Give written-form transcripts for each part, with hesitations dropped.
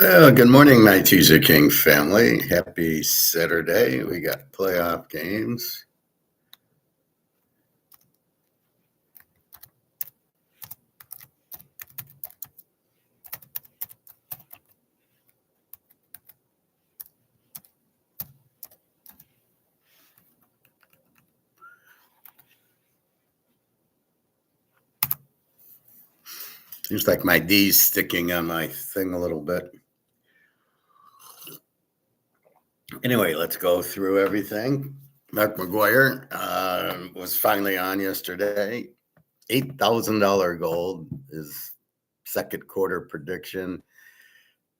Well, good morning, my Teaserking family. Happy Saturday. We got playoff games. Seems like my D's sticking on my thing a little bit. Anyway, let's go through everything. Mark McGuire was finally on yesterday. $8,000 gold is second quarter prediction.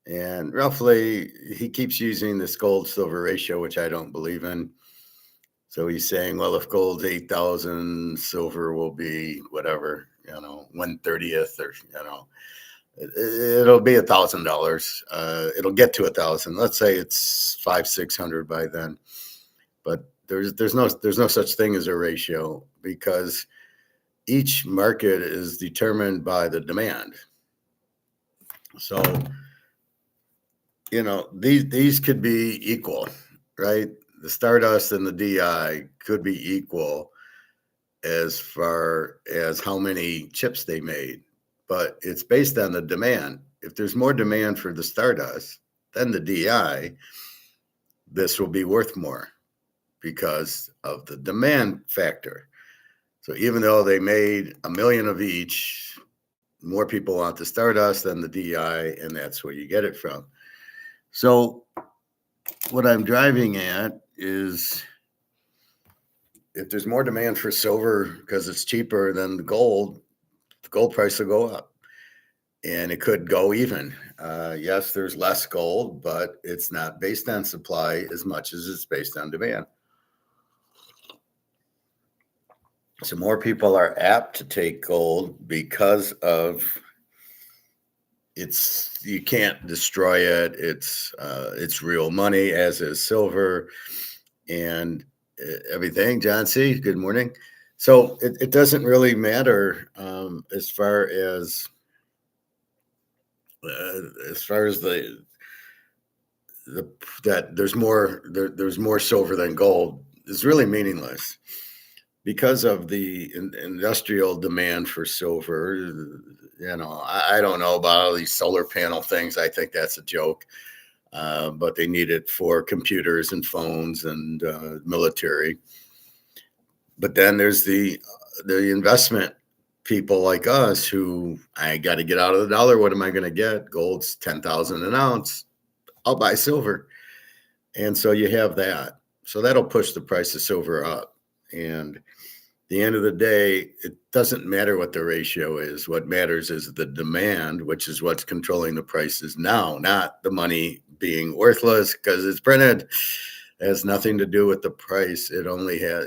And roughly, he keeps using this gold silver ratio, which I don't believe in. So he's saying, well, if gold's 8,000, silver will be whatever, 1/30th, or, it'll be $1,000. It'll get to 1,000. Let's say it's 500-600 by then. But there's no such thing as a ratio, because each market is determined by the demand. So, these could be equal, right? The Stardust and the DI could be equal as far as how many chips they made, but it's based on the demand. If there's more demand for the Stardust than the DI, this will be worth more because of the demand factor. So even though they made 1 million of each, more people want the Stardust than the DI, and that's where you get it from. So what I'm driving at is, if there's more demand for silver because it's cheaper than the gold price will go up, and it could go even. Yes, there's less gold, but it's not based on supply as much as it's based on demand. So more people are apt to take gold because of you can't destroy it. It's real money, as is silver and everything. John C., good morning. So it doesn't really matter as far as that there's more silver than gold is really meaningless, because of the industrial demand for silver. I don't know about all these solar panel things. I think that's a joke. But they need it for computers and phones and military. But then there's the investment people like us who, I got to get out of the dollar. What am I going to get? Gold's 10,000 an ounce. I'll buy silver. And so you have that. So that'll push the price of silver up. And at the end of the day, it doesn't matter what the ratio is. What matters is the demand, which is what's controlling the prices now, not the money being worthless because it's printed. It has nothing to do with the price. It only has,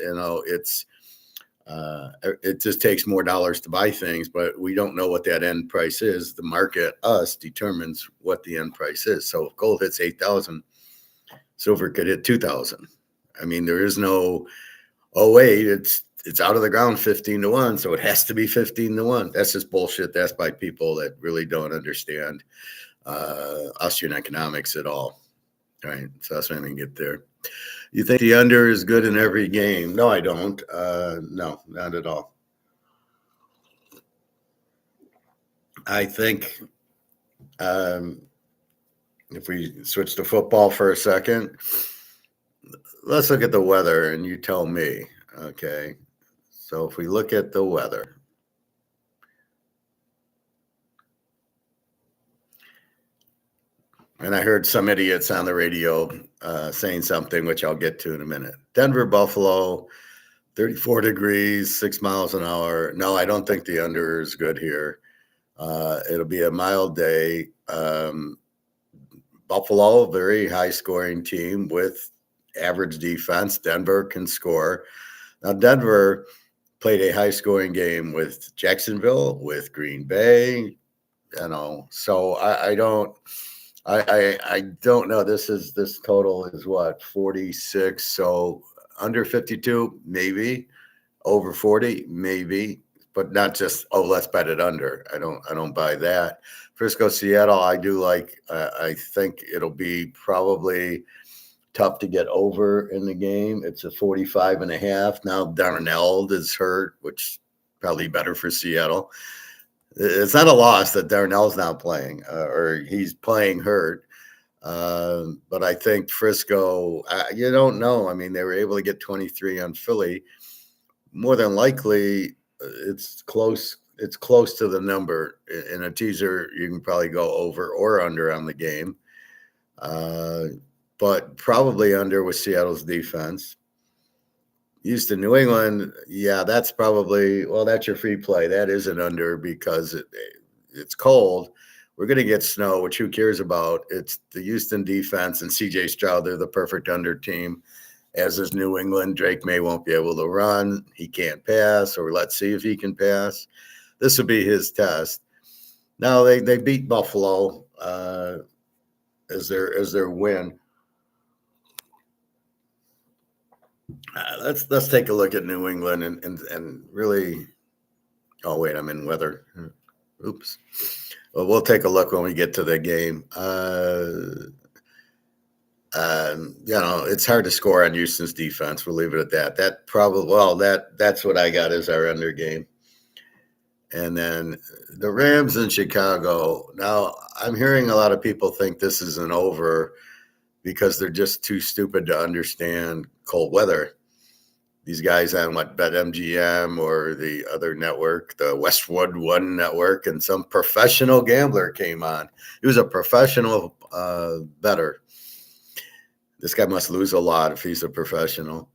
it just takes more dollars to buy things, but we don't know what that end price is. The market, us, determines what the end price is. So if gold hits 8,000, silver could hit 2,000. I mean, there is no, oh wait, it's out of the ground 15-1, so it has to be 15-1. That's just bullshit. That's by people that really don't understand Austrian economics at all. All right, so that's when we get there. You think the under is good in every game? No, I don't. No, not at all. I think if we switch to football for a second, let's look at the weather and you tell me, okay? So if we look at the weather, and I heard some idiots on the radio saying something, which I'll get to in a minute. Denver, Buffalo, 34 degrees, 6 miles an hour. No, I don't think the under is good here. It'll be a mild day. Buffalo, very high scoring team with average defense. Denver can score. Now, Denver played a high scoring game with Jacksonville, with Green Bay, so I don't know. This total is what, 46. So under 52, maybe. Over 40, maybe. but not just, oh, let's bet it under. I don't buy that. Frisco, Seattle, I do like. I think it'll be probably tough to get over in the game. It's a 45.5. Now Darnold is hurt, which probably better for Seattle. It's not a loss that Darnell's not playing, or he's playing hurt. But I think Frisco, you don't know. I mean, they were able to get 23 on Philly. More than likely, it's close. It's close to the number. In a teaser, you can probably go over or under on the game. But probably under with Seattle's defense. Houston, New England, yeah, that's probably, well, that's your free play. That is an under because it's cold. We're going to get snow, which who cares about? It's the Houston defense and CJ Stroud. They're the perfect under team, as is New England. Drake May won't be able to run. He can't pass, or let's see if he can pass. This will be his test. Now, they beat Buffalo as their win. Let's take a look at New England and really. Oh wait, I'm in weather. Oops. Well, we'll take a look when we get to the game. It's hard to score on Houston's defense. We'll leave it at that. That's what I got as our under game. And then the Rams in Chicago. Now, I'm hearing a lot of people think this is an over because they're just too stupid to understand cold weather. These guys on BetMGM or the other network, the Westwood One network, and some professional gambler came on. He was a professional bettor. This guy must lose a lot if he's a professional.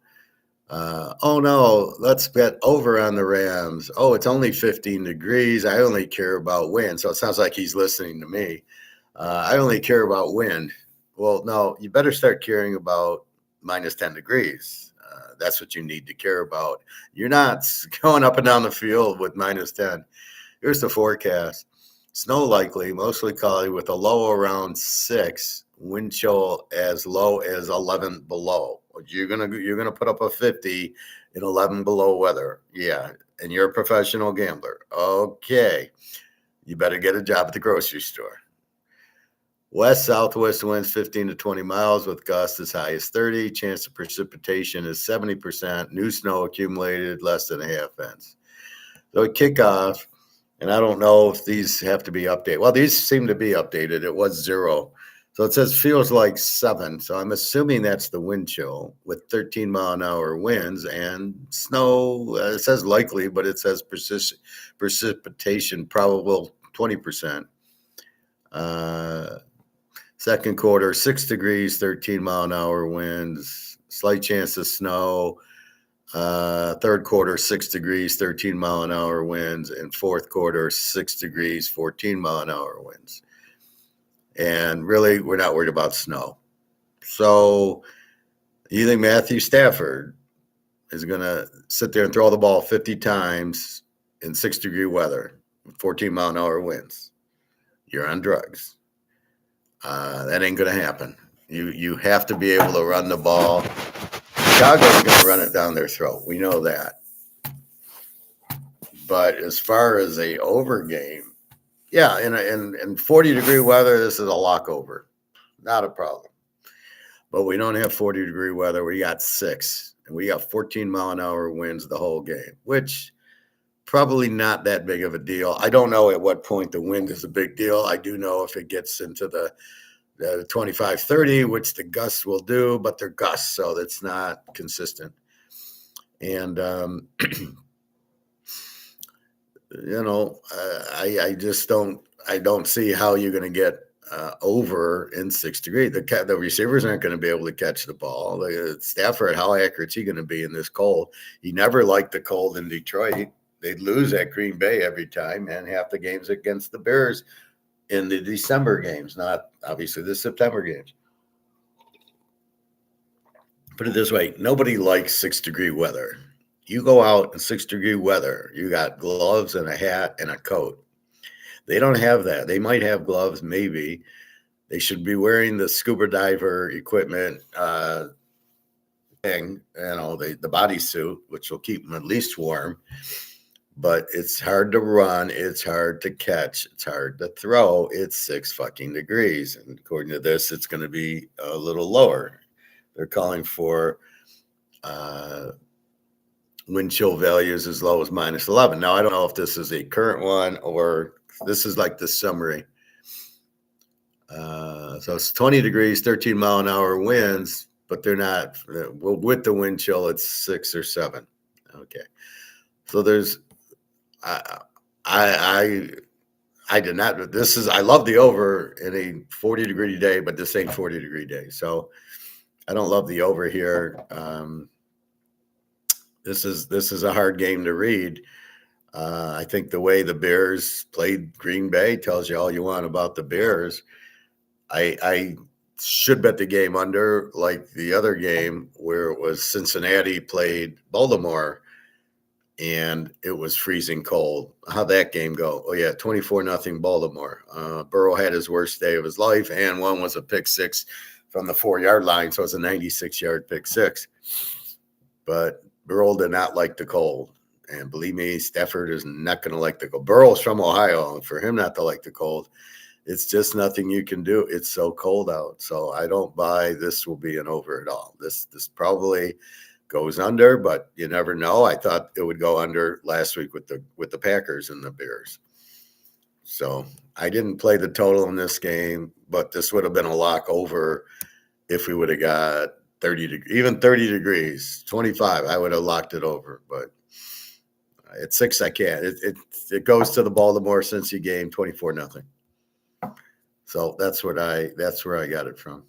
Oh, no, let's bet over on the Rams. Oh, it's only 15 degrees. I only care about wind. So it sounds like he's listening to me. I only care about wind. Well, no, you better start caring about minus 10 degrees. That's what you need to care about. You're not going up and down the field with minus 10. Here's the forecast. Snow likely, mostly cloudy with a low around 6, wind chill as low as 11 below. You're gonna put up a 50 in 11 below weather. Yeah, and you're a professional gambler. Okay, you better get a job at the grocery store. West-southwest winds 15 to 20 miles with gusts as high as 30. Chance of precipitation is 70%. New snow accumulated less than a half inch. So kickoff, and I don't know if these have to be updated. Well, these seem to be updated. It was 0. So it says feels like 7. So I'm assuming that's the wind chill with 13-mile-an-hour winds and snow. It says likely, but it says precipitation probable 20%. Second quarter, 6 degrees, 13-mile-an-hour winds, slight chance of snow. Third quarter, 6 degrees, 13-mile-an-hour winds, and fourth quarter, 6 degrees, 14-mile-an-hour winds. And really, we're not worried about snow. So you think Matthew Stafford is going to sit there and throw the ball 50 times in 6-degree weather, 14-mile-an-hour winds? You're on drugs. That ain't going to happen. You have to be able to run the ball. Chicago's going to run it down their throat. We know that. But as far as a over game, yeah, in 40-degree weather, this is a lock over. Not a problem. But we don't have 40-degree weather. We got 6. And we got 14-mile-an-hour winds the whole game, which probably not that big of a deal. I don't know at what point the wind is a big deal. I do know if it gets into the 25, 30, which the gusts will do, but they're gusts, so that's not consistent. And, I just don't see how you're going to get over in 6 degrees. The receivers aren't going to be able to catch the ball. Stafford, how accurate is he going to be in this cold? He never liked the cold in Detroit. They'd lose at Green Bay every time, and half the games against the Bears in the December games, not obviously the September games. Put it this way, nobody likes 6-degree weather. You go out in 6-degree weather, you got gloves and a hat and a coat. They don't have that. They might have gloves, maybe. They should be wearing the scuba diver equipment thing, the bodysuit, which will keep them at least warm. but it's hard to run. It's hard to catch. It's hard to throw. It's 6 fucking degrees. And according to this, it's going to be a little lower. They're calling for wind chill values as low as -11. Now, I don't know if this is a current one or this is like the summary. So it's 20 degrees, 13-mile-an-hour winds, but they're not, with the wind chill, it's 6 or 7. Okay. So there's, I did not, I love the over in a 40-degree day, but this ain't 40-degree day. So I don't love the over here. This is a hard game to read. I think the way the Bears played Green Bay tells you all you want about the Bears. I should bet the game under, like the other game where it was Cincinnati played Baltimore and it was freezing cold. How'd that game go? Oh, yeah, 24-0 Baltimore. Burrow had his worst day of his life, and one was a pick six from the 4-yard line, so it's a 96-yard pick six. But Burrow did not like the cold. And believe me, Stafford is not going to like the cold. Burrow's from Ohio, and for him not to like the cold, it's just nothing you can do. It's so cold out. So I don't buy this will be an over at all. This probably goes under, but you never know. I thought it would go under last week with the Packers and the Bears. So I didn't play the total in this game, but this would have been a lock over if we would have got 30 degrees, 25. I would have locked it over, but at 6 I can't. It goes to the Baltimore-Cincy game, 24-0. So that's where I got it from.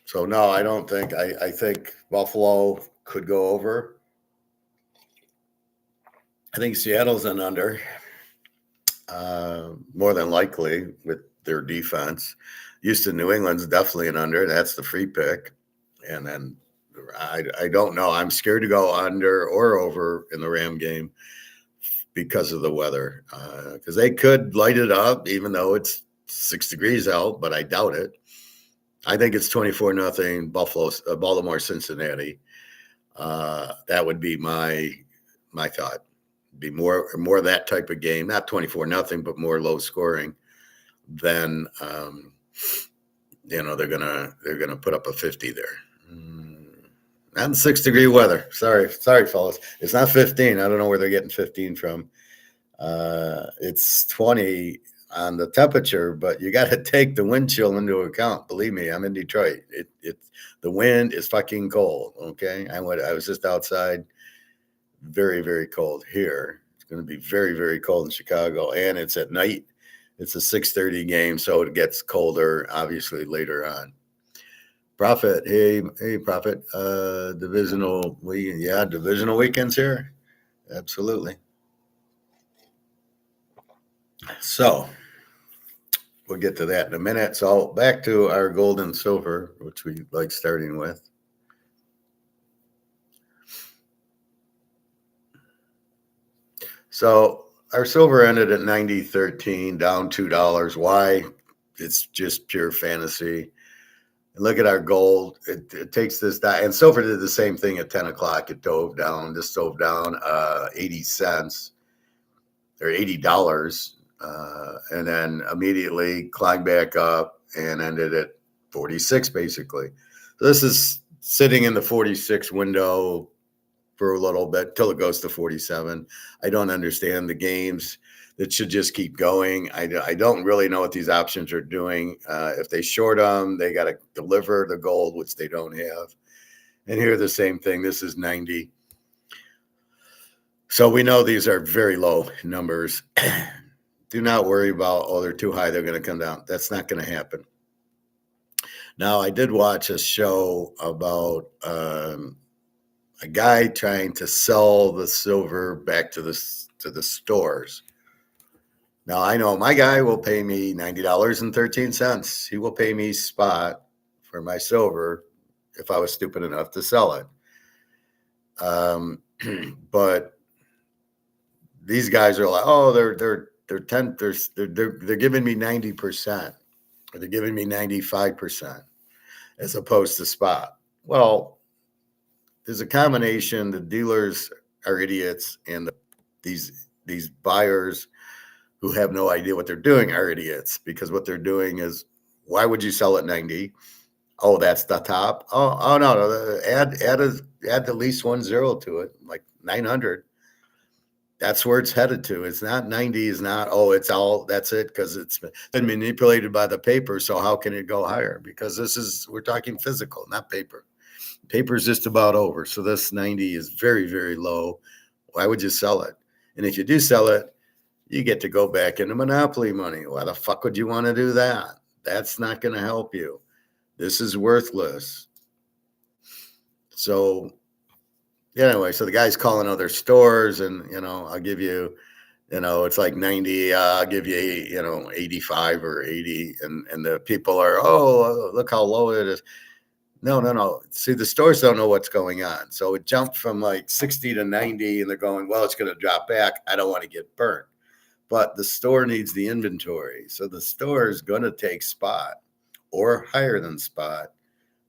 So no, I don't think. I think Buffalo could go over. I think Seattle's an under, more than likely with their defense. Houston, New England's definitely an under. That's the free pick. And then I don't know. I'm scared to go under or over in the Ram game because of the weather. Because they could light it up, even though it's 6 degrees out, but I doubt it. I think it's 24-0 Baltimore, Cincinnati. That would be my thought. Be more of that type of game, not 24-0, but more low scoring than they're gonna put up a 50 there. Not in 6 degree weather. Sorry, fellas. It's not 15. I don't know where they're getting 15 from. It's 20 on the temperature, but you got to take the wind chill into account. Believe me, I'm in Detroit. The wind is fucking cold. Okay, I was just outside. Very, very cold here. It's going to be very, very cold in Chicago, and it's at night. It's a 6:30 game, so it gets colder, obviously, later on. Prophet, hey, Prophet. Divisional weekends here. Absolutely. So we'll get to that in a minute. So back to our gold and silver, which we like starting with. So our silver ended at 90.13, down $2. Why? It's just pure fantasy. And look at our gold. It takes this down. And silver did the same thing at 10 o'clock. It dove down. This dove down 80 cents or $80. And then immediately climbed back up and ended at 46, basically. So this is sitting in the 46 window for a little bit till it goes to 47. I don't understand the games. That should just keep going. I don't really know what these options are doing. If they short them, they got to deliver the gold, which they don't have. And here, the same thing. This is 90. So we know these are very low numbers. Do not worry about, they're too high, they're going to come down. That's not going to happen. Now, I did watch a show about a guy trying to sell the silver back to the stores. Now, I know my guy will pay me $90.13. He will pay me spot for my silver if I was stupid enough to sell it. But these guys are like, they're giving me 90%, or they're giving me 95% as opposed to spot. Well, there's a combination. The dealers are idiots, and these buyers who have no idea what they're doing are idiots, because what they're doing is, why would you sell at 90? Oh, that's the top. Oh no, add at least 10 to it, like 900. That's where it's headed to. It's not 90. Is not, oh, it's all, that's it, because it's been manipulated by the paper. So how can it go higher? Because we're talking physical, not paper. Paper is just about over. So this 90 is very, very low. Why would you sell it? And if you do sell it, you get to go back into monopoly money. Why the fuck would you want to do that? That's not going to help you. This is worthless. So anyway, so the guy's calling other stores, and I'll give you, it's like 90. I'll give you 85 or 80, and the people are, oh, look how low it is. No. See, the stores don't know what's going on. So it jumped from like 60 to 90, and they're going, well, it's going to drop back. I don't want to get burnt. But the store needs the inventory. So the store is going to take spot or higher than spot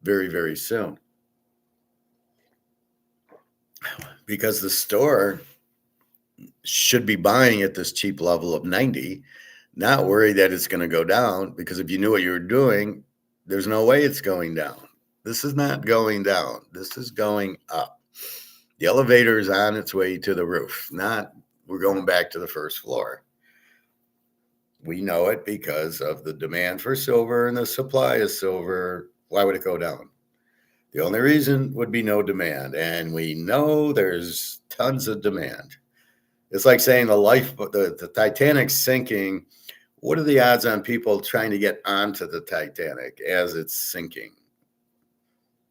very, very soon. Because the store should be buying at this cheap level of 90, not worry that it's going to go down, because if you knew what you were doing, there's no way it's going down. This is not going down. This is going up. The elevator is on its way to the roof, not we're going back to the first floor. We know it because of the demand for silver and the supply of silver. Why would it go down? The only reason would be no demand. And we know there's tons of demand. It's like saying the Titanic's sinking. What are the odds on people trying to get onto the Titanic as it's sinking?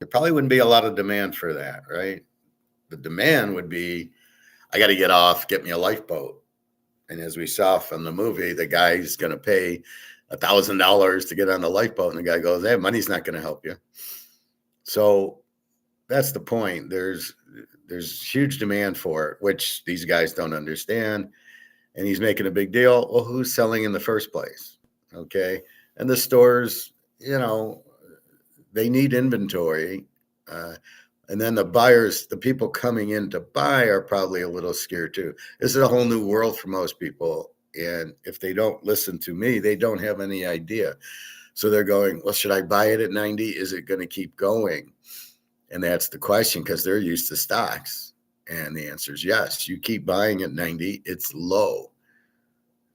There probably wouldn't be a lot of demand for that, right? The demand would be, I got to get off, get me a lifeboat. And as we saw from the movie, the guy's going to pay $1,000 to get on the lifeboat. And the guy goes, hey, money's not going to help you. So that's the point. There's huge demand for it, which these guys don't understand. And he's making a big deal. Well, who's selling in the first place? Okay. And the stores, they need inventory. And then the buyers, the people coming in to buy, are probably a little scared too. This is a whole new world for most people. And if they don't listen to me, they don't have any idea. So they're going, well, should I buy it at 90? Is it going to keep going? And that's the question, because they're used to stocks. And the answer is yes. You keep buying at 90, it's low.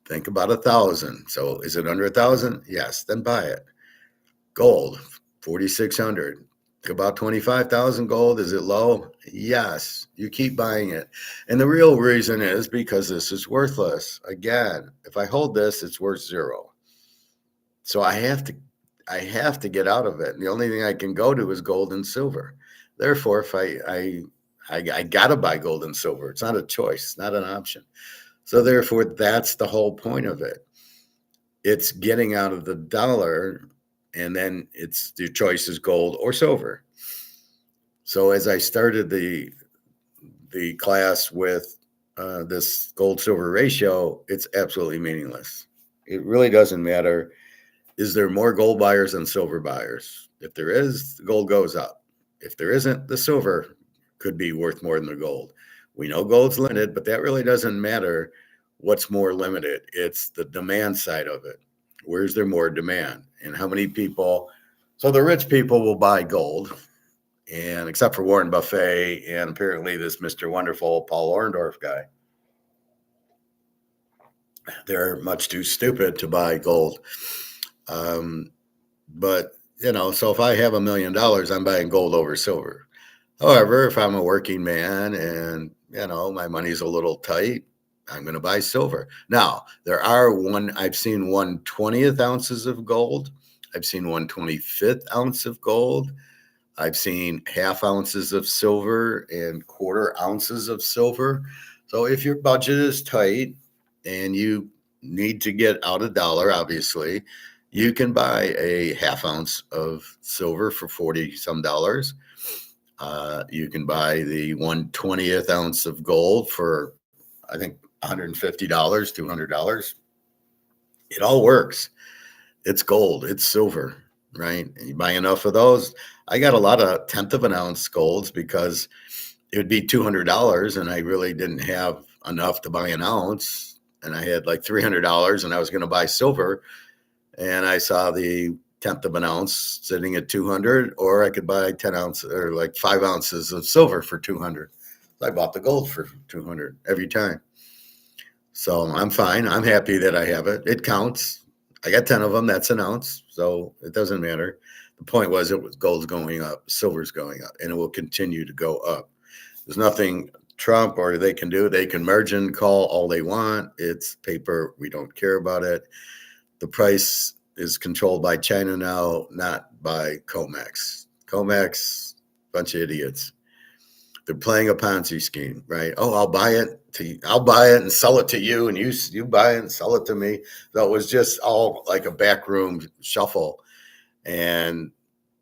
Think about 1,000. So is it under 1,000? Yes, then buy it. Gold, 4,600. About 25,000 gold. Is it low? Yes. You keep buying it. And the real reason is because this is worthless. Again, if I hold this, it's worth zero. So I have to get out of it. And the only thing I can go to is gold and silver. Therefore, if I got to buy gold and silver, it's not a choice. It's not an option. So therefore, that's the whole point of it. It's getting out of the dollar. And then it's your choice is gold or silver. So as I started the class with this gold silver ratio, it's absolutely meaningless. It really doesn't matter. Is there more gold buyers than silver buyers? If there is, the gold goes up. If there isn't, the silver could be worth more than the gold. We know gold's limited, but that really doesn't matter. What's more limited? It's the demand side of it. Where's there more demand? And how many people? So the rich people will buy gold, and except for Warren Buffett and apparently this Mr. Wonderful Paul Orndorff guy, they're much too stupid to buy gold. But so if I have $1 million, I'm buying gold over silver. However, if I'm a working man and my money's a little tight, I'm going to buy silver. Now, I've seen 1/20th ounces of gold. I've seen 1/25th ounce of gold. I've seen half ounces of silver and quarter ounces of silver. So if your budget is tight and you need to get out $1, obviously, you can buy a half ounce of silver for 40 some dollars. You can buy the 1/20th ounce of gold for, I think, $150, $200. It all works. It's gold, it's silver, right? And you buy enough of those. I got a lot of 1/10 of an ounce golds because it would be $200, and I really didn't have enough to buy an ounce, and I had like $300, and I was going to buy silver, and I saw the tenth of an ounce sitting at 200, or I could buy 10 ounces or like 5 ounces of silver for 200. I bought the gold for 200 every time. So I'm fine. I'm happy that I have it. It counts. I got 10 of them. That's an ounce. So it doesn't matter. The point was gold's going up, silver's going up, and it will continue to go up. There's nothing Trump or they can do. They can margin call all they want. It's paper. We don't care about it. The price is controlled by China now, not by COMEX. COMEX, bunch of idiots. They're playing a Ponzi scheme, right? Oh, I'll buy it and sell it to you, and you buy it and sell it to me. So it was just all like a backroom shuffle, and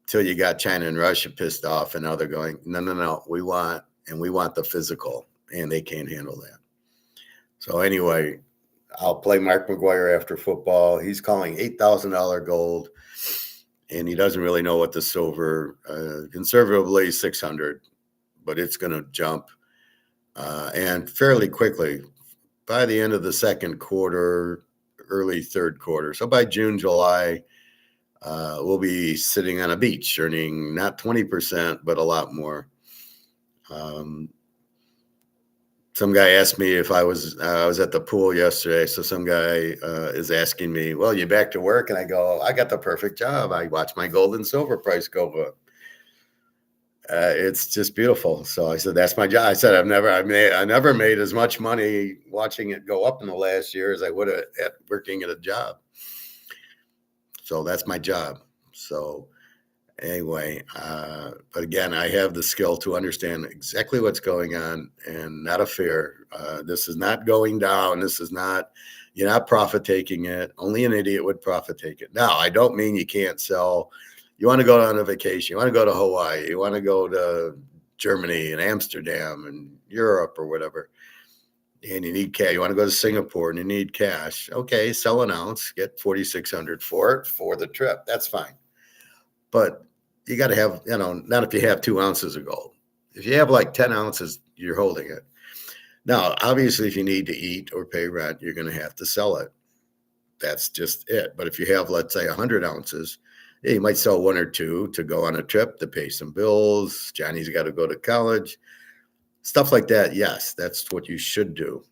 till you got China and Russia pissed off, and now they're going, no, we want the physical, and they can't handle that. So anyway, I'll play Mark McGwire after football. He's calling $8,000 gold, and he doesn't really know what the silver, conservatively 600, but it's going to jump and fairly quickly by the end of the second quarter, early third quarter. So by June, July, we'll be sitting on a beach earning not 20%, but a lot more. Some guy asked me if I was at the pool yesterday. So some guy is asking me, well, you back to work? And I go, I got the perfect job. I watch my gold and silver price go up. It's just beautiful. So I said, that's my job. I said, I never made as much money watching it go up in the last year as I would have at working at a job. So that's my job. So anyway, but again, I have the skill to understand exactly what's going on and not a fear. This is not going down. You're not profit taking it. Only an idiot would profit take it. Now, I don't mean you can't sell. You want to go on a vacation. You want to go to Hawaii. You want to go to Germany and Amsterdam and Europe or whatever. And you need cash. You want to go to Singapore and you need cash. Okay, sell an ounce, get 4,600 for it for the trip. That's fine. But you got to have, not if you have 2 ounces of gold. If you have like 10 ounces, you're holding it. Now, obviously, if you need to eat or pay rent, you're going to have to sell it. That's just it. But if you have, let's say, 100 ounces, yeah, you might sell 1 or 2 to go on a trip to pay some bills. Johnny's got to go to college. Stuff like that, yes, that's what you should do.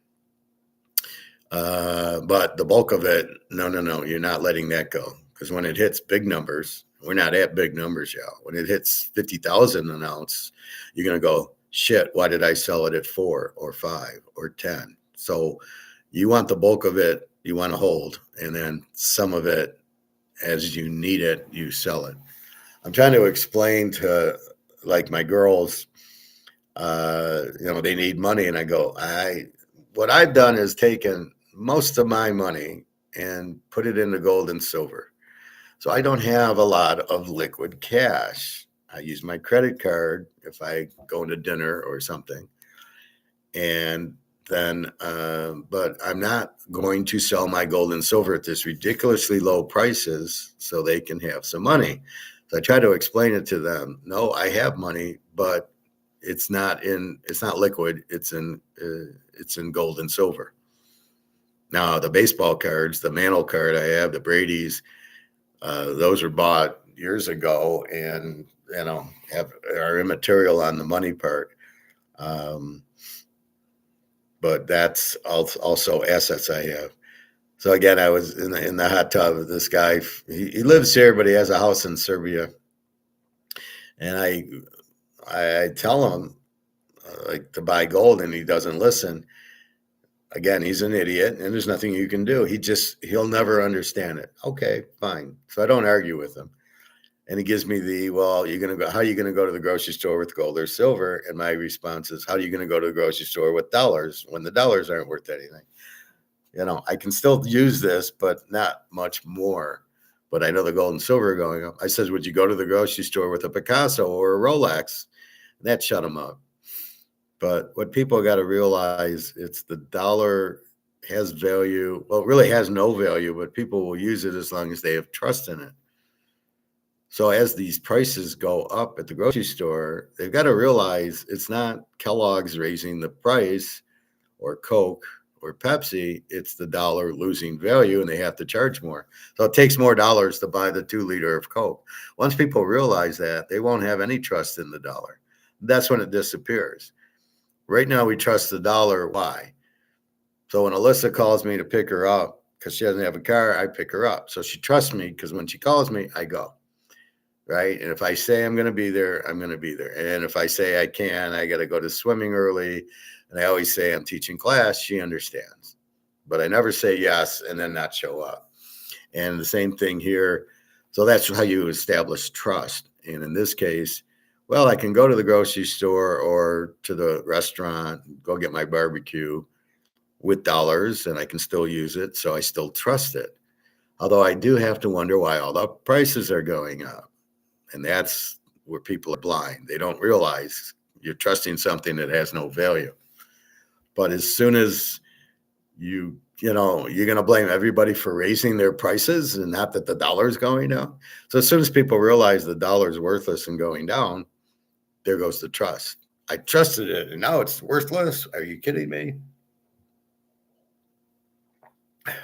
But the bulk of it, no, you're not letting that go. Because when it hits big numbers, we're not at big numbers yet. When it hits 50,000 an ounce, you're going to go, shit, why did I sell it at 4 or 5 or 10? So you want the bulk of it, you want to hold. And then some of it, as you need it, you sell it. I'm trying to explain to like my girls, they need money. And I go, what I've done is taken most of my money and put it into gold and silver. So I don't have a lot of liquid cash. I use my credit card if I go into dinner or something. And then, but I'm not going to sell my gold and silver at this ridiculously low prices so they can have some money. So I try to explain it to them. No, I have money, but it's not liquid. It's in gold and silver. Now the baseball cards, the Mantle card I have, the Brady's, those were bought years ago and, are immaterial on the money part. But that's also assets I have. So again, I was in the hot tub with this guy. He lives here, but he has a house in Serbia. And I tell him like to buy gold, and he doesn't listen. Again, he's an idiot, and there's nothing you can do. He'll never understand it. Okay, fine. So I don't argue with him. And he gives me how are you going to go to the grocery store with gold or silver? And my response is, how are you going to go to the grocery store with dollars when the dollars aren't worth anything? I can still use this, but not much more. But I know the gold and silver are going up. I says, would you go to the grocery store with a Picasso or a Rolex? And that shut him up. But what people got to realize, it's the dollar has value. Well, it really has no value, but people will use it as long as they have trust in it. So as these prices go up at the grocery store, they've got to realize it's not Kellogg's raising the price or Coke or Pepsi, it's the dollar losing value and they have to charge more. So it takes more dollars to buy the 2 liter of Coke. Once people realize that, they won't have any trust in the dollar. That's when it disappears. Right now, we trust the dollar. Why? So when Alyssa calls me to pick her up because she doesn't have a car, I pick her up. So she trusts me because when she calls me, I go. Right. And if I say I'm going to be there, I'm going to be there. And if I say I can, I got to go to swimming early. And I always say I'm teaching class, she understands. But I never say yes and then not show up. And the same thing here. So that's how you establish trust. And in this case, well, I can go to the grocery store or to the restaurant, go get my barbecue with dollars, and I can still use it. So I still trust it. Although I do have to wonder why all the prices are going up. And that's where people are blind. They don't realize you're trusting something that has no value. But as soon as you're going to blame everybody for raising their prices and not that the dollar is going down. So as soon as people realize the dollar is worthless and going down, there goes the trust. I trusted it and now it's worthless. Are you kidding me?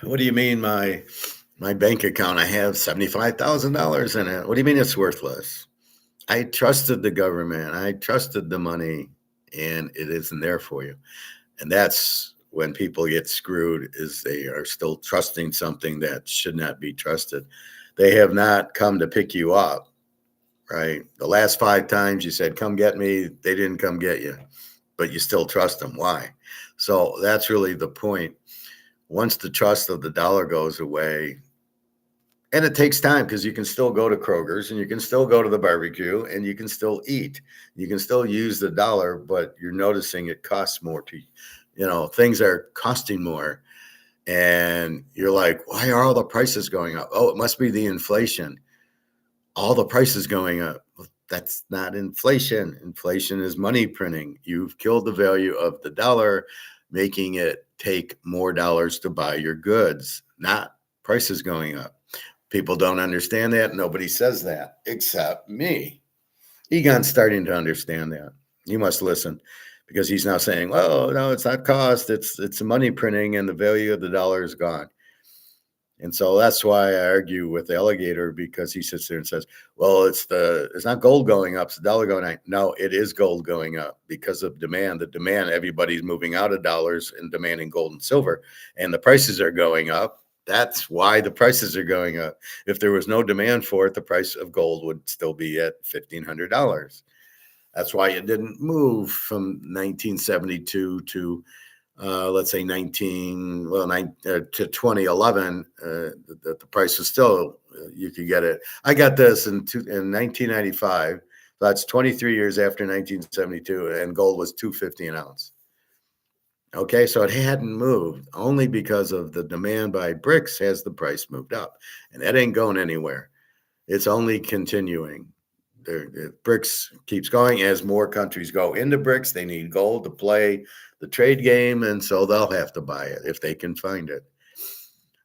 What do you mean my bank account, I have $75,000 in it? What do you mean it's worthless? I trusted the government. I trusted the money, and it isn't there for you. And that's when people get screwed, is they are still trusting something that should not be trusted. They have not come to pick you up, right? The last 5 times you said, come get me, they didn't come get you, but you still trust them. Why? So that's really the point. Once the trust of the dollar goes away, and it takes time because you can still go to Kroger's and you can still go to the barbecue and you can still eat. You can still use the dollar, but you're noticing it costs more things are costing more. And you're like, why are all the prices going up? Oh, it must be the inflation. All the prices going up. That's not inflation. Inflation is money printing. You've killed the value of the dollar, making it take more dollars to buy your goods, not prices going up. People don't understand that. Nobody says that except me. Egon's starting to understand that. You must listen because he's now saying, well, no, it's not cost. It's money printing and the value of the dollar is gone. And so that's why I argue with the alligator, because he sits there and says, well, it's not gold going up, it's the dollar going up. No, it is gold going up because of demand. The demand, everybody's moving out of dollars and demanding gold and silver, and the prices are going up. That's why the prices are going up. If there was no demand for it, the price of gold would still be at $1,500. That's why it didn't move from 1972 to let's say to 2011, the price was still, you could get it. I got this in 1995. That's 23 years after 1972, and gold was $250 an ounce. Okay, so it hadn't moved. Only because of the demand by BRICS has the price moved up, and that ain't going anywhere. It's only continuing. The BRICS keeps going. As more countries go into BRICS, they need gold to play the trade game, and so they'll have to buy it if they can find it.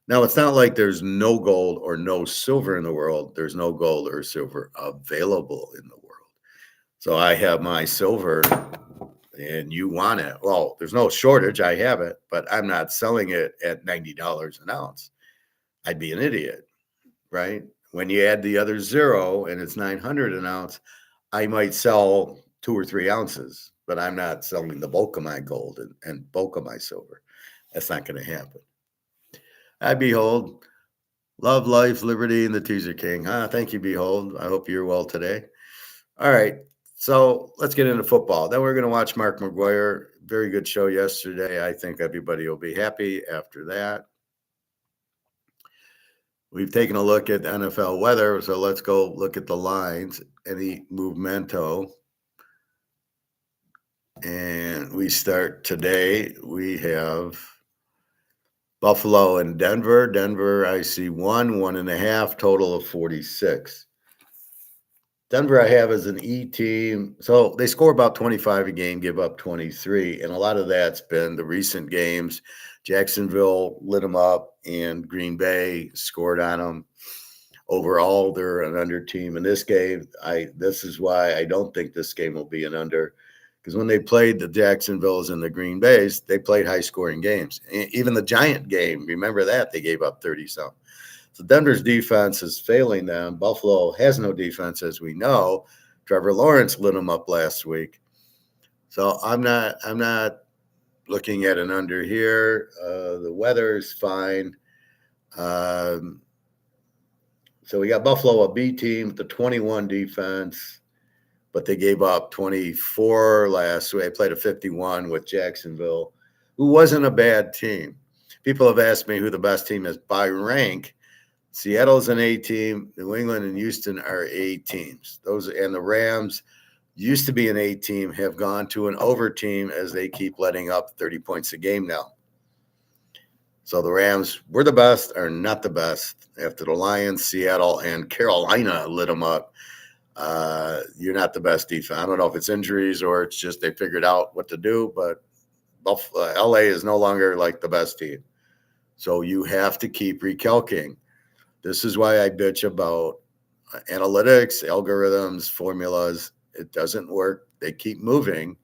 Now, it's not like there's no gold or no silver in the world. There's no gold or silver available in the world. So I have my silver, and you want it. Well, there's no shortage. I have it, but I'm not selling it at $90 an ounce. I'd be an idiot, right? When you add the other zero and it's 900 an ounce, I might sell 2 or 3 ounces, but I'm not selling the bulk of my gold and bulk of my silver. That's not going to happen. I Behold, love, life, liberty, and the Teaser King. Thank you, Behold. I hope you're well today. All right. So let's get into football. Then we're going to watch Mark McGwire. Very good show yesterday. I think everybody will be happy after that. We've taken a look at NFL weather, so let's go look at the lines, any movemento. And we start today. We have Buffalo and Denver. Denver, I see 1.5, total of 46. Denver I have as an E team. So they score about 25 a game, give up 23. And a lot of that's been the recent games. Jacksonville lit them up and Green Bay scored on them. Overall, they're an under team in this game. This is why I don't think this game will be an under, because when they played the Jacksonvilles and the Green Bays, they played high scoring games. Even the Giant game, remember that they gave up 30 some. So Denver's defense is failing them. Buffalo has no defense, as we know. Trevor Lawrence lit them up last week. So I'm not looking at an under here. The weather is fine. So we got Buffalo, a B team with the 21 defense, but they gave up 24 last week. They played a 51 with Jacksonville, who wasn't a bad team. People have asked me who the best team is by rank. Seattle's an A team. New England and Houston are A teams. And the Rams used to be an A team, have gone to an over team as they keep letting up 30 points a game now. So the Rams were the best, are not the best. After the Lions, Seattle, and Carolina lit them up, you're not the best defense. I don't know if it's injuries or it's just they figured out what to do, but LA is no longer like the best team. So you have to keep recalculating. This is why I bitch about analytics, algorithms, formulas. It doesn't work. They keep moving.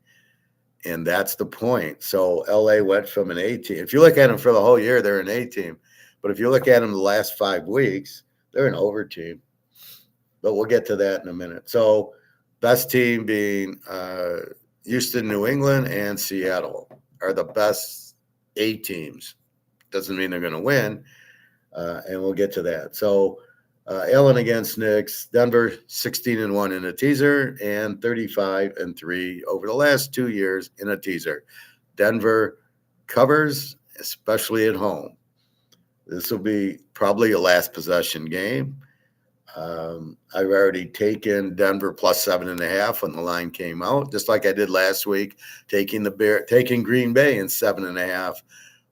And that's the point. So LA went from an A team. If you look at them for the whole year, they're an A team. But if you look at them the last 5 weeks, they're an over team. But we'll get to that in a minute. So best team being Houston, New England, and Seattle are the best A teams. Doesn't mean they're going to win. And we'll get to that. So Allen against Knicks, Denver 16-1 in a teaser and 35-3 over the last 2 years in a teaser. Denver covers, especially at home. This will be probably a last possession game. I've already taken Denver plus 7.5 when the line came out, just like I did last week, taking Green Bay in 7.5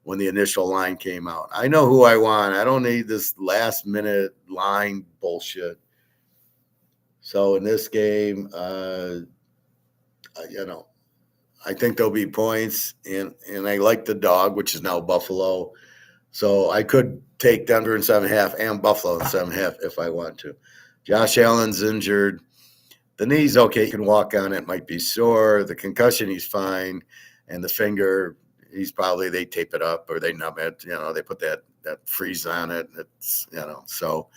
when the initial line came out. I know who I want. I don't need this last minute line bullshit. So in this game, I think there'll be points, and I like the dog, which is now Buffalo. So I could take Denver in 7.5 and Buffalo in 7.5 if I want to. Josh Allen's injured. The knee's okay. He can walk on it. Might be sore. The concussion, he's fine. And the finger, they tape it up or they numb it. They put that freeze on it. It's, so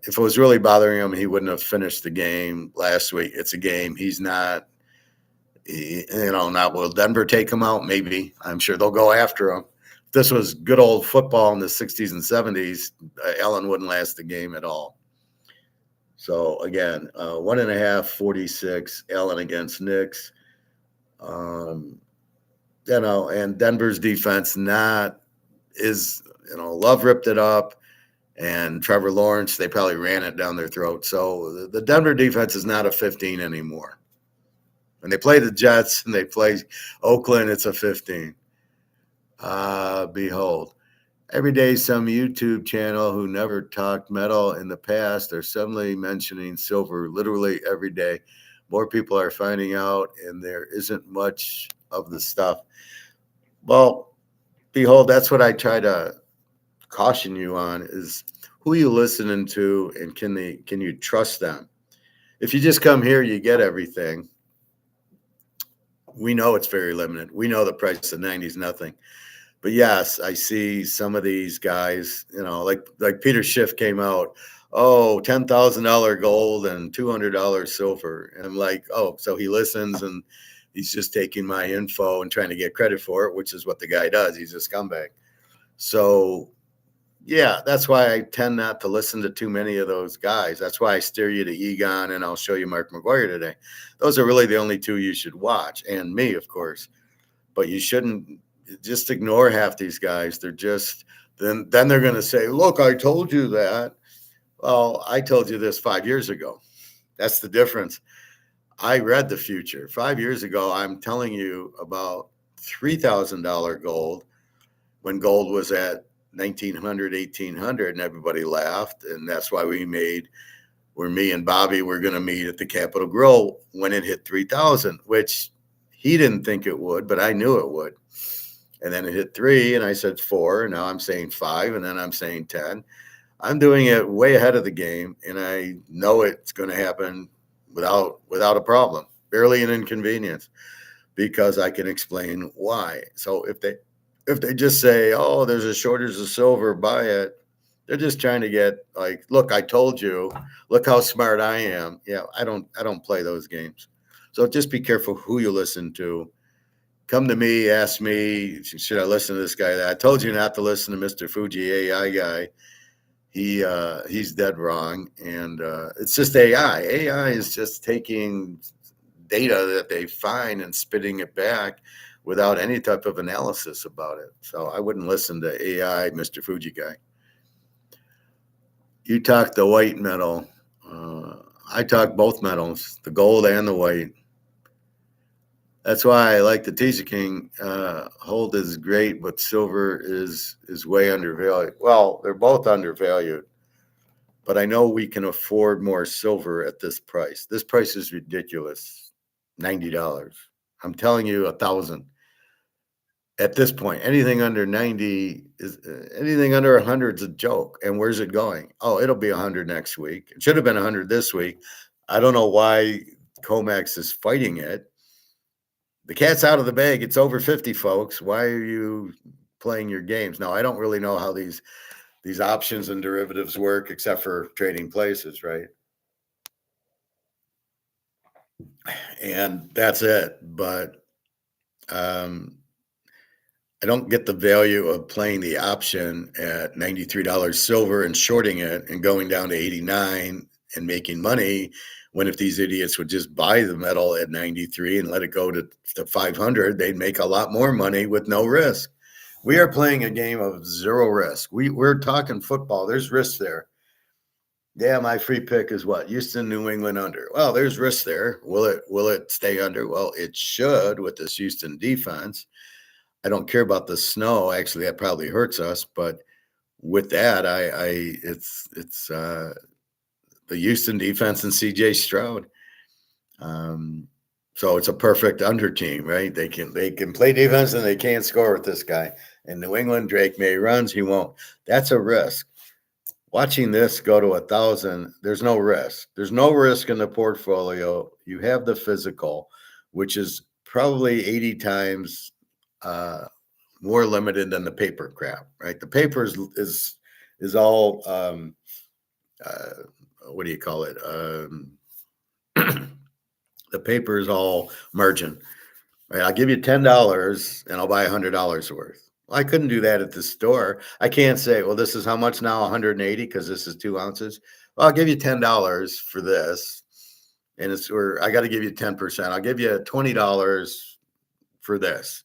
if it was really bothering him, he wouldn't have finished the game last week. It's a game. He's not, not will Denver take him out? Maybe. I'm sure they'll go after him. If this was good old football in the 60s and 70s, Allen wouldn't last the game at all. So again, 1.5, 46, Allen against Knicks. And Denver's defense Love ripped it up, and Trevor Lawrence, they probably ran it down their throat. So the Denver defense is not a 15 anymore. When they play the Jets and they play Oakland, it's a 15. Behold. Every day, some YouTube channel who never talked metal in the past are suddenly mentioning silver literally every day. More people are finding out, and there isn't much of the stuff. Well, behold, that's what I try to caution you on is who you listening to, and can you trust them? If you just come here, you get everything. We know it's very limited. We know the price of 90 is nothing. But yes, I see some of these guys, like Peter Schiff came out, $10,000 gold and $200 silver. And I'm like, so he listens and he's just taking my info and trying to get credit for it, which is what the guy does. He's a scumbag. So, yeah, that's why I tend not to listen to too many of those guys. That's why I steer you to Egon and I'll show you Mark McGwire today. Those are really the only two you should watch, and me, of course. But you shouldn't just ignore half these guys. They're just then they're going to say, look, I told you that. Well, I told you this 5 years ago. That's the difference. I read the future. 5 years ago, I'm telling you about $3,000 gold when gold was at 1,900, 1,800, and everybody laughed. And that's why me and Bobby were going to meet at the Capitol Grill when it hit 3,000, which he didn't think it would, but I knew it would. And then it hit 3, and I said 4, and now I'm saying 5, and then I'm saying 10. I'm doing it way ahead of the game, and I know it's going to happen without a problem, barely an inconvenience, because I can explain why. So if they just say, "Oh, there's a shortage of silver, buy it," they're just trying to get like, "Look, I told you. Look how smart I am." Yeah, I don't play those games. So just be careful who you listen to. Come to me, ask me, should I listen to this guy? I told you not to listen to Mr. Fuji AI guy. He's dead wrong, and it's just AI. AI is just taking data that they find and spitting it back without any type of analysis about it. So I wouldn't listen to AI, Mr. Fuji guy. You talk the white metal. Uh, I talk both metals, the gold and the white. That's why I like the Teaserking. Gold is great, but silver is way undervalued. Well, they're both undervalued, but I know we can afford more silver at this price. This price is ridiculous. $90. I'm telling you, 1,000 at this point. Anything under 90 is anything under 100 is a joke. And where's it going? Oh, it'll be 100 next week. It should have been 100 this week. I don't know why Comex is fighting it. The cat's out of the bag. It's over 50, folks. Why are you playing your games? Now, I don't really know how these options and derivatives work, except for trading places, right? And that's it. But I don't get the value of playing the option at $93 silver and shorting it and going down to 89 and making money, when if these idiots would just buy the metal at 93 and let it go to 500, they'd make a lot more money with no risk. We are playing a game of zero risk. We're talking football. There's risk there. Yeah, my free pick is what? Houston, New England under. Well, there's risk there. Will it stay under? Well, it should with this Houston defense. I don't care about the snow. Actually, that probably hurts us. But with that, it's the Houston defense and C.J. Stroud. So it's a perfect under team, right? They can play defense and they can't score with this guy. In New England, Drake May runs, he won't. That's a risk. Watching this go to 1,000, there's no risk. There's no risk in the portfolio. You have the physical, which is probably 80 times more limited than the paper crap, right? The paper is all what do you call it? The paper is all margin, right? I'll give you $10 and I'll buy $100 worth. Well, I couldn't do that at the store. I can't say, well, this is how much now, 180 because this is 2 ounces. Well, I'll give you $10 for this, and I got to give you 10%. I'll give you $20 for this.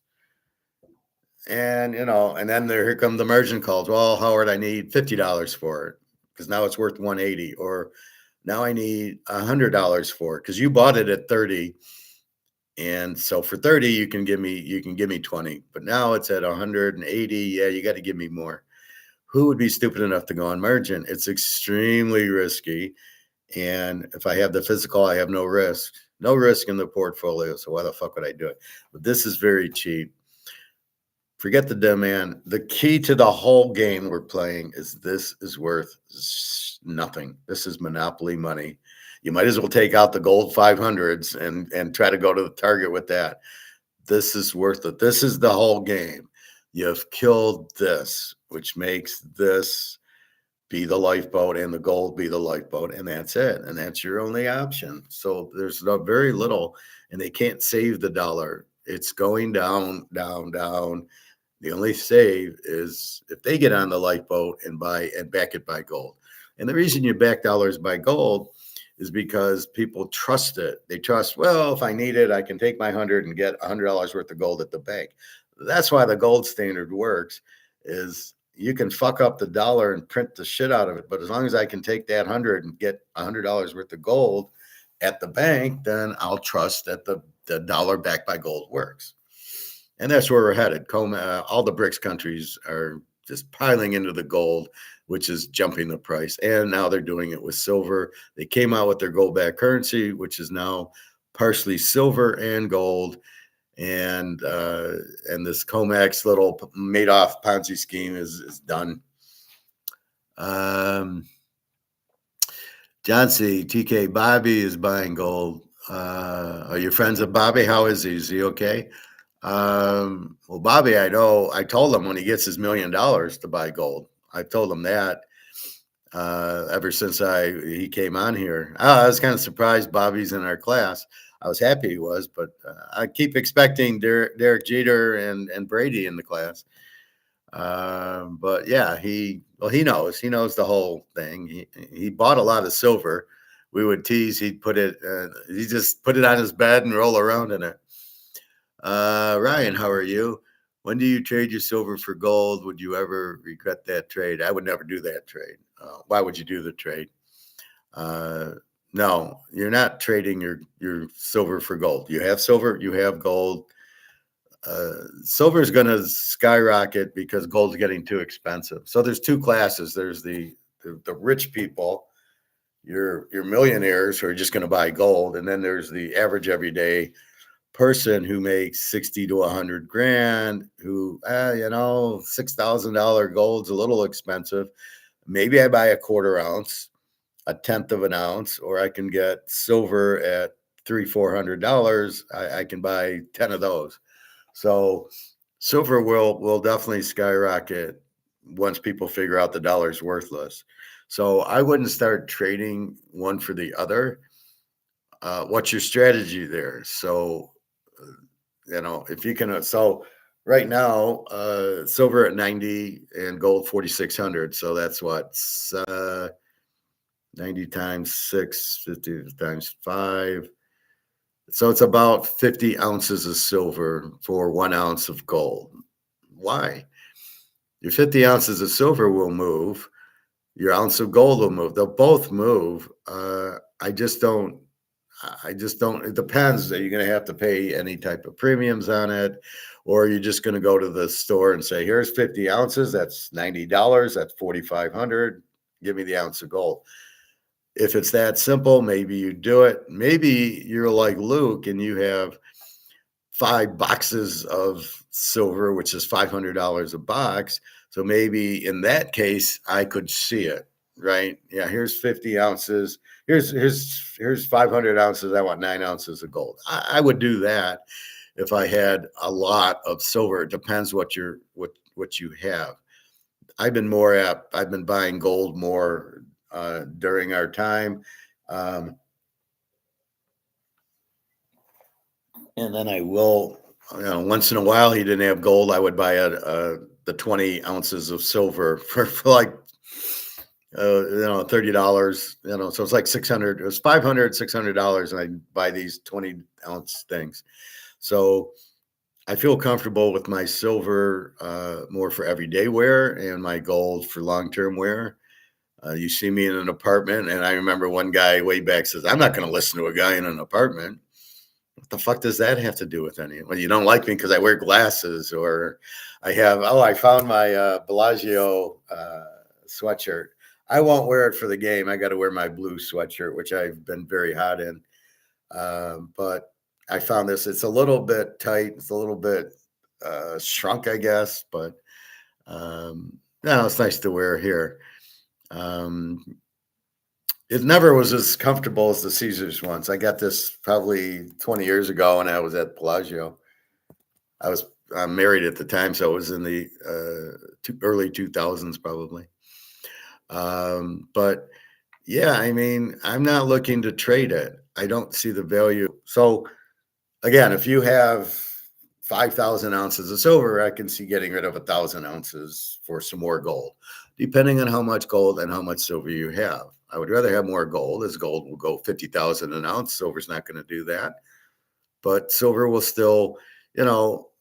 And and then here come the margin calls. Well, Howard, I need $50 for it because now it's worth 180, or now I need $100 for it because you bought it at 30, and so for 30 you can give me 20, but now it's at 180. Yeah, you got to give me more. Who would be stupid enough to go on margin? It's extremely risky, and if I have the physical, I have no risk in the portfolio. So why the fuck would I do it? But this is very cheap. Forget the demand. The key to the whole game we're playing is this is worth nothing. This is monopoly money. You might as well take out the gold 500s and try to go to the target with that. This is worth it. This is the whole game. You've killed this, which makes this be the lifeboat and the gold be the lifeboat, and that's it. And that's your only option. So there's very little, and they can't save the dollar. It's going down, down, down. The only save is if they get on the lifeboat and back it by gold. And the reason you back dollars by gold is because people trust it. They trust, well, if I need it, I can take my 100 and get $100 worth of gold at the bank. That's why the gold standard works, is you can fuck up the dollar and print the shit out of it. But as long as I can take that 100 and get $100 worth of gold at the bank, then I'll trust that the dollar backed by gold works. And that's where we're headed. All the BRICS countries are just piling into the gold, which is jumping the price. And now they're doing it with silver. They came out with their gold-backed currency, which is now partially silver and gold. And this COMEX little Madoff Ponzi scheme is done. Um, John C. TK Bobby is buying gold. Are you friends with Bobby? How is he? Is he okay? Well, Bobby, I know. I told him when he gets his $1 million to buy gold. I told him that ever since he came on here. I was kind of surprised Bobby's in our class. I was happy he was, but I keep expecting Derek Jeter and Brady in the class. But yeah, he knows. He knows the whole thing. He bought a lot of silver. We would tease. He just put it on his bed and roll around in it. Ryan, how are you? When do you trade your silver for gold? Would you ever regret that trade? I would never do that trade. Why would you do the trade? Uh, no, you're not trading your silver for gold. You have silver, you have gold. Silver is going to skyrocket because gold's getting too expensive. So there's two classes. There's the rich people, your millionaires who are just going to buy gold, and then there's the average everyday person who makes 60 to 100 grand, who $6,000 gold's a little expensive. Maybe I buy a quarter ounce, a tenth of an ounce, or I can get silver at $300-400. I can buy 10 of those. So silver will definitely skyrocket once people figure out the dollar's worthless. So I wouldn't start trading one for the other. What's your strategy there? So, if you can, so right now, silver at 90 and gold 4,600. So that's what, 90 times 6, 50 times 5. So it's about 50 ounces of silver for 1 ounce of gold. Why? Your 50 ounces of silver will move. Your ounce of gold will move. They'll both move. I just don't. It depends. Are you going to have to pay any type of premiums on it? Or are you just going to go to the store and say, here's 50 ounces. That's $90. That's 4,500. Give me the ounce of gold. If it's that simple, maybe you do it. Maybe you're like Luke and you have 5 boxes of silver, which is $500 a box. So maybe in that case, I could see it, right? Yeah, here's 50 ounces. Here's 500 ounces. I want 9 ounces of gold. I would do that if I had a lot of silver. It depends what you have. I've been buying gold more during our time. And then I will, once in a while, he didn't have gold. I would buy the 20 ounces of silver for like, $30, so it's like 600, it was 500, $600. And I buy these 20-ounce things. So I feel comfortable with my silver more for everyday wear and my gold for long-term wear. You see me in an apartment, and I remember one guy way back says, I'm not going to listen to a guy in an apartment. What the fuck does that have to do with anything? Well, you don't like me because I wear glasses, or I found my Bellagio sweatshirt. I won't wear it for the game. I got to wear my blue sweatshirt, which I've been very hot in. But I found this. It's a little bit tight. It's a little bit shrunk, I guess. But it's nice to wear here. It never was as comfortable as the Caesars ones. I got this probably 20 years ago when I was at Bellagio. I was married at the time, so it was in the early 2000s probably. But yeah, I mean, I'm not looking to trade it. I don't see the value. So again, if you have 5,000 ounces of silver, I can see getting rid of 1,000 ounces for some more gold, depending on how much gold and how much silver you have. I would rather have more gold, as gold will go 50,000 an ounce. Silver's not going to do that, but silver will still,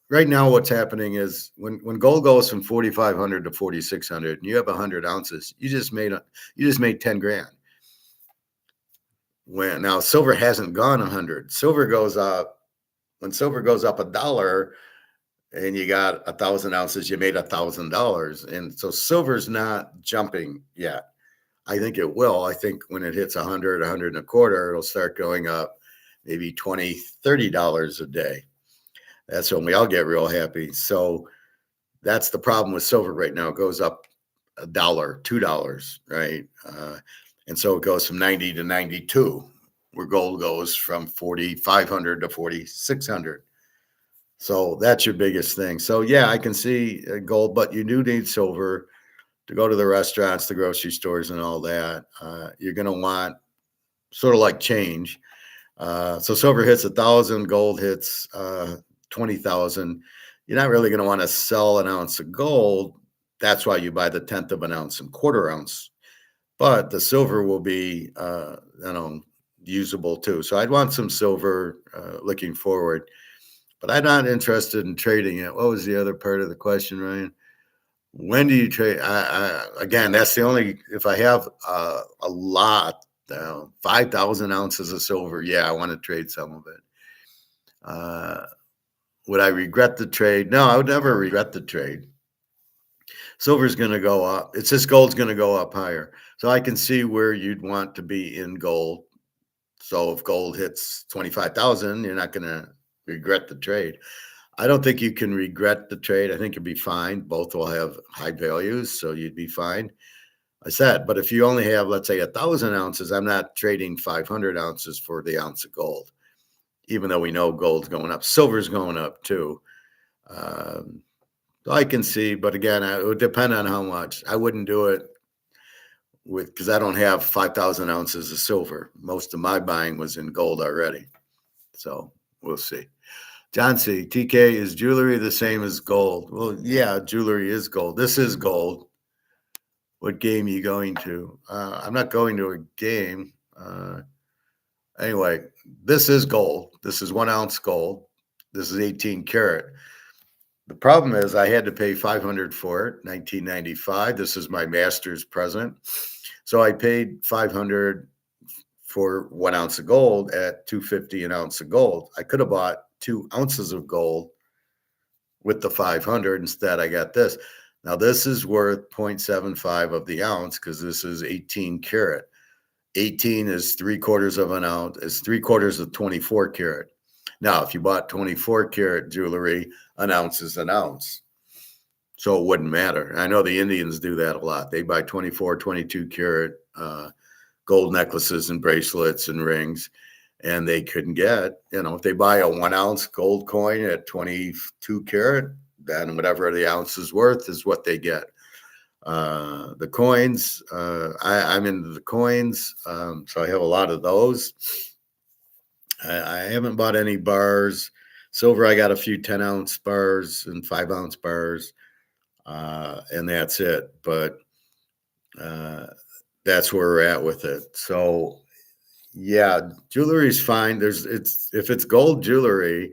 right now what's happening is when gold goes from 4,500 to 4,600 and you have 100 ounces, you just made 10 grand. Now silver hasn't gone 100. Silver goes up. When silver goes up $1 and you got 1,000 ounces, you made $1,000. And so silver's not jumping yet. I think it will. I think when it hits 100, 100 and a quarter, it'll start going up maybe $20, $30 a day. That's when we all get real happy. So that's the problem with silver right now. It goes up a dollar, $2, right? And so it goes from 90 to 92, where gold goes from 4,500 to 4,600. So that's your biggest thing. So yeah, I can see gold, but you do need silver to go to the restaurants, the grocery stores, and all that. You're going to want sort of like change. So silver hits 1,000, gold hits 20,000. You're not really going to want to sell an ounce of gold. That's why you buy the tenth of an ounce and quarter ounce. But the silver will be, usable too. So I'd want some silver looking forward. But I'm not interested in trading it. What was the other part of the question, Ryan? When do you trade? Again, that's the only, if I have a lot, 5,000 ounces of silver, yeah, I want to trade some of it. Would I regret the trade? No, I would never regret the trade. Silver's going to go up. It's just gold's going to go up higher. So I can see where you'd want to be in gold. So if gold hits 25,000, you're not going to regret the trade. I don't think you can regret the trade. I think you'll be fine. Both will have high values, so you'd be fine. I said, but if you only have, let's say, 1,000 ounces, I'm not trading 500 ounces for the ounce of gold, even though we know gold's going up. Silver's going up too. I can see, but again, it would depend on how much. I wouldn't do it because I don't have 5,000 ounces of silver. Most of my buying was in gold already. So we'll see. John C. TK, is jewelry the same as gold? Well, yeah, jewelry is gold. This is gold. What game are you going to? I'm not going to a game. Anyway, this is gold. This is 1 ounce gold. This is 18 karat. The problem is I had to pay $500 for it, 1995. This is my master's present. So I paid $500 for 1 ounce of gold at $250 an ounce of gold. I could have bought 2 ounces of gold with the 500. Instead, I got this. Now, this is worth 0.75 of the ounce because this is 18 karat. 18 is 3/4 of an ounce, is 3/4 of 24 karat. Now, if you bought 24 karat jewelry, an ounce is an ounce. So it wouldn't matter. I know the Indians do that a lot. They buy 24, 22 karat gold necklaces and bracelets and rings, and they couldn't get, if they buy a 1 ounce gold coin at 22 karat, then whatever the ounce is worth is what they get. The coins, I'm into the coins, so I have a lot of those. I haven't bought any bars. Silver, I got a few 10 ounce bars and 5 ounce bars, and that's it. But that's where we're at with it. So, yeah, jewelry is fine. If it's gold jewelry,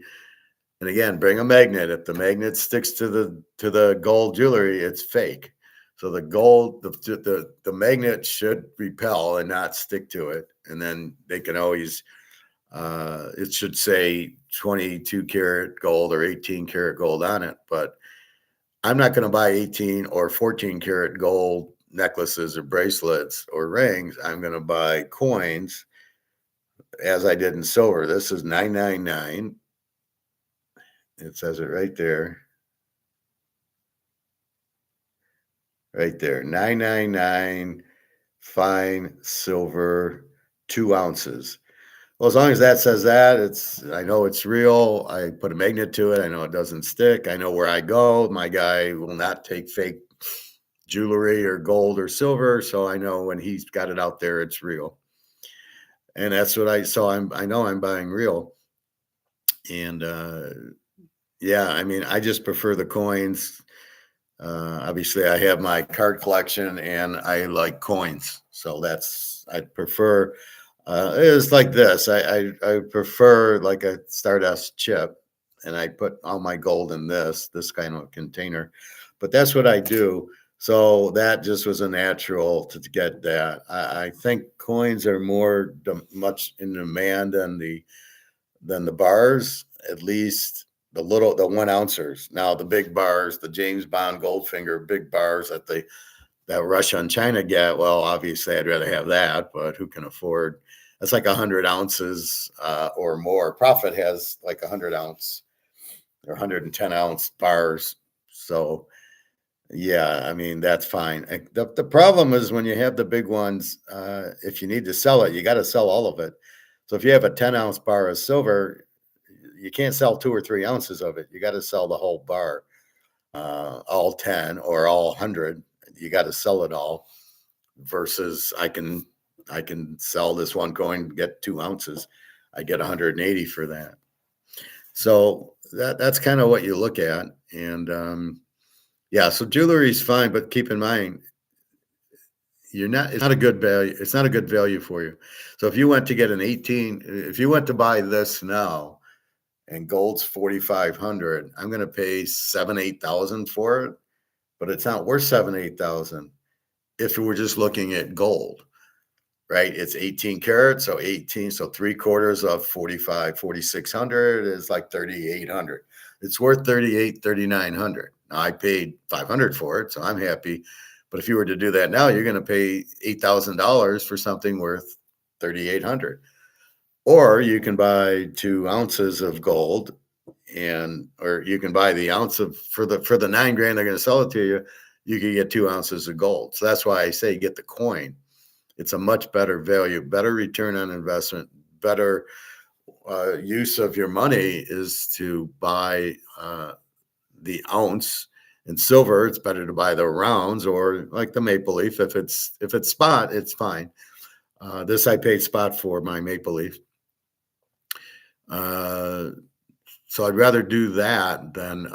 and again, bring a magnet. If the magnet sticks to the gold jewelry, it's fake. So the gold, the magnet should repel and not stick to it, and then they can always. It should say 22 karat gold or 18 karat gold on it, but I'm not going to buy 18 or 14 karat gold necklaces or bracelets or rings. I'm going to buy coins as I did in silver. This is 999. It says it right there. Right there. 999 fine silver, 2 ounces. Well, as long as that says that, I know it's real. I put a magnet to it. I know it doesn't stick. I know where I go. My guy will not take fake jewelry or gold or silver. So I know when he's got it out there, it's real. And that's what I know I'm buying real. And yeah, I mean, I just prefer the coins. Obviously, I have my card collection and I like coins. So I prefer. It's like this. I prefer like a Stardust chip, and I put all my gold in this kind of container. But that's what I do. So that just was a natural to get that. I think coins are much in demand than the bars, at least the 1 ouncers. Now the big bars, the James Bond Goldfinger big bars that Russia and China get. Well, obviously I'd rather have that, but who can afford? That's like 100 ounces or more. Profit has like 100 ounce or 110 ounce bars. So Yeah, I mean, that's fine. The problem is when you have the big ones, if you need to sell it, you got to sell all of it. So if you have a 10-ounce bar of silver, you can't sell 2 or 3 ounces of it. You got to sell the whole bar, all 10 or all 100. You got to sell it all. Versus, I can sell this one coin, get 2 ounces. I get 180 for that. So that's kind of what you look at, and yeah. So jewelry is fine, but keep in mind you're not. It's not a good value. It's not a good value for you. So if you went to get an 18, if you went to buy this now, and gold's 4,500, I'm going to pay 7-8 thousand for it, but it's not worth 7-8 thousand if we're just looking at gold. Right? It's 18 carats, so 18, so 3/4 of 45, 4,600 is like 3,800. It's worth 38, 3,900. Now I paid 500 for it, so I'm happy. But if you were to do that now, you're going to pay $8,000 for something worth 3,800. Or you can buy 2 ounces of gold, and or you can buy the ounce of for the 9 grand they're going to sell it to you. You can get 2 ounces of gold. So that's why I say get the coin. It's a much better value, better return on investment, better use of your money is to buy the ounce. In silver, it's better to buy the rounds or like the maple leaf. If it's spot, it's fine. This I paid spot for my maple leaf. Uh, so I'd rather do that than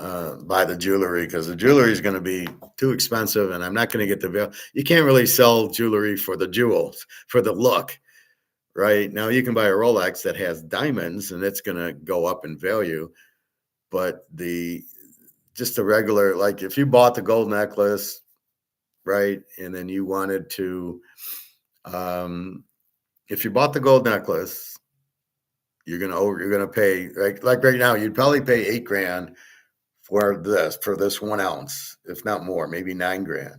buy the jewelry because the jewelry is going to be too expensive, and I'm not going to get the value. You can't really sell jewelry for the jewels, for the look. Right now, you can buy a Rolex that has diamonds, and it's going to go up in value. But just the regular, like if you bought the gold necklace, right, and then you wanted to, if you bought the gold necklace, you're gonna pay like right now, you'd probably pay 8 grand for this 1 ounce, if not more, maybe 9 grand.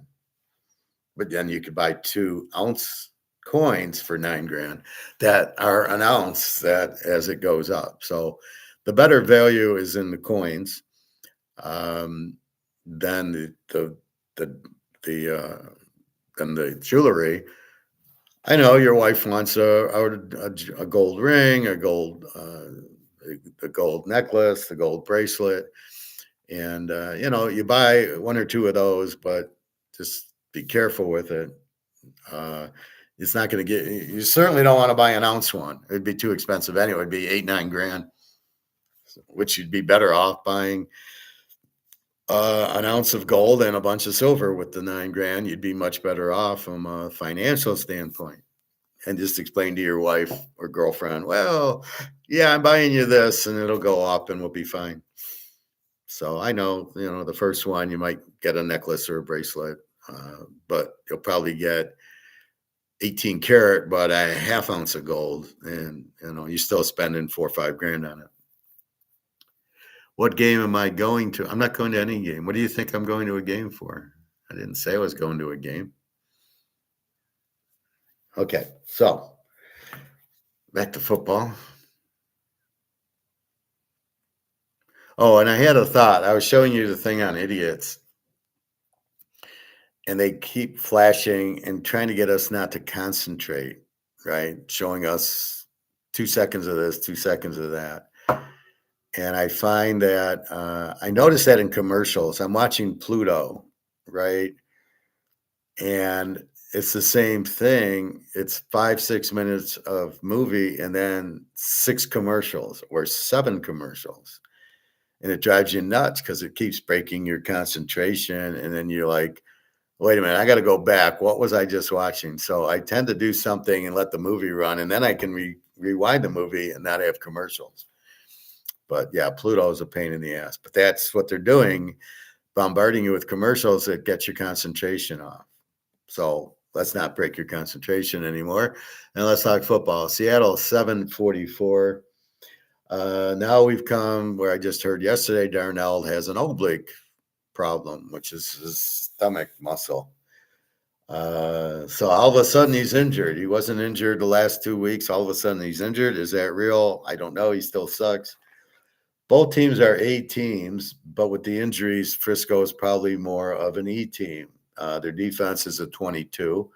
But then you could buy 2 ounce coins for 9 grand that are an ounce that as it goes up. So the better value is in the coins than the the than the jewelry. I know your wife wants a gold ring, a gold necklace, the gold bracelet, and you buy 1 or 2 of those, but just be careful with it. Uh, it's not going to get. You certainly don't want to buy an ounce one. It'd be too expensive anyway. It'd be 8-9 grand, which you'd be better off buying an ounce of gold and a bunch of silver with the 9 grand. You'd be much better off from a financial standpoint. And just explain to your wife or girlfriend, well, yeah, I'm buying you this, and it'll go up, and we'll be fine. So I know, the first one you might get a necklace or a bracelet, but you'll probably get 18 karat, but a half ounce of gold, and you're still spending 4 or 5 grand on it. What game am I going to? I'm not going to any game. What do you think I'm going to a game for? I didn't say I was going to a game. Okay, so back to football. Oh, and I had a thought. I was showing you the thing on idiots, and they keep flashing and trying to get us not to concentrate, right? Showing us 2 seconds of this, 2 seconds of that. And I find that I notice that in commercials. I'm watching Pluto, right? And it's the same thing. It's 5-6 minutes of movie and then 6 commercials or 7 commercials. And it drives you nuts because it keeps breaking your concentration. And then you're like, wait a minute, I got to go back. What was I just watching? So I tend to do something and let the movie run, and then I can rewind the movie and not have commercials. But yeah, Pluto is a pain in the ass. But that's what they're doing, bombarding you with commercials that get your concentration off. So let's not break your concentration anymore. And let's talk football. Seattle 744. Now we've come where I just heard yesterday Darnell has an oblique problem, which is his stomach muscle. So all of a sudden he's injured. He wasn't injured the last 2 weeks. All of a sudden he's injured. Is that real? I don't know. He still sucks. Both teams are A teams, but with the injuries, Frisco is probably more of an E team. Their defense is a 22.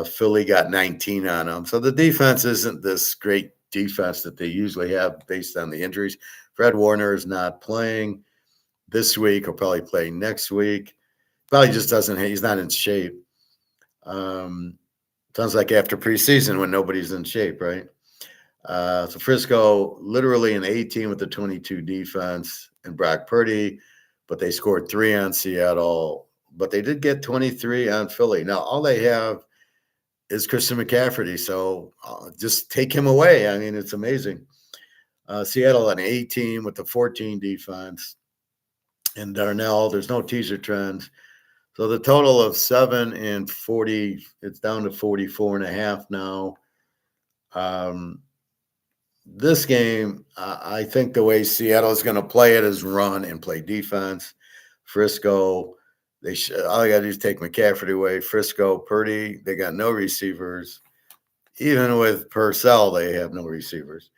Philly got 19 on them. So the defense isn't this great defense that they usually have based on the injuries. Fred Warner is not playing this week. He'll probably play next week. Probably just doesn't, he's not in shape. Sounds like after preseason when nobody's in shape, right? So Frisco, literally an 18 with the 22 defense and Brock Purdy, but they scored 3 on Seattle. But they did get 23 on Philly. Now, all they have is Christian McCaffrey, so just take him away. I mean, it's amazing. Seattle, an 18 with the 14 defense. And Darnell, there's no teaser trends. So the total of 7 and 40, it's down to 44.5 now. This game, I think the way Seattle is going to play it is run and play defense. Frisco, all they got to do is take McCaffrey away. Frisco, Purdy, they got no receivers. Even with Purcell, they have no receivers.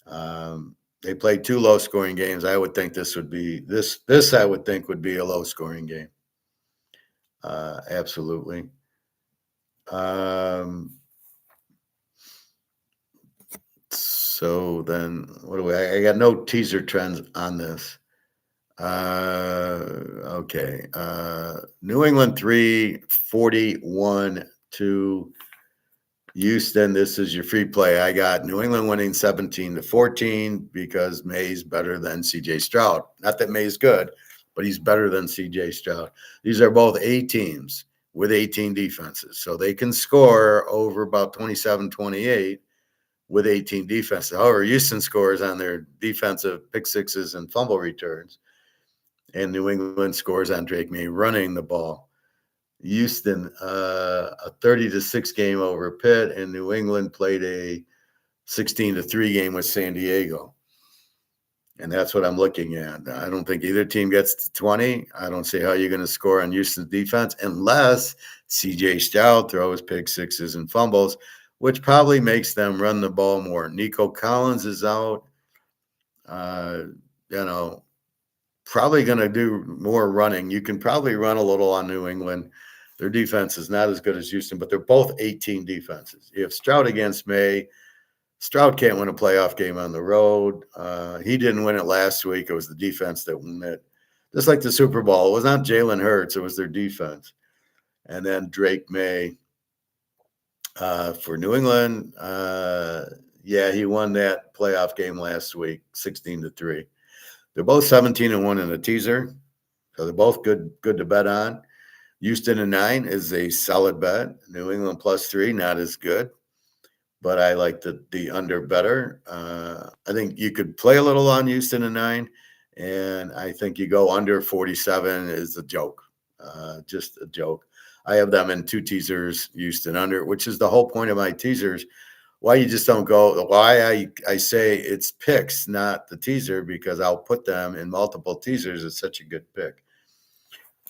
They played 2 low-scoring games. I would think this would be this. I would think would be a low-scoring game. Absolutely. So then, what do I got? No teaser trends on this. Okay. New England 3, 41 to Houston. This is your free play. I got New England winning 17-14 because May's better than CJ Stroud. Not that May's good, but he's better than CJ Stroud. These are both A teams with 18 defenses. So they can score over about 27-28 with 18 defenses. However, Houston scores on their defensive pick sixes and fumble returns. And New England scores on Drake May running the ball. Houston, a 30-6 game over Pitt, and New England played a 16-3 game with San Diego. And that's what I'm looking at. I don't think either team gets to 20. I don't see how you're going to score on Houston's defense unless CJ Stroud throws pick sixes and fumbles, which probably makes them run the ball more. Nico Collins is out. Probably going to do more running. You can probably run a little on New England. Their defense is not as good as Houston, but they're both 18 defenses. You have Stroud against May. Stroud can't win a playoff game on the road. He didn't win it last week. It was the defense that won it. Just like the Super Bowl, it was not Jalen Hurts. It was their defense. And then Drake May for New England. He won that playoff game last week, 16-3. They're both 17-1 in a teaser, so they're both good to bet on. Houston and 9 is a solid bet. New England +3, not as good, but I like the under better. I think you could play a little on Houston and 9, and I think you go under 47 is a joke, just a joke. I have them in 2 teasers, Houston under, which is the whole point of my teasers. Why you just don't go, why I say it's picks, not the teaser, because I'll put them in multiple teasers. It's such a good pick.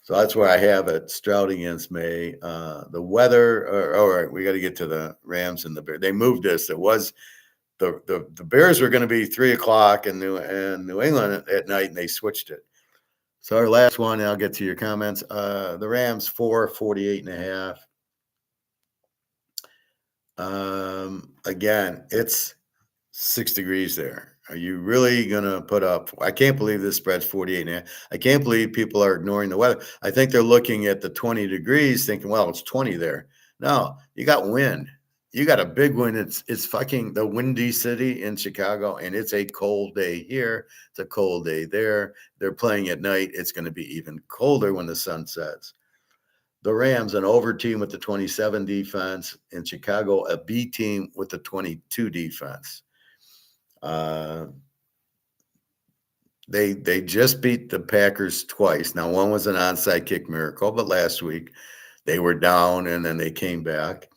So that's where I have it. Stroud against May. The weather, all right, we got to get to the Rams and the Bears. They moved this. It was the Bears were going to be 3:00 in New England at night, and they switched it. So our last one, and I'll get to your comments. The Rams 48.5. Again, it's 6 degrees there. Are you really going to put up? I can't believe this spread's 48.5. I can't believe people are ignoring the weather. I think they're looking at the 20 degrees thinking, well, it's 20 there. No, you got wind. You got a big wind. It's fucking the windy city in Chicago, and it's a cold day here. It's a cold day there. They're playing at night. It's going to be even colder when the sun sets. The Rams, an over team with the 27 defense, and Chicago, a B team with the 22 defense. They just beat the Packers twice. Now, one was an onside kick miracle, but last week they were down and then they came back.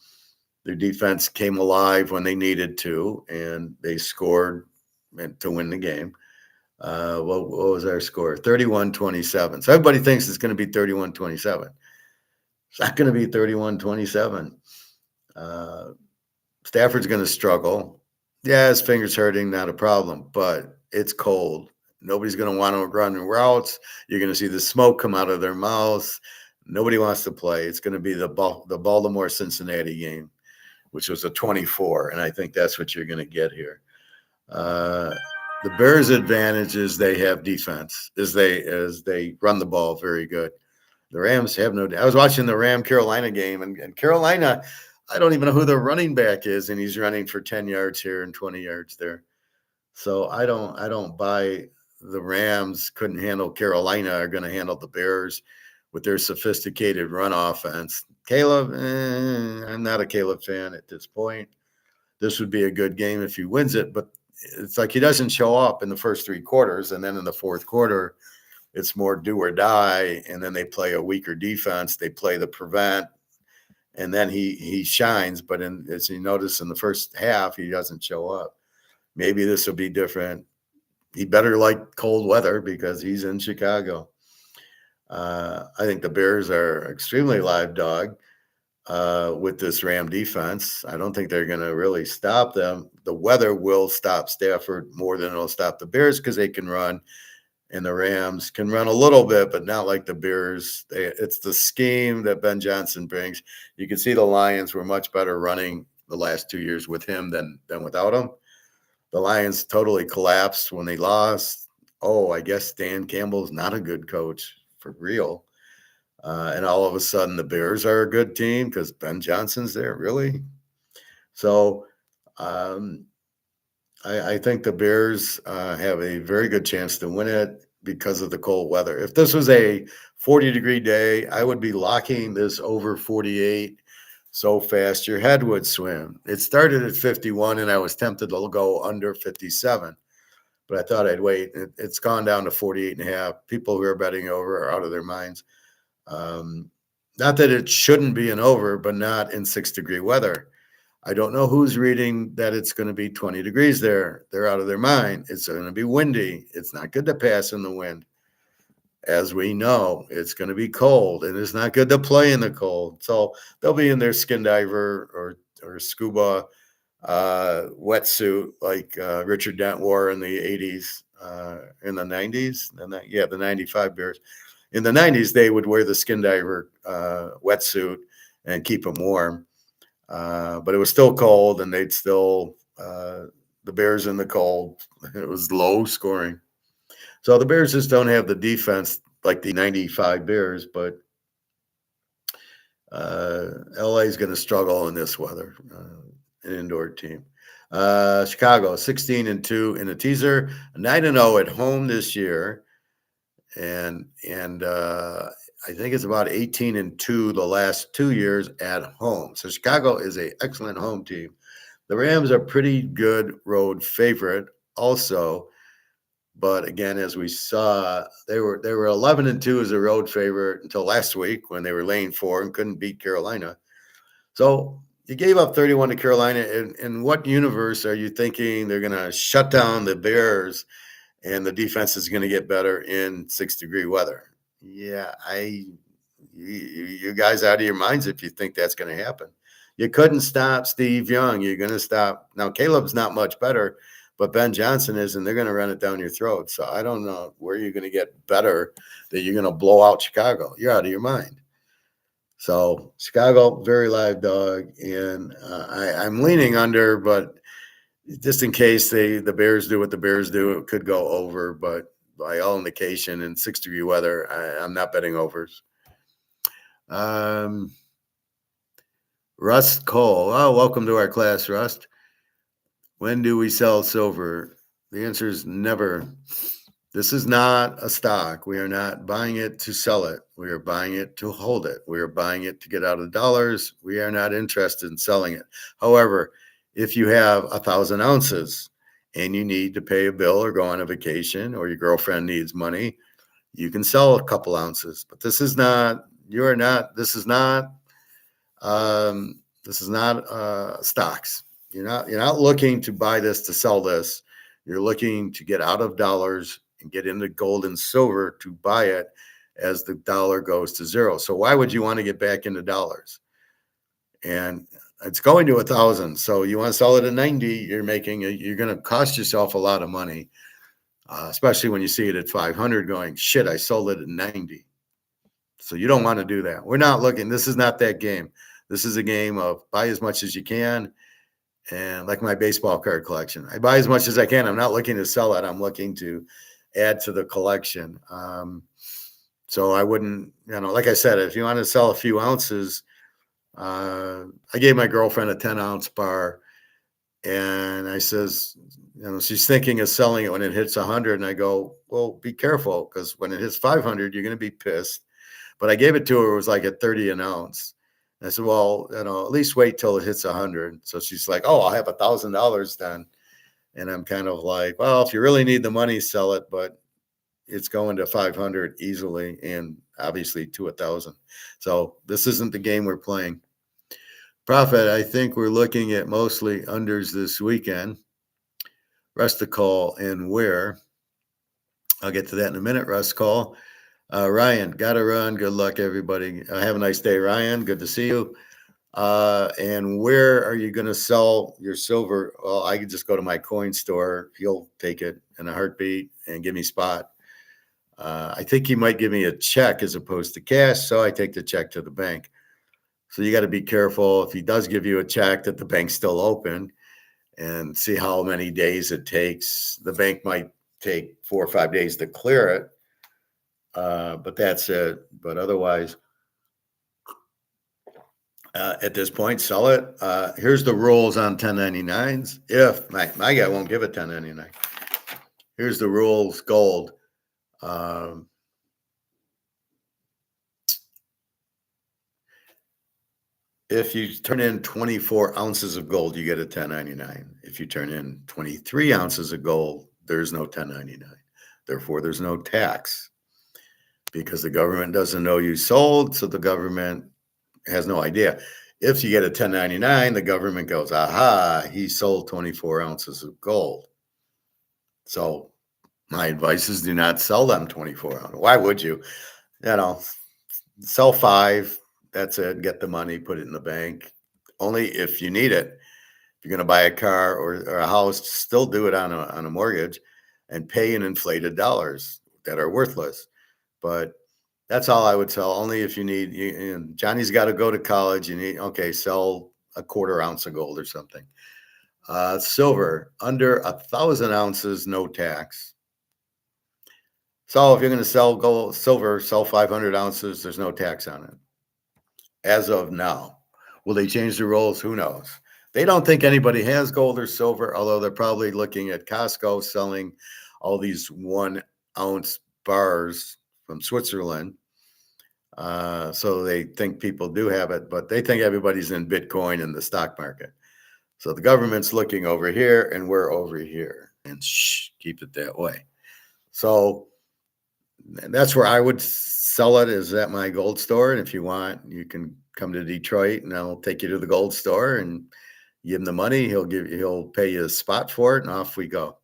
Their defense came alive when they needed to, and they scored to win the game. What was our score? 31-27. So everybody thinks it's going to be 31-27. It's not going to be 31-27. Stafford's going to struggle. Yeah, his finger's hurting, not a problem. But it's cold. Nobody's going to want to run routes. You're going to see the smoke come out of their mouths. Nobody wants to play. It's going to be the Baltimore Cincinnati game, which was a 24, and I think that's what you're going to get here. The Bears' advantage is they have defense, as they run the ball very good. The Rams have no. I was watching the Carolina game, and Carolina, I don't even know who their running back is, and he's running for 10 yards here and 20 yards there. So I don't buy the Rams couldn't handle Carolina are going to handle the Bears with their sophisticated run offense. Caleb, I'm not a Caleb fan at this point. This would be a good game if he wins it, but it's like he doesn't show up in the first three quarters, and then in the fourth quarter, it's more do or die, and then they play a weaker defense. They play the prevent, and then he shines. But as you notice in the first half, he doesn't show up. Maybe this will be different. He better like cold weather because he's in Chicago. I think the Bears are extremely live dog with this Ram defense. I don't think they're going to really stop them. The weather will stop Stafford more than it'll stop the Bears because they can run, and the Rams can run a little bit, but not like the Bears. It's the scheme that Ben Johnson brings. You can see the Lions were much better running the last 2 years with him than without him. The Lions totally collapsed when they lost. Oh, I guess Dan Campbell's not a good coach for real. And all of a sudden, the Bears are a good team because Ben Johnson's there, really. So I think the Bears have a very good chance to win it because of the cold weather. If this was a 40-degree day, I would be locking this over 48 so fast your head would swim. It started at 51, and I was tempted to go under 57. But I thought I'd wait. It's gone down to 48 and a half. People who are betting over are out of their minds. Not that it shouldn't be an over, but not in 6-degree weather. I don't know who's reading that it's going to be 20 degrees there. They're out of their mind. It's going to be windy. It's not good to pass in the wind. As we know, it's going to be cold, and it's not good to play in the cold. So they'll be in their skin diver or scuba wetsuit like Richard Dent wore in the 80s, in the 90s. The 95 Bears. In the 90s, they would wear the skin diver wetsuit and keep them warm. But it was still cold, and they'd still the Bears in the cold. It was low scoring. So the Bears just don't have the defense like the 95 Bears, but LA is going to struggle in this weather, an indoor team. Chicago, 16-2 in a teaser, 9-0 at home this year. And I think it's about 18-2 the last 2 years at home. So Chicago is an excellent home team. The Rams are pretty good road favorite also. But again, as we saw, they were 11-2 as a road favorite until last week when they were laying 4 and couldn't beat Carolina. So you gave up 31 to Carolina. In what universe are you thinking they're going to shut down the Bears and the defense is going to get better in 6-degree weather? Yeah, you guys out of your minds if you think that's going to happen. You couldn't stop Steve Young. You're going to stop. Now, Caleb's not much better, but Ben Johnson is, and they're going to run it down your throat. So I don't know where you're going to get better that you're going to blow out Chicago. You're out of your mind. So Chicago, very live dog, and I'm leaning under, but just in case the Bears do what the Bears do, it could go over. But by all indication, in 6-degree weather, I'm not betting overs. Rust Cole. Oh, welcome to our class, Rust. When do we sell silver? The answer is never. This is not a stock. We are not buying it to sell it. We are buying it to hold it. We are buying it to get out of dollars. We are not interested in selling it. However, if you have 1,000 ounces and you need to pay a bill or go on a vacation or your girlfriend needs money, you can sell a couple ounces. But this is not stocks. You're not looking to buy this to sell this. You're looking to get out of dollars and get into gold and silver to buy it as the dollar goes to zero. So why would you want to get back into dollars? And it's going to 1,000. So you want to sell it at 90, you're going to cost yourself a lot of money. especially when you see it at 500 going, shit, I sold it at 90. So you don't want to do that. We're not looking, this is not that game. This is a game of buy as much as you can. And like my baseball card collection, I buy as much as I can. I'm not looking to sell it. I'm looking to add to the collection. So I wouldn't, like I said, if you want to sell a few ounces, I gave my girlfriend a 10-ounce bar, and I says, she's thinking of selling it when it hits 100. And I go, well, be careful, because when it hits 500, you're going to be pissed. But I gave it to her. It was like at 30 an ounce. And I said, well, at least wait till it hits 100. So she's like, oh, I'll have $1,000 then. And I'm kind of like, well, if you really need the money, sell it. But it's going to 500 easily, and obviously to 1,000. So this isn't the game we're playing. Profit, I think we're looking at mostly unders this weekend. Rest to call and where. I'll get to that in a minute. Rest call. Ryan, got to run. Good luck, everybody. Have a nice day, Ryan. Good to see you. And where are you going to sell your silver? Well, I could just go to my coin store. He'll take it in a heartbeat and give me spot. I think he might give me a check as opposed to cash, so I take the check to the bank. So you got to be careful if he does give you a check that the bank's still open, and see how many days it takes. The bank might take 4 or 5 days to clear it, but that's it. But otherwise, at this point, sell it. Here's the rules on 1099s. If my guy won't give it 1099. Here's the rules, gold. If you turn in 24 ounces of gold, you get a 1099. If you turn in 23 ounces of gold, there's no 1099. Therefore, there's no tax, because the government doesn't know you sold, so the government has no idea. If you get a 1099, the government goes, aha, he sold 24 ounces of gold. So my advice is do not sell them 24 ounces. Why would you? Sell 5. That's it. Get the money, put it in the bank. Only if you need it. If you're going to buy a car or a house, still do it on a mortgage and pay in inflated dollars that are worthless. But that's all I would sell. Only if you need, Johnny's got to go to college. You need, okay, sell a 1/4 ounce of gold or something. Silver, under 1,000 ounces, no tax. So if you're going to sell gold, silver, sell 500 ounces, there's no tax on it. As of now. Will they change the rules? Who knows? They don't think anybody has gold or silver, although they're probably looking at Costco selling all these 1-ounce bars from Switzerland. So they think people do have it, but they think everybody's in Bitcoin and the stock market. So the government's looking over here and we're over here, and keep it that way. So that's where I would sell it, is at my gold store. And if you want, you can come to Detroit and I'll take you to the gold store and give him the money. He'll pay you a spot for it, and off we go.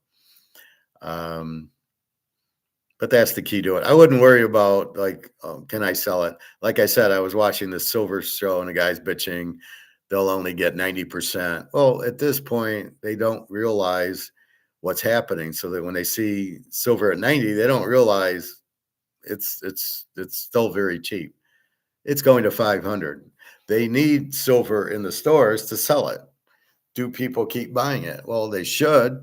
But that's the key to it. I wouldn't worry about can I sell it? Like I said, I was watching the silver show and the guy's bitching they'll only get 90%. Well, at this point, they don't realize what's happening. So that when they see silver at 90, they don't realize it's still very cheap. It's going to 500. They need silver in the stores to sell it. Do people keep buying it? Well, they should,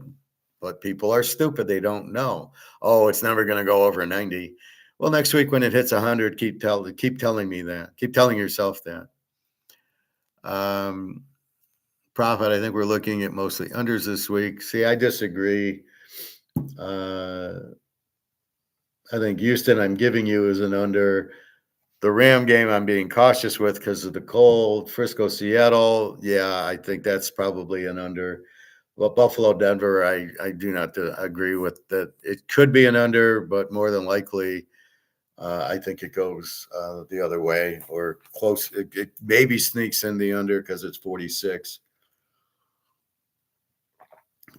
but people are stupid. They don't know. Oh, it's never going to go over 90. Well, next week when it hits 100, keep telling me that. Keep telling yourself that. Profit, I think we're looking at mostly unders this week. See, I disagree. I think Houston, I'm giving you as an under. The Ram game, I'm being cautious with because of the cold. Frisco, Seattle, yeah, I think that's probably an under. Well, Buffalo, Denver, I do not agree with that. It could be an under, but more than likely, I think it goes the other way or close. It maybe sneaks in the under because it's 46.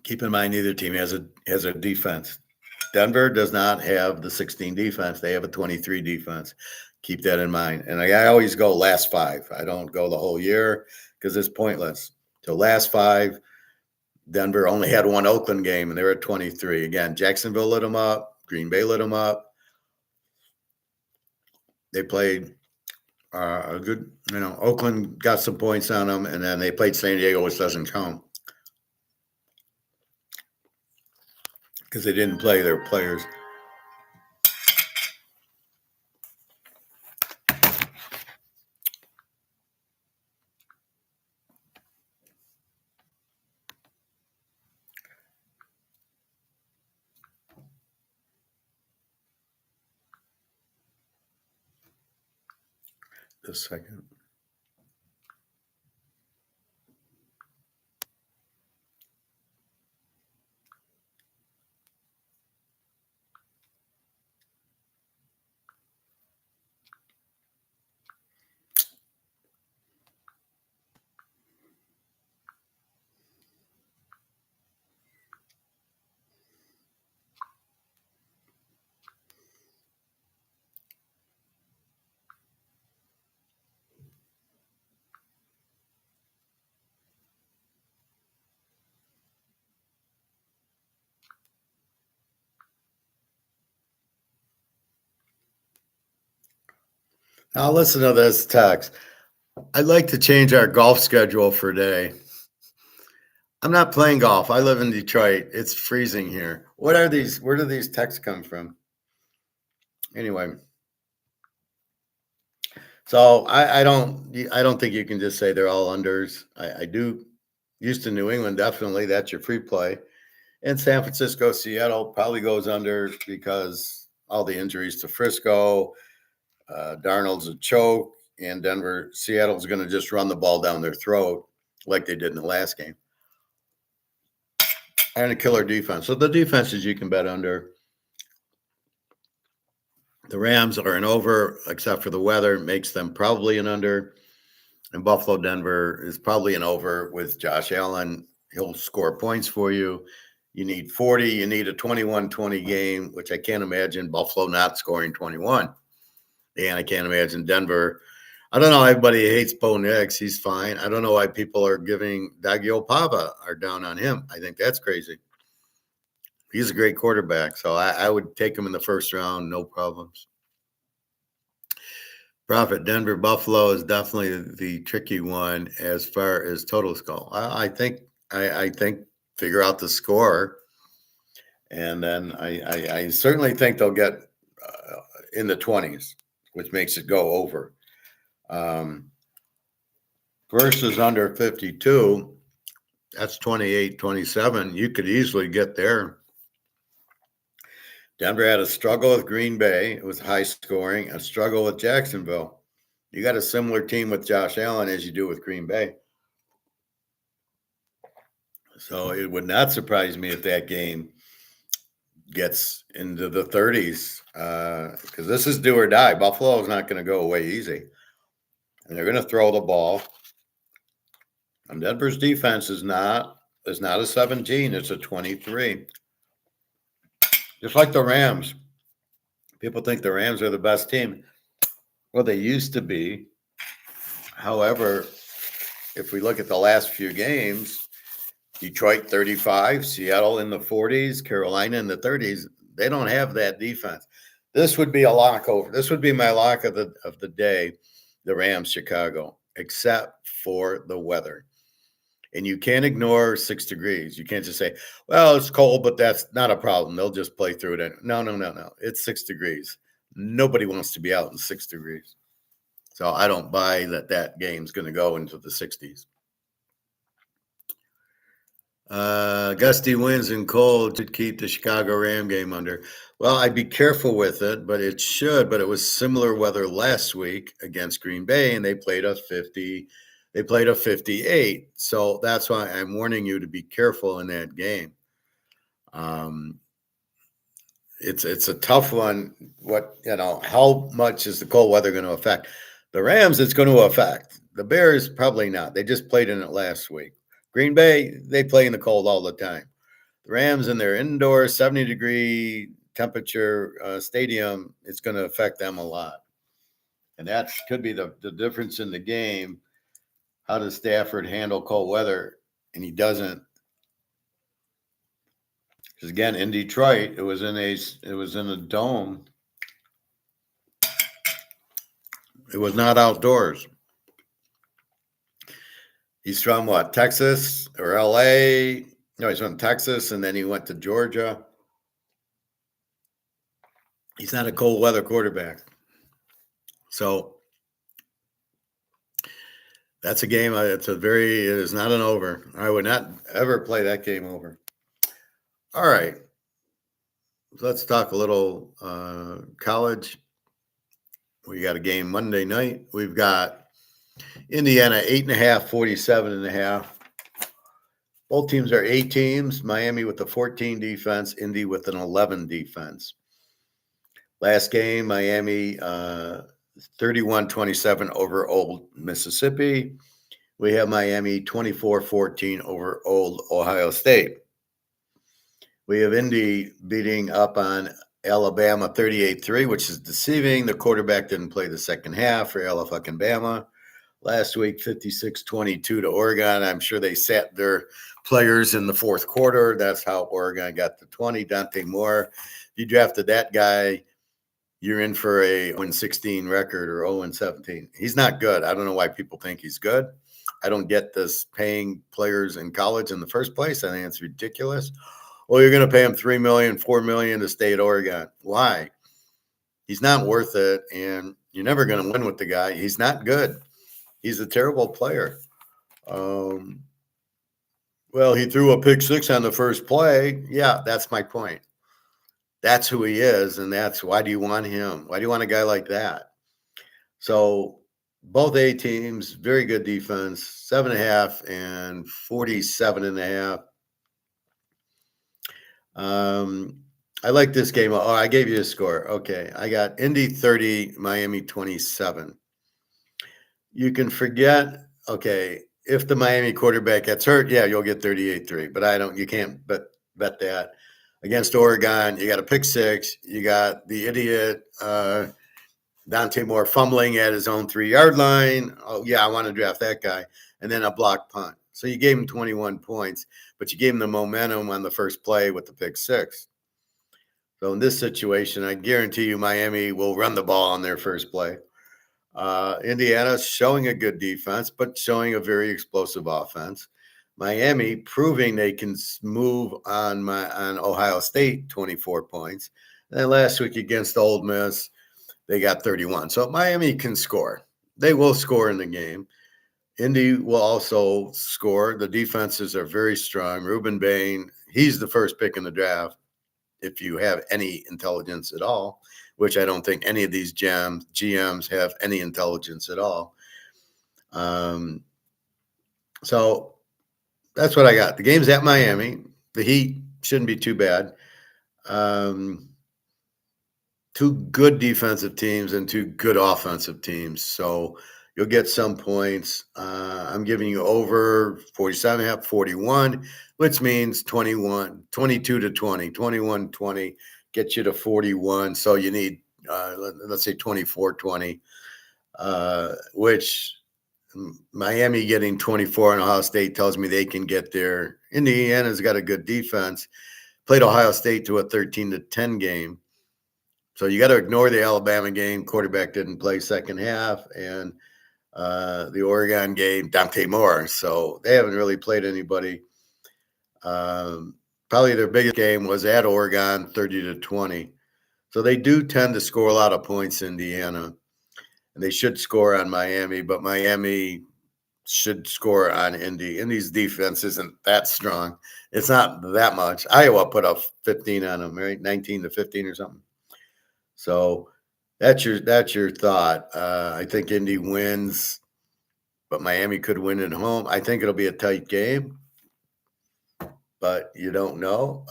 Keep in mind, neither team has a defense. Denver does not have the 16 defense. They have a 23 defense. Keep that in mind. And I always go last 5. I don't go the whole year because it's pointless. So last 5, Denver only had one Oakland game, and they were at 23. Again, Jacksonville lit them up. Green Bay lit them up. They played a good, Oakland got some points on them, and then they played San Diego, which doesn't count because they didn't play their players. Just a second. Now listen to this text. I'd like to change our golf schedule for today. I'm not playing golf. I live in Detroit. It's freezing here. What are these? Where do these texts come from? Anyway, so I don't think you can just say they're all unders. I do. Houston, New England, definitely. That's your free play. And San Francisco, Seattle probably goes under because all the injuries to Frisco, Darnold's a choke, and Seattle's going to just run the ball down their throat like they did in the last game. And a killer defense. So the defenses you can bet under. The Rams are an over, except for the weather, makes them probably an under. And Buffalo, Denver is probably an over with Josh Allen. He'll score points for you. You need 40. You need a 21-20 game, which I can't imagine Buffalo not scoring 21. And I can't imagine Denver. I don't know. Everybody hates Bo Nix. He's fine. I don't know why people are giving Dagiopava are down on him. I think that's crazy. He's a great quarterback. So I would take him in the first round. No problems. Profit Denver Buffalo is definitely the tricky one as far as total score. I think figure out the score, and then I certainly think they'll get in the 20s, which makes it go over. Versus under 52, that's 28-27. You could easily get there. Denver had a struggle with Green Bay. It was high scoring. A struggle with Jacksonville. You got a similar team with Josh Allen as you do with Green Bay. So it would not surprise me if that game gets into the 30s because this is do or die. Buffalo is not going to go away easy. And they're going to throw the ball. And Denver's defense is not a 17. It's a 23. Just like the Rams. People think the Rams are the best team. Well, they used to be. However, if we look at the last few games, Detroit 35, Seattle in the 40s, Carolina in the 30s, they don't have that defense. This would be a lock over. This would be my lock of the day, the Rams, Chicago, except for the weather. And you can't ignore 6 degrees. You can't just say, well, it's cold, but that's not a problem. They'll just play through it. No. It's 6 degrees. Nobody wants to be out in 6 degrees. So I don't buy that game's going to go into the 60s. Gusty winds and cold should keep the Chicago Ram game under. Well, I'd be careful with it, but it should. But it was similar weather last week against Green Bay, and they played a 50. They played a 58. So that's why I'm warning you to be careful in that game. It's a tough one. How much is the cold weather going to affect? The Rams, it's going to affect. The Bears, probably not. They just played in it last week. Green Bay, they play in the cold all the time. The Rams in their indoor 70-degree temperature stadium, it's going to affect them a lot. And that could be the difference in the game. How does Stafford handle cold weather? And he doesn't Because again, in Detroit, it was in a dome. It was not outdoors. He's from what, Texas or LA? No, he's from Texas, and then he went to Georgia. He's not a cold weather quarterback. So that's a game. It is not an over. I would not ever play that game over. All right. Let's talk a little college. We got a game Monday night. We've got Indiana 8.5, 47.5. Both teams are 8 teams. Miami with a 14 defense, Indy with an 11 defense. Last game, Miami 31-27 over Old Mississippi. We have Miami 24-14 over Old Ohio State. We have Indy beating up on Alabama 38-3, which is deceiving. The quarterback didn't play the second half for Alabama. Last week, 56-22 to Oregon. I'm sure they sat their players in the fourth quarter. That's how Oregon got to 20. Dante Moore, if you drafted that guy, you're in for a 0-16 record or 0-17. He's not good. I don't know why people think he's good. I don't get this paying players in college in the first place. I think it's ridiculous. Well, you're going to pay him $3 million, $4 million to stay at Oregon. Why? He's not worth it, and you're never going to win with the guy. He's not good. He's a terrible player. Well, he threw a pick six on the first play. Yeah, that's my point. That's who he is, and that's why do you want him? Why do you want a guy like that? So both A teams, very good defense, 7.5 and 47.5. I like this game. Oh, I gave you a score. Okay, I got Indy 30, Miami 27. You can forget, okay, if the Miami quarterback gets hurt, yeah, you'll get 38-3. But you can't bet that. Against Oregon, you got a pick six. You got the idiot Dante Moore fumbling at his own 3-yard line. Oh, yeah, I want to draft that guy. And then a block punt. So you gave him 21 points, but you gave him the momentum on the first play with the pick six. So in this situation, I guarantee you Miami will run the ball on their first play. Indiana's showing a good defense, but showing a very explosive offense. Miami proving they can move on Ohio State, 24 points. And then last week against Ole Miss, they got 31. So Miami can score. They will score in the game. Indy will also score. The defenses are very strong. Ruben Bain, he's the first pick in the draft, if you have any intelligence at all, which I don't think any of these GMs have any intelligence at all. So that's what I got. The game's at Miami. The Heat shouldn't be too bad. Two good defensive teams and two good offensive teams. So you'll get some points. I'm giving you over 47.5, 41, which means 22 to 20, 21-20, get you to 41. So you need, let's say 24-20, which Miami getting 24 and Ohio State tells me they can get there. Indiana's got a good defense. Played Ohio State to a 13-10 game. So you got to ignore the Alabama game. Quarterback didn't play second half. And the Oregon game, Dante Moore. So they haven't really played anybody. Probably their biggest game was at Oregon, 30-20. So they do tend to score a lot of points, Indiana. And they should score on Miami, but Miami should score on Indy. Indy's defense isn't that strong. It's not that much. Iowa put up 15 on them, right? 19-15 or something. So that's your thought. I think Indy wins, but Miami could win at home. I think it'll be a tight game, but you don't know.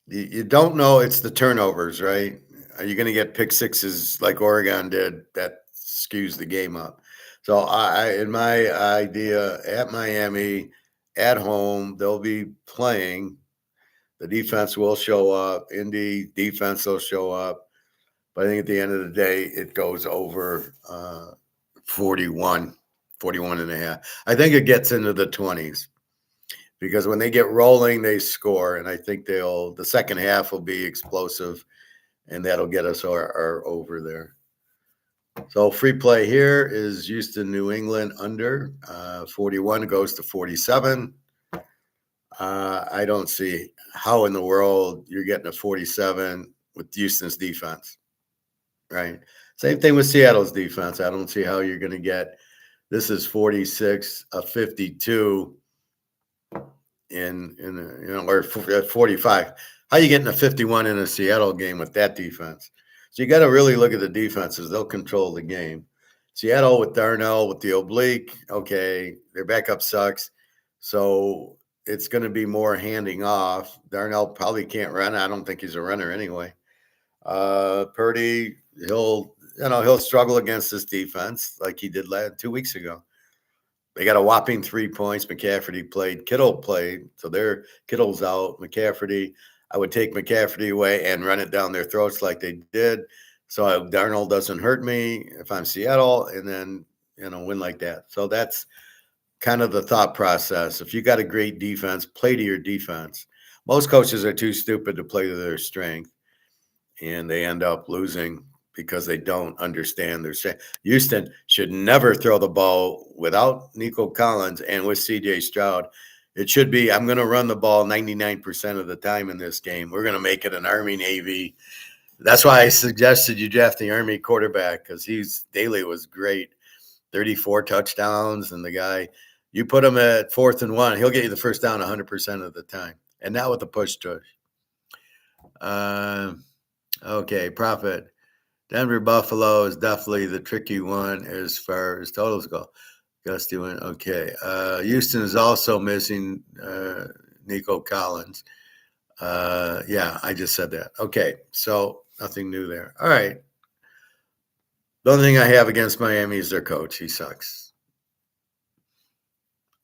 You don't know. It's the turnovers, right? Are you going to get pick sixes like Oregon did? That skews the game up. So in my idea, at Miami, at home, they'll be playing. The defense will show up. Indy defense will show up. But I think at the end of the day, it goes over 41 and a half. I think it gets into the 20s. because when they get rolling, they score. And I think the second half will be explosive, and that'll get us our over there. So free play here is Houston, New England under 41 goes to 47. I don't see how in the world you're getting a 47 with Houston's defense, right? Same thing with Seattle's defense. I don't see how you're going to get. This is 46, a 52 or 45. How you getting a 51 in a Seattle game with that defense? So you got to really look at the defenses. They'll control the game. Seattle with Darnell with the oblique. Okay, their backup sucks. So it's going to be more handing off. Darnell probably can't run. I don't think he's a runner anyway. Purdy, he'll struggle against this defense like he did 2 weeks ago. They got a whopping 3 points. McCaffrey played. Kittle played. So Kittle's out. McCaffrey, I would take McCaffrey away and run it down their throats like they did. So Darnold doesn't hurt me if I'm Seattle, and then, win like that. So that's kind of the thought process. If you got a great defense, play to your defense. Most coaches are too stupid to play to their strength, and they end up losing because they don't understand their strength. Houston should never throw the ball without Nico Collins and with C.J. Stroud. It should be, I'm going to run the ball 99% of the time in this game. We're going to make it an Army-Navy. That's why I suggested you draft the Army quarterback, because Daly was great. 34 touchdowns, and the guy, you put him at 4th and 1, he'll get you the first down 100% of the time. And not with the push tush. Okay, Prophet. Denver Buffalo is definitely the tricky one as far as totals go. Gusty win. Okay. Houston is also missing Nico Collins. Yeah, I just said that. Okay, so nothing new there. All right. The only thing I have against Miami is their coach. He sucks.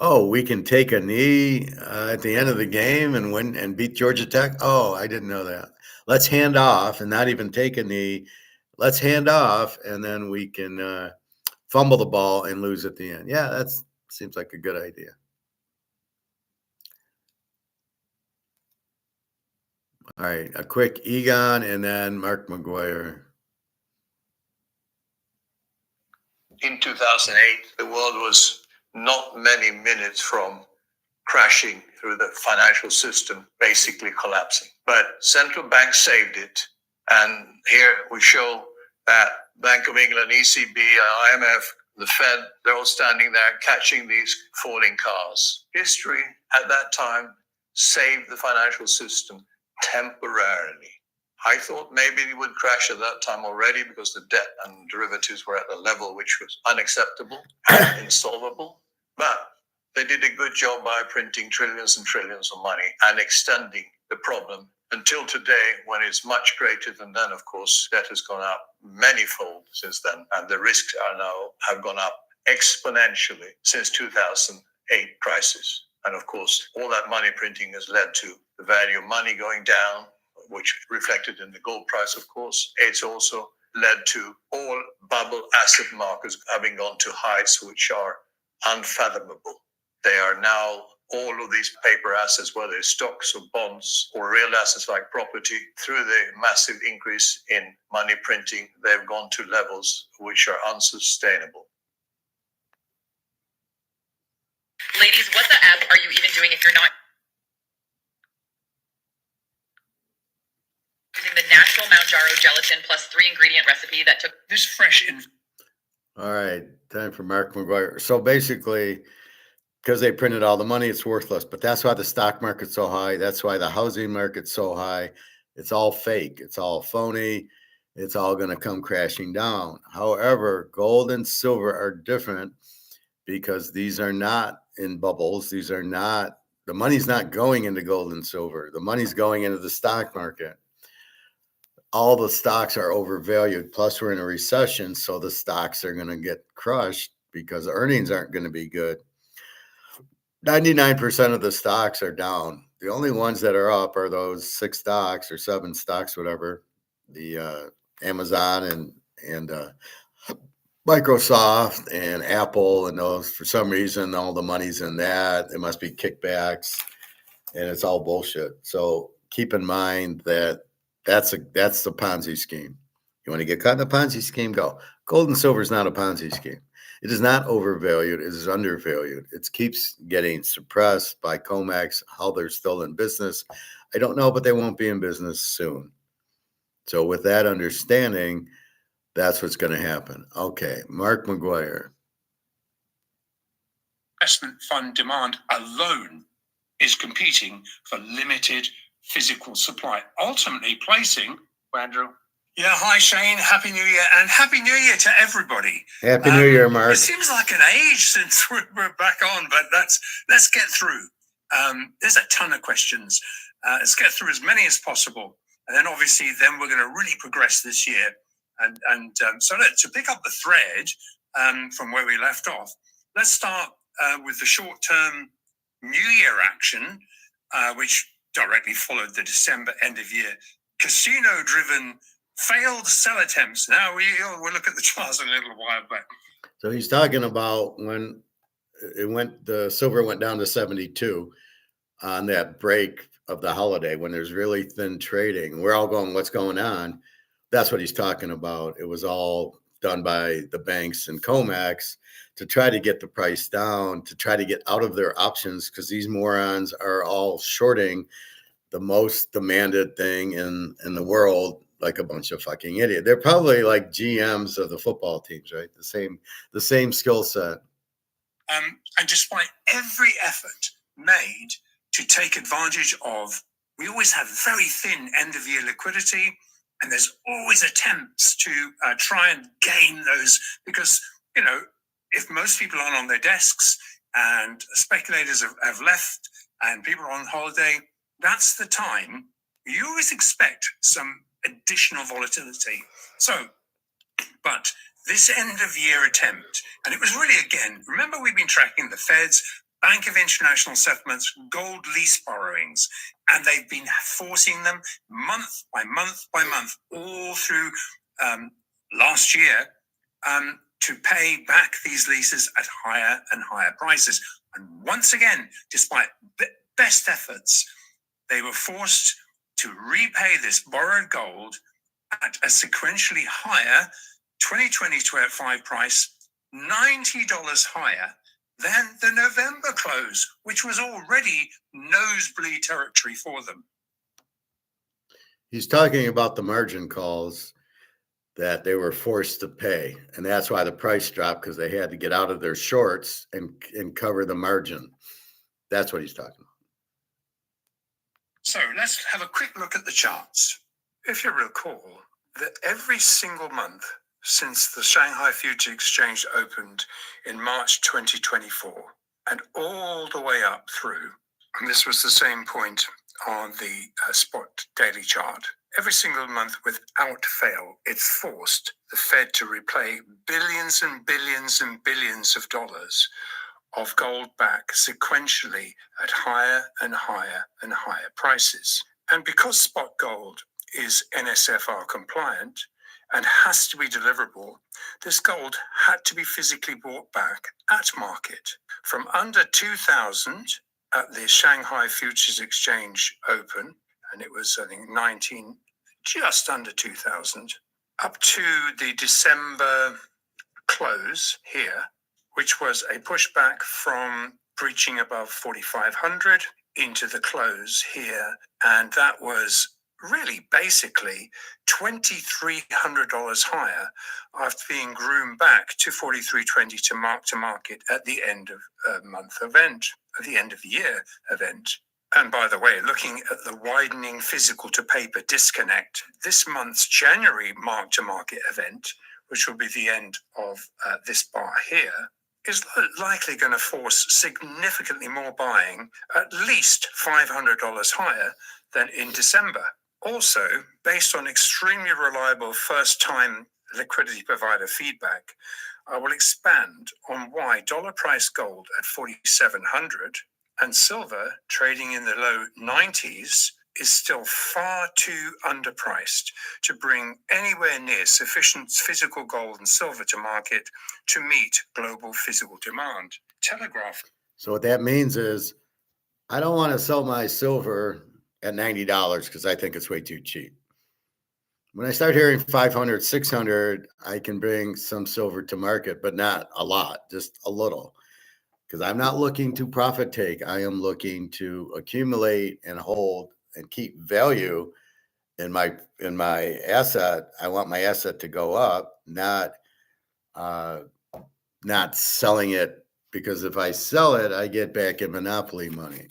Oh, we can take a knee at the end of the game and win and beat Georgia Tech? Oh, I didn't know that. Let's hand off and not even take a knee. Let's hand off, and then we can fumble the ball and lose at the end. Yeah, that seems like a good idea. All right, a quick Egon and then Mark McGuire. In 2008, the world was not many minutes from crashing through the financial system, basically collapsing. But central banks saved it. And here we show that Bank of England, ECB, IMF, the Fed, they're all standing there catching these falling cars. History at that time saved the financial system temporarily. I thought maybe it would crash at that time already because the debt and derivatives were at the level which was unacceptable and insolvable. But they did a good job by printing trillions and trillions of money and extending the problem until today, when it's much greater than then. Of course, debt has gone up manyfold since then, and the risks have gone up exponentially since 2008 crisis. And of course, all that money printing has led to the value of money going down, which reflected in the gold price, of course. It's also led to all bubble asset markets having gone to heights which are unfathomable. They are now all of these paper assets, whether it's stocks or bonds or real assets like property, through the massive increase in money printing, they've gone to levels which are unsustainable. Ladies, what the F are you even doing if you're not using the natural Mount Jaro gelatin plus 3-ingredient recipe that took this fresh in? All right, time for Mark McGuire. So basically, because they printed all the money, it's worthless. But that's why the stock market's so high. That's why the housing market's so high. It's all fake. It's all phony. It's all going to come crashing down. However, gold and silver are different because these are not in bubbles. These are not, the money's not going into gold and silver. The money's going into the stock market. All the stocks are overvalued. Plus, we're in a recession, so the stocks are going to get crushed because earnings aren't going to be good. 99% of the stocks are down. The only ones that are up are those 6 stocks or 7 stocks, whatever, the Amazon and Microsoft and Apple and those, for some reason, all the money's in that. It must be kickbacks, and it's all bullshit. So keep in mind that that's the Ponzi scheme. You want to get caught in a Ponzi scheme? Go. Gold and silver is not a Ponzi scheme. It is not overvalued. It is undervalued. It keeps getting suppressed by COMEX. How they're still in business, I don't know, but they won't be in business soon. So with that understanding, that's what's going to happen. Okay, Mark McGuire. Investment fund demand alone is competing for limited physical supply, ultimately placing Andrew. Yeah, hi Shane, Happy New Year, and Happy New Year to everybody. Happy New Year, Mark. It seems like an age since we're back on, but let's get through. There's a ton of questions. Let's get through as many as possible, and then obviously we're going to really progress this year. And so to pick up the thread from where we left off, let's start with the short-term New Year action, which directly followed the December end-of-year casino-driven failed sell attempts. Now we'll look at the charts in a little while back. So he's talking about when the silver went down to 72 on that break of the holiday, when there's really thin trading. We're all going, what's going on? That's what he's talking about. It was all done by the banks and COMEX to try to get the price down, to try to get out of their options, because these morons are all shorting the most demanded thing in the world, like a bunch of fucking idiots. They're probably like GMs of the football teams, right? The same skill set. And despite every effort made to take advantage of, we always have very thin end-of-year liquidity, and there's always attempts to try and gain those, because, if most people aren't on their desks and speculators have left and people are on holiday, that's the time you always expect some additional volatility. So, but this end of year attempt, and it was really, again, remember we've been tracking the Fed's Bank of International Settlements gold lease borrowings, and they've been forcing them month by month by month all through last year to pay back these leases at higher and higher prices. And once again, despite best efforts, they were forced to repay this borrowed gold at a sequentially higher 2025 price, $90 higher than the November close, which was already nosebleed territory for them. He's talking about the margin calls that they were forced to pay, and that's why the price dropped, because they had to get out of their shorts and cover the margin. That's what he's talking about. So let's have a quick look at the charts. If you recall that every single month since the Shanghai Futures Exchange opened in March 2024 and all the way up through, and this was the same point on the spot daily chart, every single month without fail, it's forced the Fed to repay billions and billions and billions of dollars of gold back sequentially at higher and higher and higher prices. And because spot gold is NSFR compliant and has to be deliverable, this gold had to be physically bought back at market. From under 2,000 at the Shanghai Futures Exchange open, and it was, I think, just under 2,000, up to the December close here, which was a pushback from breaching above 4,500 into the close here. And that was really basically $2,300 higher after being groomed back to 43.20 to market at the end of month event, at the end of the year event. And by the way, looking at the widening physical to paper disconnect, this month's January mark-to-market event, which will be the end of this bar here, is likely going to force significantly more buying, at least $500 higher than in December. Also, based on extremely reliable first-time liquidity provider feedback, I will expand on why dollar price gold at 4,700 and silver trading in the low 90s is still far too underpriced to bring anywhere near sufficient physical gold and silver to market to meet global physical demand. Telegraph. So what that means is I don't want to sell my silver at $90 because I think it's way too cheap. When I start hearing 500, 600, I can bring some silver to market, but not a lot, just a little. Because I'm not looking to profit take. I am looking to accumulate and hold and keep value in my asset. I want my asset to go up, not selling it, because if I sell it, I get back in monopoly money,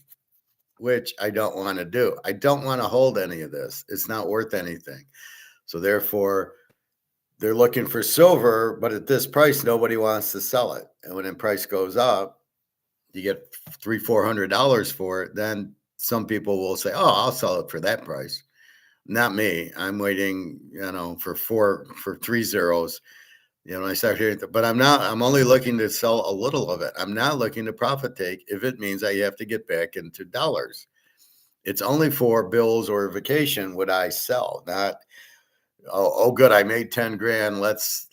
which I don't want to do. I don't want to hold any of this. It's not worth anything. So therefore, they're looking for silver, but at this price, nobody wants to sell it. And when the price goes up, you get $300-400 for it. Then some people will say, "Oh, I'll sell it for that price." Not me. I'm waiting, for 3 zeros. I start hearing, but I'm not. I'm only looking to sell a little of it. I'm not looking to profit take if it means I have to get back into dollars. It's only for bills or vacation would I sell, not oh good, I made 10 grand. Let's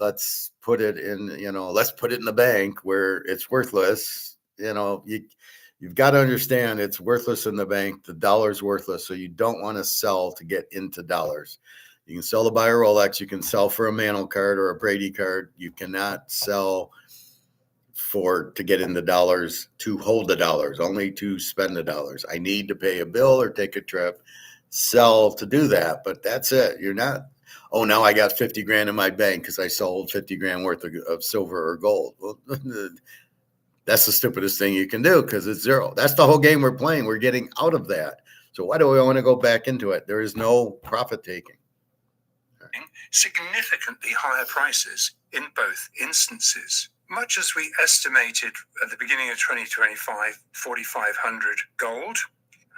put it in, let's put it in the bank where it's worthless. You've got to understand it's worthless in the bank. The dollar's worthless. So you don't want to sell to get into dollars. You can sell to buy a Rolex. You can sell for a Mantle card or a Brady card. You cannot sell to get into dollars, to hold the dollars, only to spend the dollars. I need to pay a bill or take a trip, sell to do that. But that's it. You're not, oh, now I got 50 grand in my bank because I sold 50 grand worth of silver or gold. Well, that's the stupidest thing you can do because it's zero. That's the whole game we're playing. We're getting out of that. So why do we want to go back into it? There is no profit taking. Significantly higher prices in both instances. Much as we estimated at the beginning of 2025, 4,500 gold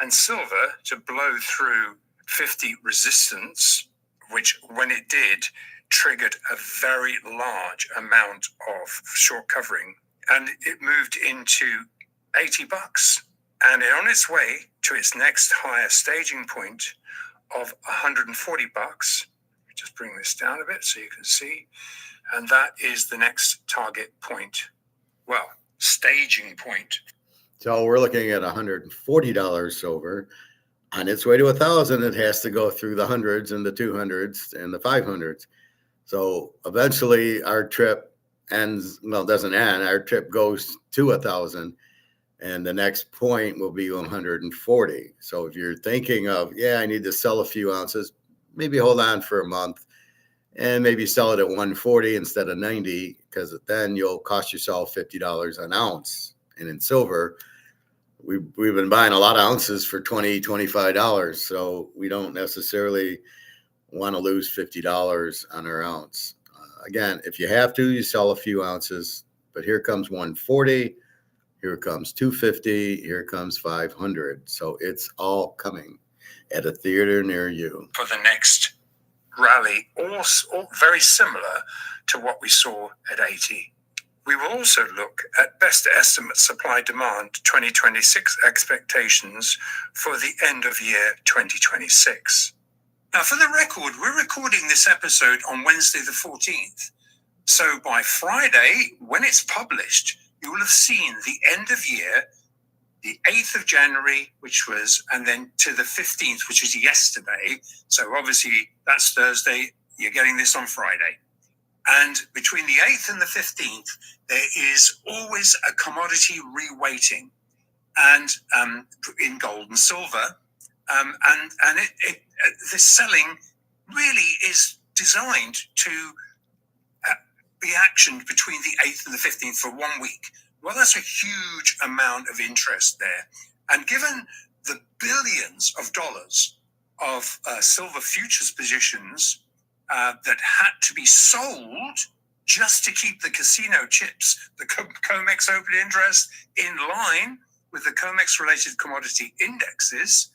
and silver to blow through 50 resistance, which when it did, triggered a very large amount of short covering, and it moved into $80 and on its way to its next higher staging point of $140. Just bring this down a bit so you can see. And that is the next target point. Well, staging point. So we're looking at $140 silver. On its way to 1,000, it has to go through the hundreds and the 200s and the 500s. So eventually our trip ends. Well, it doesn't end. Our trip goes to 1,000. And the next point will be 140. So if you're thinking of, I need to sell a few ounces, maybe hold on for a month and maybe sell it at 140 instead of 90, because then you'll cost yourself $50 an ounce. And in silver, we've been buying a lot of ounces for $20, $25. So we don't necessarily want to lose $50 on our ounce. Again, if you have to, you sell a few ounces, but here comes 140. Here comes 250. Here comes 500. So it's all coming at a theater near you. For the next rally, or very similar to what we saw at 80. We will also look at best estimate supply demand 2026 expectations for the end of year 2026. Now, for the record, we're recording this episode on Wednesday the 14th. So by Friday, when it's published, you will have seen the end of year, the 8th of January, and then to the 15th, which is yesterday. So obviously that's Thursday. You're getting this on Friday. And between the 8th and the 15th, there is always a commodity reweighting, and in gold and silver. And this selling really is designed to be actioned between the 8th and the 15th for 1 week. Well, that's a huge amount of interest there. And given the billions of dollars of silver futures positions that had to be sold just to keep the casino chips, the COMEX open interest, in line with the COMEX-related commodity indexes,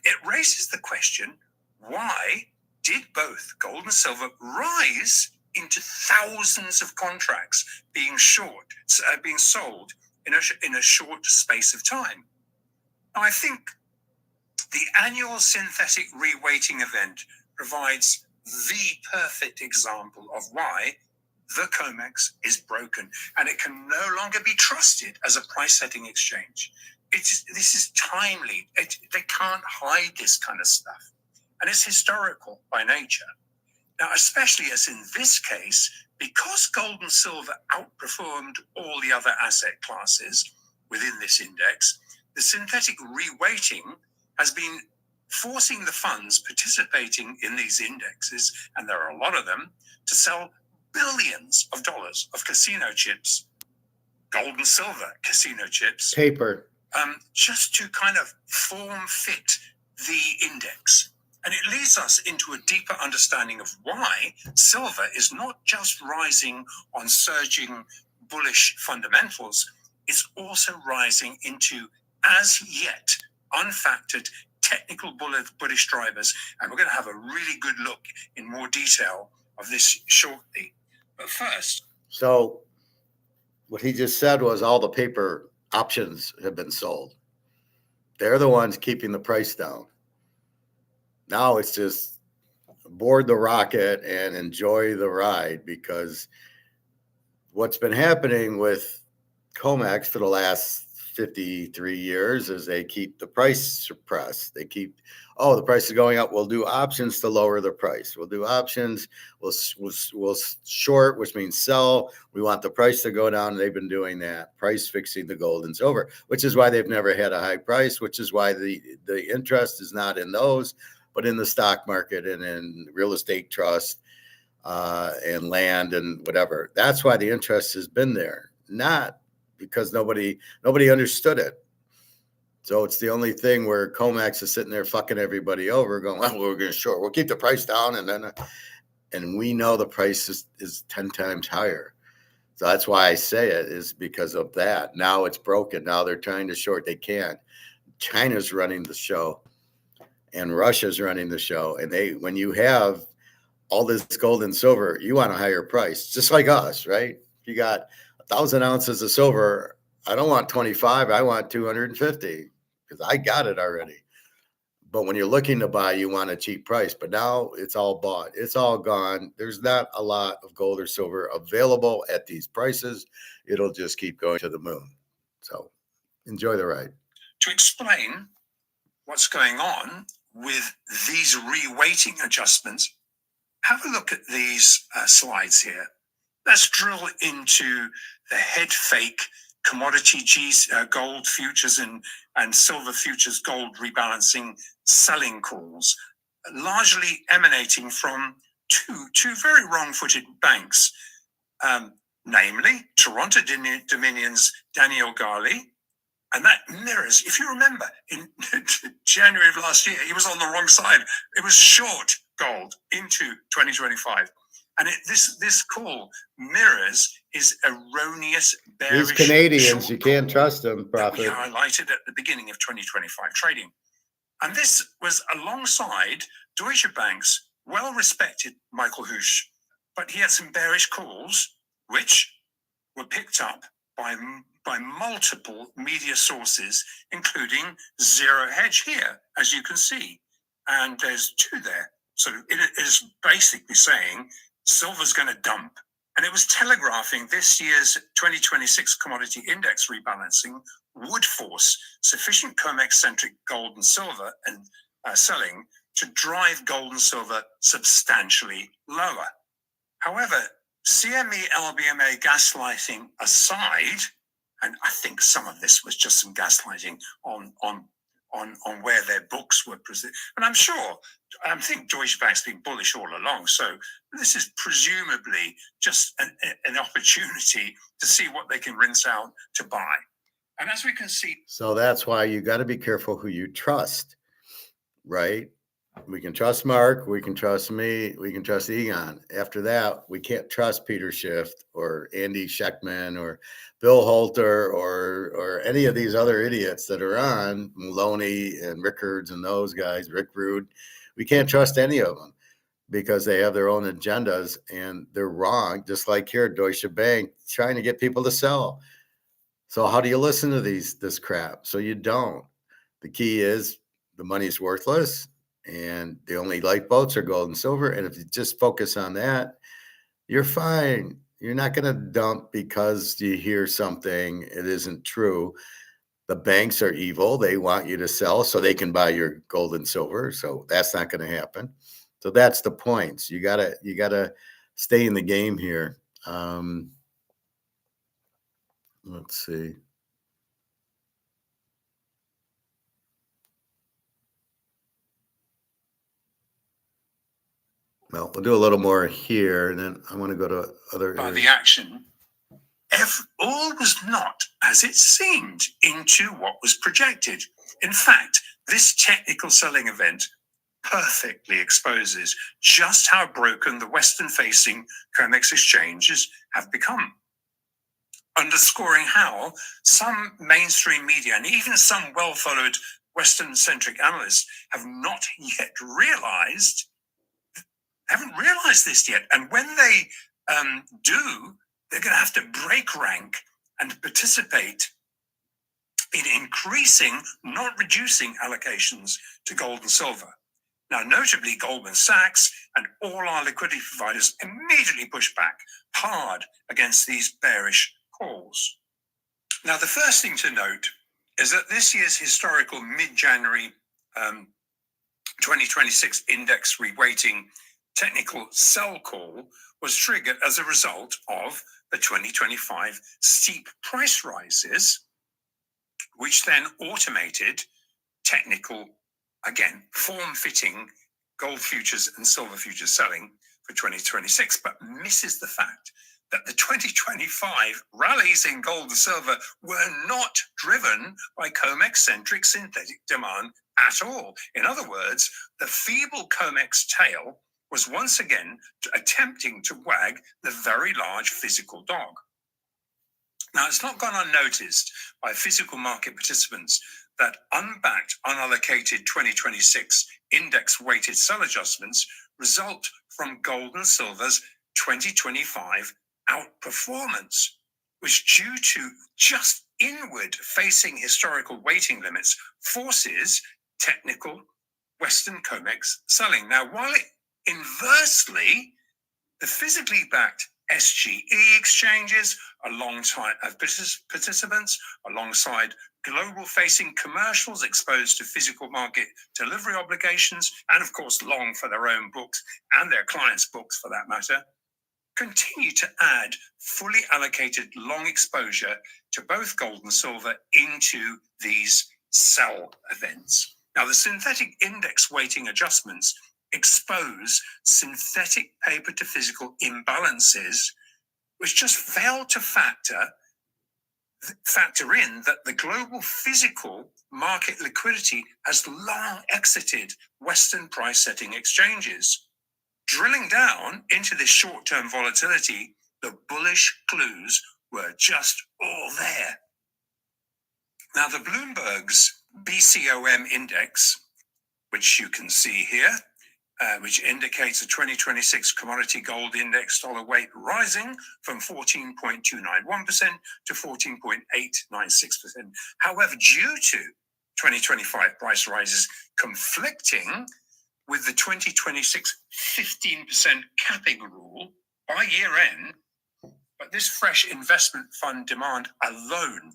it raises the question, why did both gold and silver rise into thousands of contracts being sold in a short space of time? Now, I think The annual synthetic reweighting event provides the perfect example of why the COMEX is broken and it can no longer be trusted as a price-setting exchange. This is timely. They can't hide this kind of stuff. And it's historical by nature. Now, especially as in this case, because gold and silver outperformed all the other asset classes within this index, the synthetic reweighting has been forcing the funds participating in these indexes, and there are a lot of them, to sell billions of dollars of casino chips, gold and silver casino chips, Paper. just to kind of form fit the index. And it leads us into a deeper understanding of why silver is not just rising on surging bullish fundamentals, it's also rising into as yet unfactored technical bullish drivers. And we're going to have a really good look in more detail of this shortly. But first. So what he just said was all the paper options have been sold. They're the ones keeping the price down. Now it's just board the rocket and enjoy the ride, because what's been happening with COMEX for the last 53 years is they keep the price suppressed. They keep, the price is going up. We'll do options to lower the price. We'll do options. We'll short, which means sell. We want the price to go down. They've been doing that, price fixing the gold and silver, which is why they've never had a high price, which is why the interest is not in those, but in the stock market and in real estate trust and land and whatever. That's why the interest has been there, not because nobody understood it. So it's the only thing where COMEX is sitting there fucking everybody over, going, well, we're going to short. We'll keep the price down, and we know the price is 10 times higher. So that's why I say it, is because of that. Now it's broken. Now they're trying to short. They can't. China's running the show, and Russia's running the show. And when you have all this gold and silver, you want a higher price, just like us, right? If you got 1,000 ounces of silver, I don't want 25, I want 250, because I got it already. But when you're looking to buy, you want a cheap price. But now it's all bought. It's all gone. There's not a lot of gold or silver available at these prices. It'll just keep going to the moon. So enjoy the ride. To explain what's going on with these reweighting adjustments, have a look at these slides here. Let's drill into the head fake commodity gold futures and silver futures gold rebalancing selling calls, largely emanating from two very wrong-footed banks, namely Toronto Dominion's Daniel Garley. And that mirrors, if you remember, in January of last year, he was on the wrong side. It was short gold into 2025. And this call mirrors his erroneous bearish. These Canadians, you can't trust them, Prophet. Prophet. We highlighted at the beginning of 2025 trading. And this was alongside Deutsche Bank's well-respected Michael Husch. But he had some bearish calls, which were picked up by multiple media sources, including Zero Hedge here, as you can see. And there's two there. So it is basically saying silver's going to dump. And it was telegraphing this year's 2026 commodity index rebalancing would force sufficient COMEX-centric gold and silver and selling to drive gold and silver substantially lower. However, CME LBMA gaslighting aside, and I think some of this was just some gaslighting on where their books were presented. And I think Deutsche Bank's been bullish all along. So this is presumably just an opportunity to see what they can rinse out to buy. And as we can see. So that's why you got to be careful who you trust, right? We can trust Mark, we can trust me, we can trust Egon. After that, we can't trust Peter Schiff or Andy Scheckman or Bill Holter or any of these other idiots that are on, Maloney and Rickards and those guys, Rick Rude. We can't trust any of them because they have their own agendas and they're wrong, just like here at Deutsche Bank, trying to get people to sell. So how do you listen to this crap? So you don't. The key is the money's worthless and the only lifeboats are gold and silver. And if you just focus on that, you're fine. You're not going to dump because you hear something it isn't true. The banks are evil. They want you to sell so they can buy your gold and silver. So that's not going to happen. So that's the points. You gotta stay in the game here. Let's see. Well, we'll do a little more here, and then I want to go to other By areas. the action, all was not as it seemed into what was projected. In fact, this technical selling event perfectly exposes just how broken the Western-facing COMEX exchanges have become, underscoring how some mainstream media and even some well-followed Western-centric analysts have not yet haven't realized this yet. And when they do, they're going to have to break rank and participate in increasing, not reducing allocations to gold and silver. Now, notably, Goldman Sachs and all our liquidity providers immediately pushed back hard against these bearish calls. Now, the first thing to note is that this year's historical mid-January 2026 index reweighting technical sell call was triggered as a result of the 2025 steep price rises, which then automated technical, again, form-fitting gold futures and silver futures selling for 2026, but misses the fact that the 2025 rallies in gold and silver were not driven by COMEX-centric synthetic demand at all. In other words, the feeble COMEX tail was once again attempting to wag the very large physical dog. Now, it's not gone unnoticed by physical market participants that unbacked, unallocated 2026 index-weighted sell adjustments result from gold and silver's 2025 outperformance, which, due to just inward-facing historical weighting limits, forces technical Western COMEX selling. Now, while inversely, the physically backed SGE exchanges, alongside participants, alongside global-facing commercials exposed to physical market delivery obligations, and of course long for their own books and their clients' books for that matter, continue to add fully allocated long exposure to both gold and silver into these sell events. Now, the synthetic index weighting adjustments expose synthetic paper to physical imbalances, which just fail to factor in that the global physical market liquidity has long exited Western price setting exchanges. Drilling down into this short-term volatility, the bullish clues were just all there. Now, the Bloomberg's BCOM index, which you can see here, which indicates a 2026 commodity gold index dollar weight rising from 14.291% to 14.896%. However, due to 2025 price rises conflicting with the 2026 15% capping rule by year end, but this fresh investment fund demand alone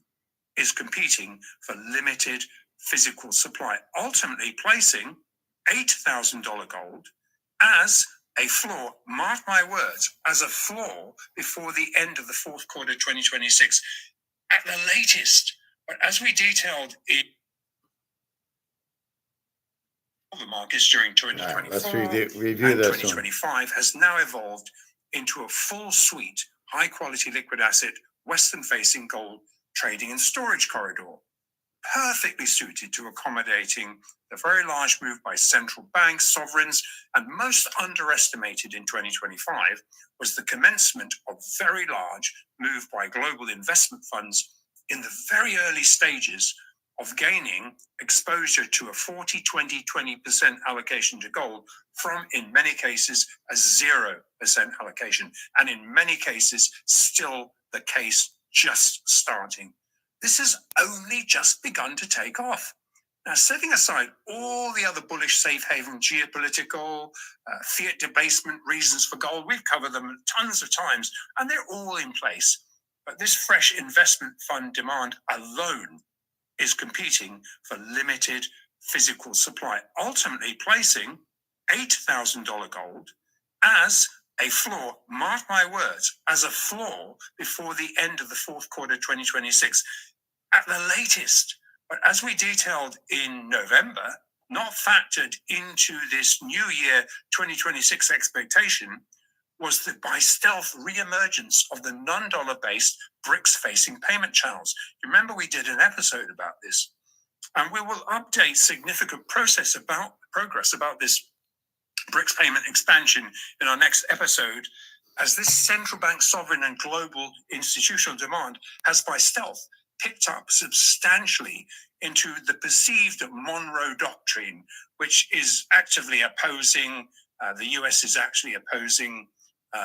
is competing for limited physical supply, ultimately placing $8,000 gold as a floor, mark my words, as a floor before the end of the fourth quarter 2026 at the latest. But as we detailed in the markets during 2024, let's review and this 2025 has now evolved into a full suite, high-quality liquid asset, Western-facing gold trading and storage corridor, perfectly suited to accommodating the very large move by central banks, sovereigns, and most underestimated in 2025 was the commencement of very large move by global investment funds in the very early stages of gaining exposure to a 40-20-20% allocation to gold from, in many cases, a 0% allocation, and in many cases, still the case just starting. This has only just begun to take off. Now, setting aside all the other bullish safe haven geopolitical, fiat debasement reasons for gold, we've covered them tons of times, and they're all in place. But this fresh investment fund demand alone is competing for limited physical supply, ultimately placing $8,000 gold as a floor, mark my words, as a floor before the end of the fourth quarter 2026 at the latest. But as we detailed in November, not factored into this new year 2026 expectation was the by stealth reemergence of the non-dollar based BRICS facing payment channels. You remember we did an episode about this, and we will update significant progress about this BRICS payment expansion in our next episode, as this central bank sovereign and global institutional demand has by stealth picked up substantially into the perceived Monroe Doctrine, which is actively opposing, the US is actually opposing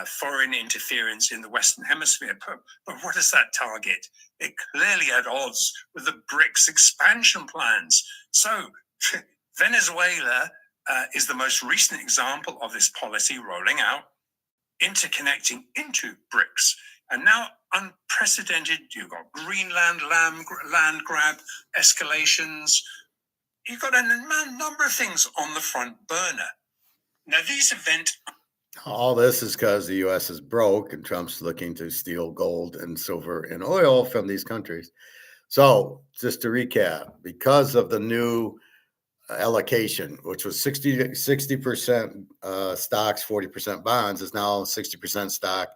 foreign interference in the Western Hemisphere. But what does that target? It clearly at odds with the BRICS expansion plans. So Venezuela is the most recent example of this policy rolling out, interconnecting into BRICS. And now unprecedented, you've got Greenland land grab escalations. You've got a number of things on the front burner. Now, these events... All this is because the U.S. is broke and Trump's looking to steal gold and silver and oil from these countries. So just to recap, because of the new allocation, which was 60% stocks, 40% bonds, is now 60% stock,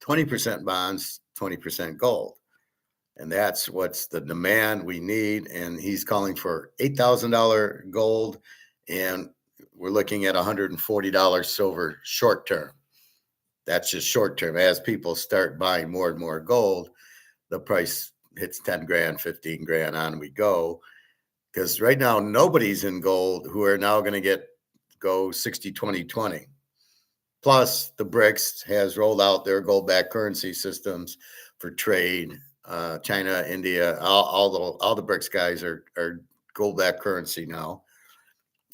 20% bonds, 20% gold. And that's what's the demand we need. And he's calling for $8,000 gold, and we're looking at $140 silver short term. That's just short term. As people start buying more and more gold, the price hits 10 grand, 15 grand, on we go. Because right now, nobody's in gold who are now going to go 60, 20, 20. Plus, the BRICS has rolled out their gold-backed currency systems for trade. China, India, all the BRICS guys are gold-backed currency now.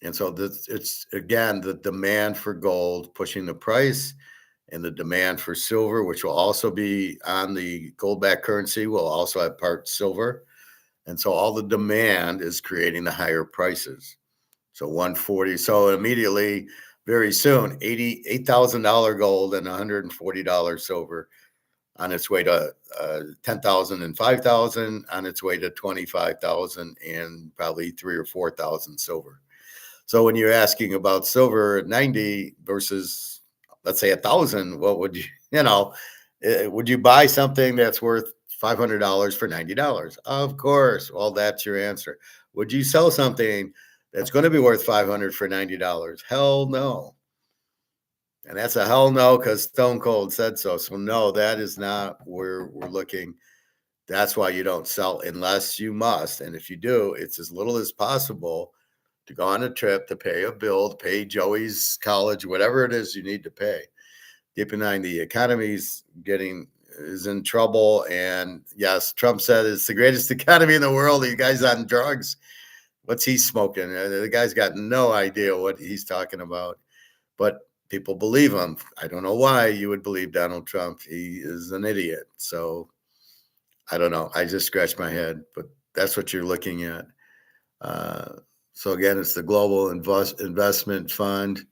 And so it's, again, the demand for gold pushing the price, and the demand for silver, which will also be on the gold-backed currency, will also have part silver. And so all the demand is creating the higher prices. So 140. So immediately, very soon, $88,000 gold and $140 silver, on its way to 10,000 and 5,000, on its way to 25,000 and probably 3,000 or 4,000 silver. So when you're asking about silver at 90 versus, let's say, 1,000, what would would you buy something that's worth $500 for $90? Of course. Well, that's your answer. Would you sell something that's going to be worth $500 for $90? Hell no. And that's a hell no, because Stone Cold said so. So no, that is not where we're looking. That's why you don't sell unless you must. And if you do, it's as little as possible to go on a trip, to pay a bill, to pay Joey's college, whatever it is you need to pay. Keep in mind, the economy is in trouble. And yes, Trump said it's the greatest economy in the world. You guys on drugs. What's he smoking? The guy's got no idea what he's talking about. But people believe him. I don't know why you would believe Donald Trump. He is an idiot. So I don't know. I just scratched my head, but that's what you're looking at. So again, it's the Global Investment Fund.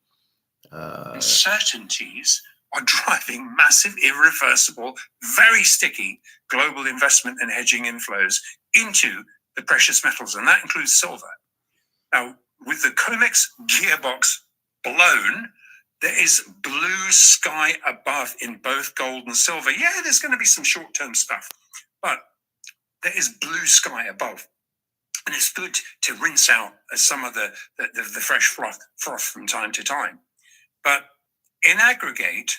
Uncertainties are driving massive, irreversible, very sticky global investment and hedging inflows into the precious metals, and that includes silver. Now, with the COMEX gearbox blown, there is blue sky above in both gold and silver. Yeah, there's going to be some short-term stuff, but there is blue sky above. And it's good to rinse out some of the fresh froth from time to time. But in aggregate,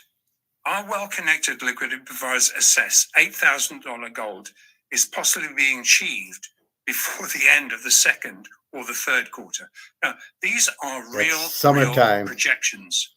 our well-connected liquidity providers assess $8,000 gold is possibly being achieved before the end of the second or the third quarter. Now, these are real projections.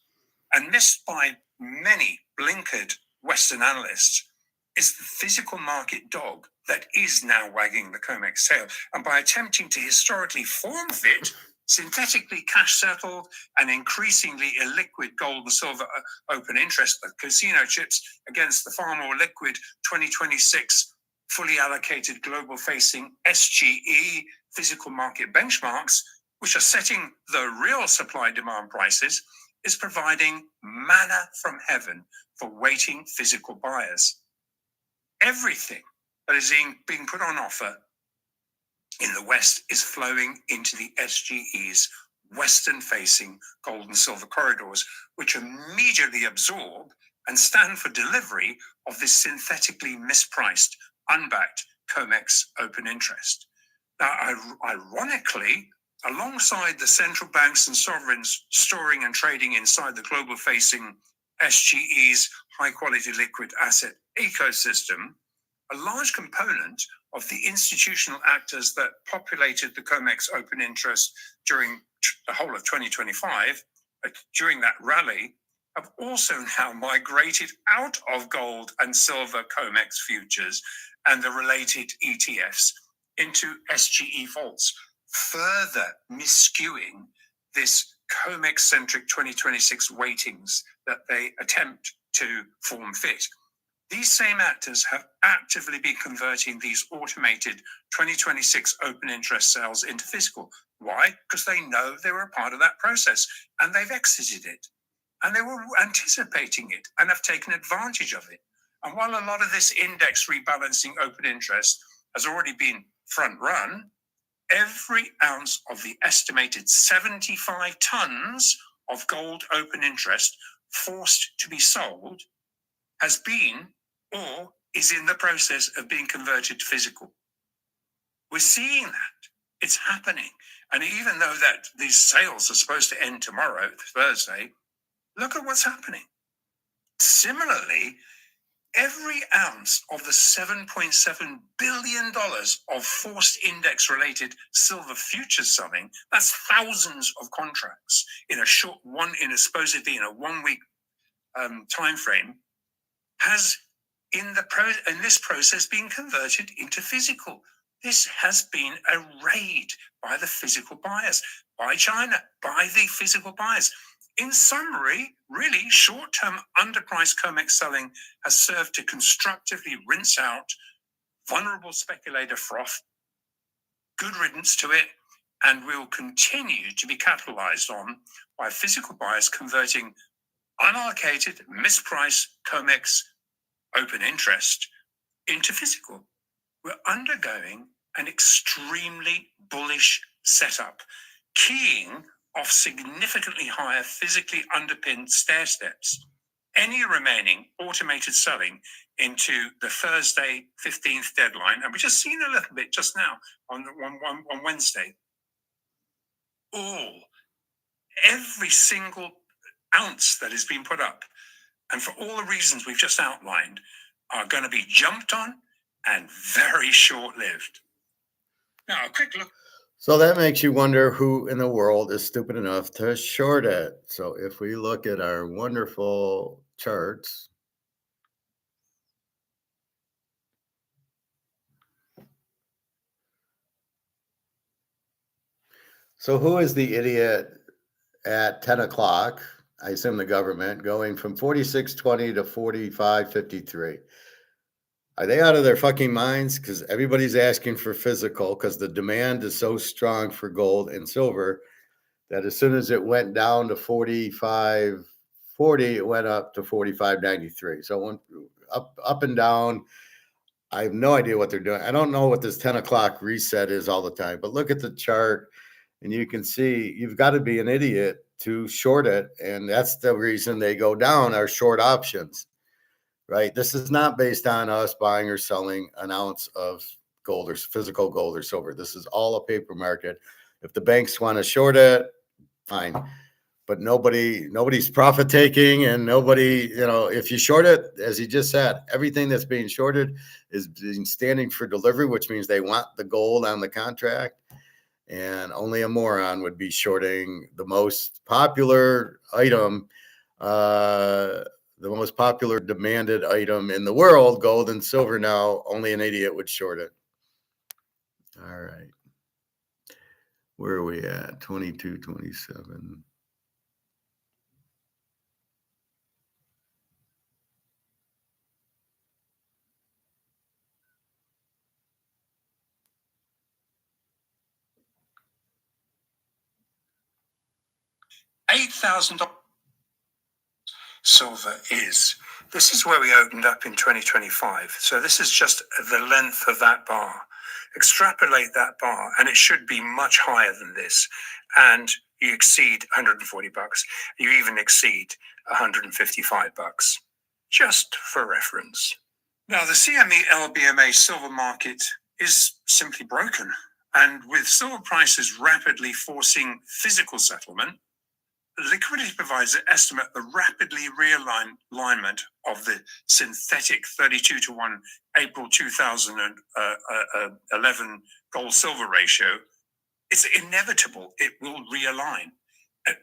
And missed by many blinkered Western analysts is the physical market dog that is now wagging the COMEX tail. And by attempting to historically form fit synthetically cash settled and increasingly illiquid gold and silver open interest casino chips against the far more liquid 2026 fully allocated global facing SGE physical market benchmarks, which are setting the real supply demand prices, is providing manna from heaven for waiting physical buyers. Everything that is being put on offer in the West is flowing into the SGE's Western-facing gold and silver corridors, which immediately absorb and stand for delivery of this synthetically mispriced, unbacked COMEX open interest. Now, ironically, alongside the central banks and sovereigns storing and trading inside the global-facing SGE's high-quality liquid asset ecosystem, a large component of the institutional actors that populated the COMEX open interest during the whole of 2025, during that rally, have also now migrated out of gold and silver COMEX futures and the related ETFs into SGE vaults, further miscuing this COMEX-centric 2026 weightings that they attempt to form fit. These same actors have actively been converting these automated 2026 open interest sales into physical. Why? Because they know they were a part of that process and they've exited it. And they were anticipating it and have taken advantage of it. And while a lot of this index rebalancing open interest has already been front run, every ounce of the estimated 75 tons of gold open interest forced to be sold has been or is in the process of being converted to physical. We're seeing that. It's happening. And even though that these sales are supposed to end tomorrow, Thursday, look at what's happening. Similarly, every ounce of the $7.7 billion of forced index-related silver futures selling, that's thousands of contracts in a supposedly in a 1 week time frame, has in this process been converted into physical. This has been a raid by the physical buyers, by China, by the physical buyers. In summary, really, short-term underpriced COMEX selling has served to constructively rinse out vulnerable speculator froth. Good riddance to it, and will continue to be capitalized on by physical buyers converting unallocated, mispriced COMEX open interest into physical. We're undergoing an extremely bullish setup, keying off significantly higher physically underpinned stair steps. Any remaining automated selling into the Thursday 15th deadline, and we've just seen a little bit just now on Wednesday, every single ounce that has been put up, and for all the reasons we've just outlined, are going to be jumped on and very short-lived. Now, a quick look. So that makes you wonder who in the world is stupid enough to short it. So if we look at our wonderful charts, so who is the idiot at 10 o'clock? I assume the government, going from 46.20 to 45.53. Are they out of their fucking minds? Because everybody's asking for physical because the demand is so strong for gold and silver that as soon as it went down to 45.40, it went up to 45.93. So it went up and down. I have no idea what they're doing. I don't know what this 10 o'clock reset is all the time, but look at the chart and you can see you've got to be an idiot to short it. And that's the reason they go down, are short options, right? This is not based on us buying or selling an ounce of gold or physical gold or silver. This is all a paper market. If the banks want to short it, fine. But nobody's profit taking, and nobody, if you short it, as he just said, everything that's being shorted is standing for delivery, which means they want the gold on the contract. And only a moron would be shorting the most popular item that the most popular demanded item in the world, gold and silver now, only an idiot would short it. All right. Where are we at? 22.27. $8,000 silver is. This is where we opened up in 2025. So this is just the length of that bar. Extrapolate that bar, and it should be much higher than this. And you exceed $140. You even exceed $155, just for reference. Now, the CME LBMA silver market is simply broken. And with silver prices rapidly forcing physical settlement, liquidity providers estimate the rapidly realignment of the synthetic 32-to-1 April 2011 gold-silver ratio. It's inevitable. It will realign.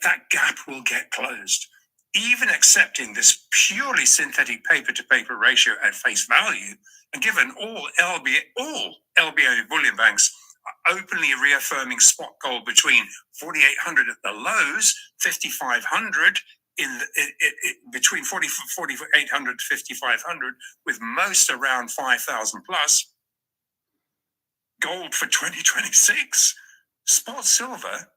That gap will get closed. Even accepting this purely synthetic paper-to-paper ratio at face value, and given all LBO bullion banks openly reaffirming spot gold between 4,800 at the lows, 5,500 between 4,800 to 5,500, with most around 5,000 plus. Gold for 2026, spot silver,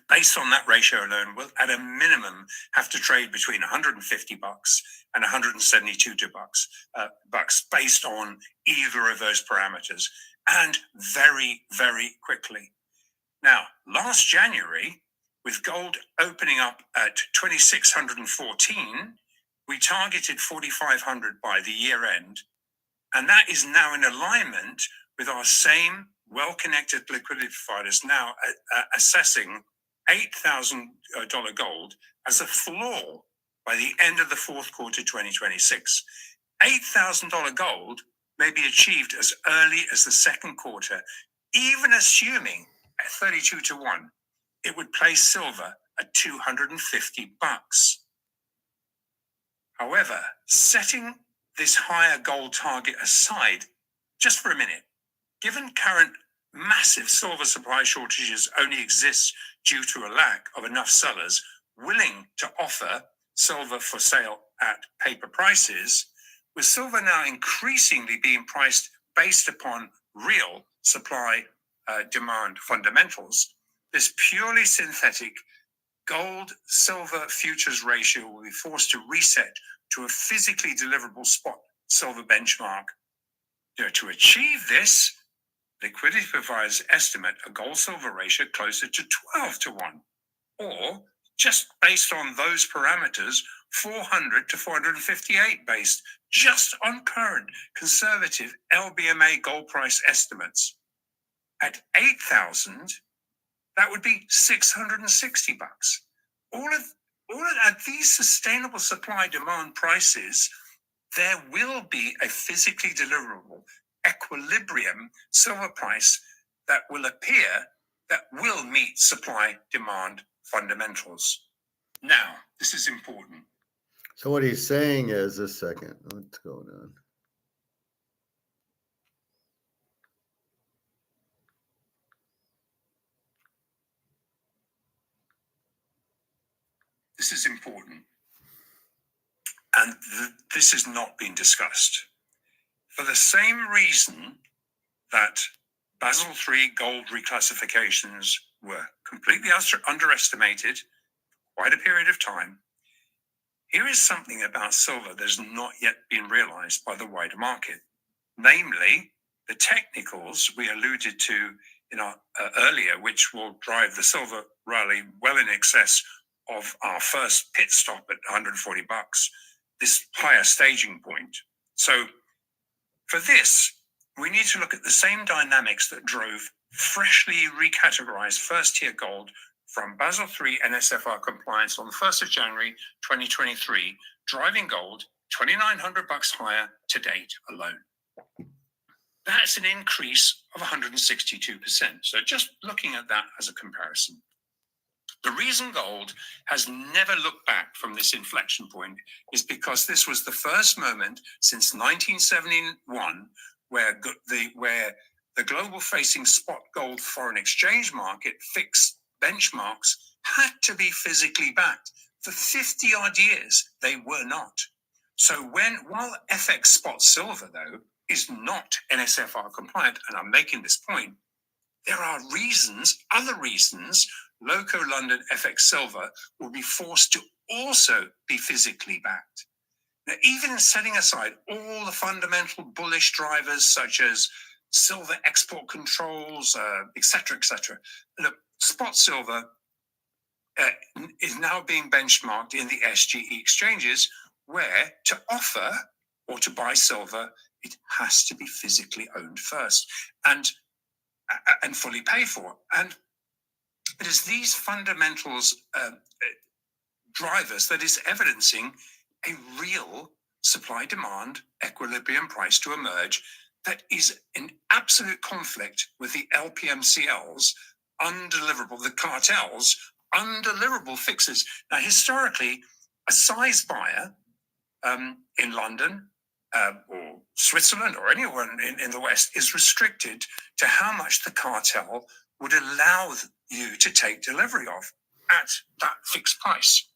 based on that ratio alone, will at a minimum have to trade between $150 and $172 bucks, based on either of those parameters, and very, very quickly. Now, last January, with gold opening up at 2,614, we targeted 4,500 by the year end, and that is now in alignment with our same well-connected liquidity providers now assessing $8,000 gold as a floor by the end of the fourth quarter 2026. $8,000 gold may be achieved as early as the second quarter, even assuming at 32-to-1, it would place silver at $250. However, setting this higher gold target aside just for a minute, given current massive silver supply shortages only exist due to a lack of enough sellers willing to offer silver for sale at paper prices, with silver now increasingly being priced based upon real supply demand fundamentals, this purely synthetic gold-silver futures ratio will be forced to reset to a physically deliverable spot silver benchmark. To achieve this, liquidity providers estimate a gold-silver ratio closer to 12-to-1, or just based on those parameters, 400 to 458 based just on current conservative LBMA gold price estimates. At 8,000, that would be $660. At these sustainable supply demand prices, there will be a physically deliverable equilibrium silver price that will appear that will meet supply demand fundamentals. Now, this is important. So what he's saying is, a second, what's going on? This is important. And this has not been discussed. For the same reason that Basel III gold reclassifications were completely underestimated for quite a period of time, here is something about silver that has not yet been realized by the wider market. Namely, the technicals we alluded to in our earlier, which will drive the silver rally well in excess of our first pit stop at $140, this higher staging point. So for this, we need to look at the same dynamics that drove freshly recategorized first-tier gold from Basel III NSFR compliance on the 1st of January 2023, driving gold $2,900 higher to date alone. That's an increase of 162%. So just looking at that as a comparison. The reason gold has never looked back from this inflection point is because this was the first moment since 1971 where the global facing spot gold foreign exchange market fixed benchmarks had to be physically backed. For 50 odd years, they were not. So while FX spot silver, though, is not NSFR compliant, and I'm making this point, there are other reasons, Loco London FX silver will be forced to also be physically backed. Now, even setting aside all the fundamental bullish drivers such as silver export controls, etc., look, spot silver is now being benchmarked in the SGE exchanges, where to offer or to buy silver, it has to be physically owned first and fully paid for. And it is these fundamentals drivers that is evidencing a real supply-demand equilibrium price to emerge that is in absolute conflict with the LPMCL's undeliverable, the cartel's undeliverable fixes. Now, historically, a size buyer in London or Switzerland or anywhere in the West is restricted to how much the cartel would allow you to take delivery of at that fixed price.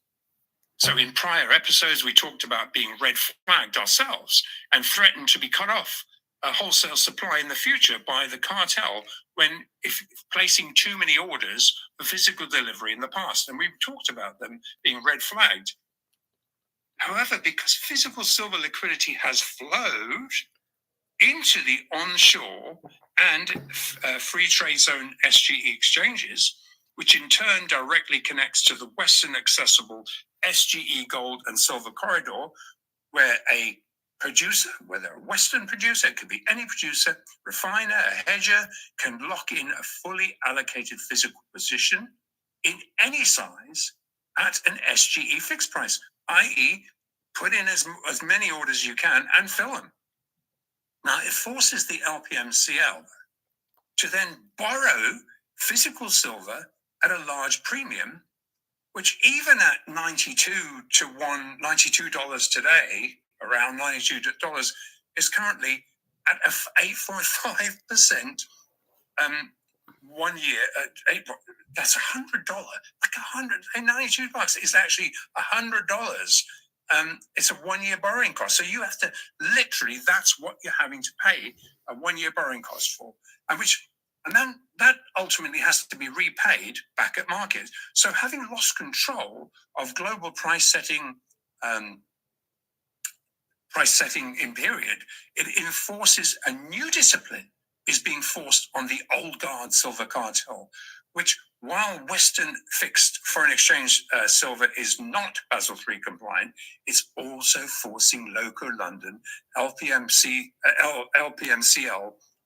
So in prior episodes, we talked about being red flagged ourselves and threatened to be cut off a wholesale supply in the future by the cartel if placing too many orders for physical delivery in the past. And we've talked about them being red flagged. However, because physical silver liquidity has flowed into the onshore and free trade zone SGE exchanges, which in turn directly connects to the Western accessible SGE gold and silver corridor, where a producer, whether a Western producer, it could be any producer, refiner, a hedger, can lock in a fully allocated physical position in any size at an SGE fixed price, i.e., put in as many orders as you can and fill them. Now, it forces the LPMCL to then borrow physical silver at a large premium, which even at $92 today, around $92, is currently at a 8.5% 1 year. That's $100, like $92 is actually $100. It's a 1 year borrowing cost. So you have to literally, that's what you're having to pay a 1 year borrowing cost for, and then that ultimately has to be repaid back at market. So having lost control of global price setting in period, it enforces a new discipline is being forced on the old guard silver cartel, which while Western fixed foreign exchange silver is not Basel III compliant, it's also forcing Loco London LPMCL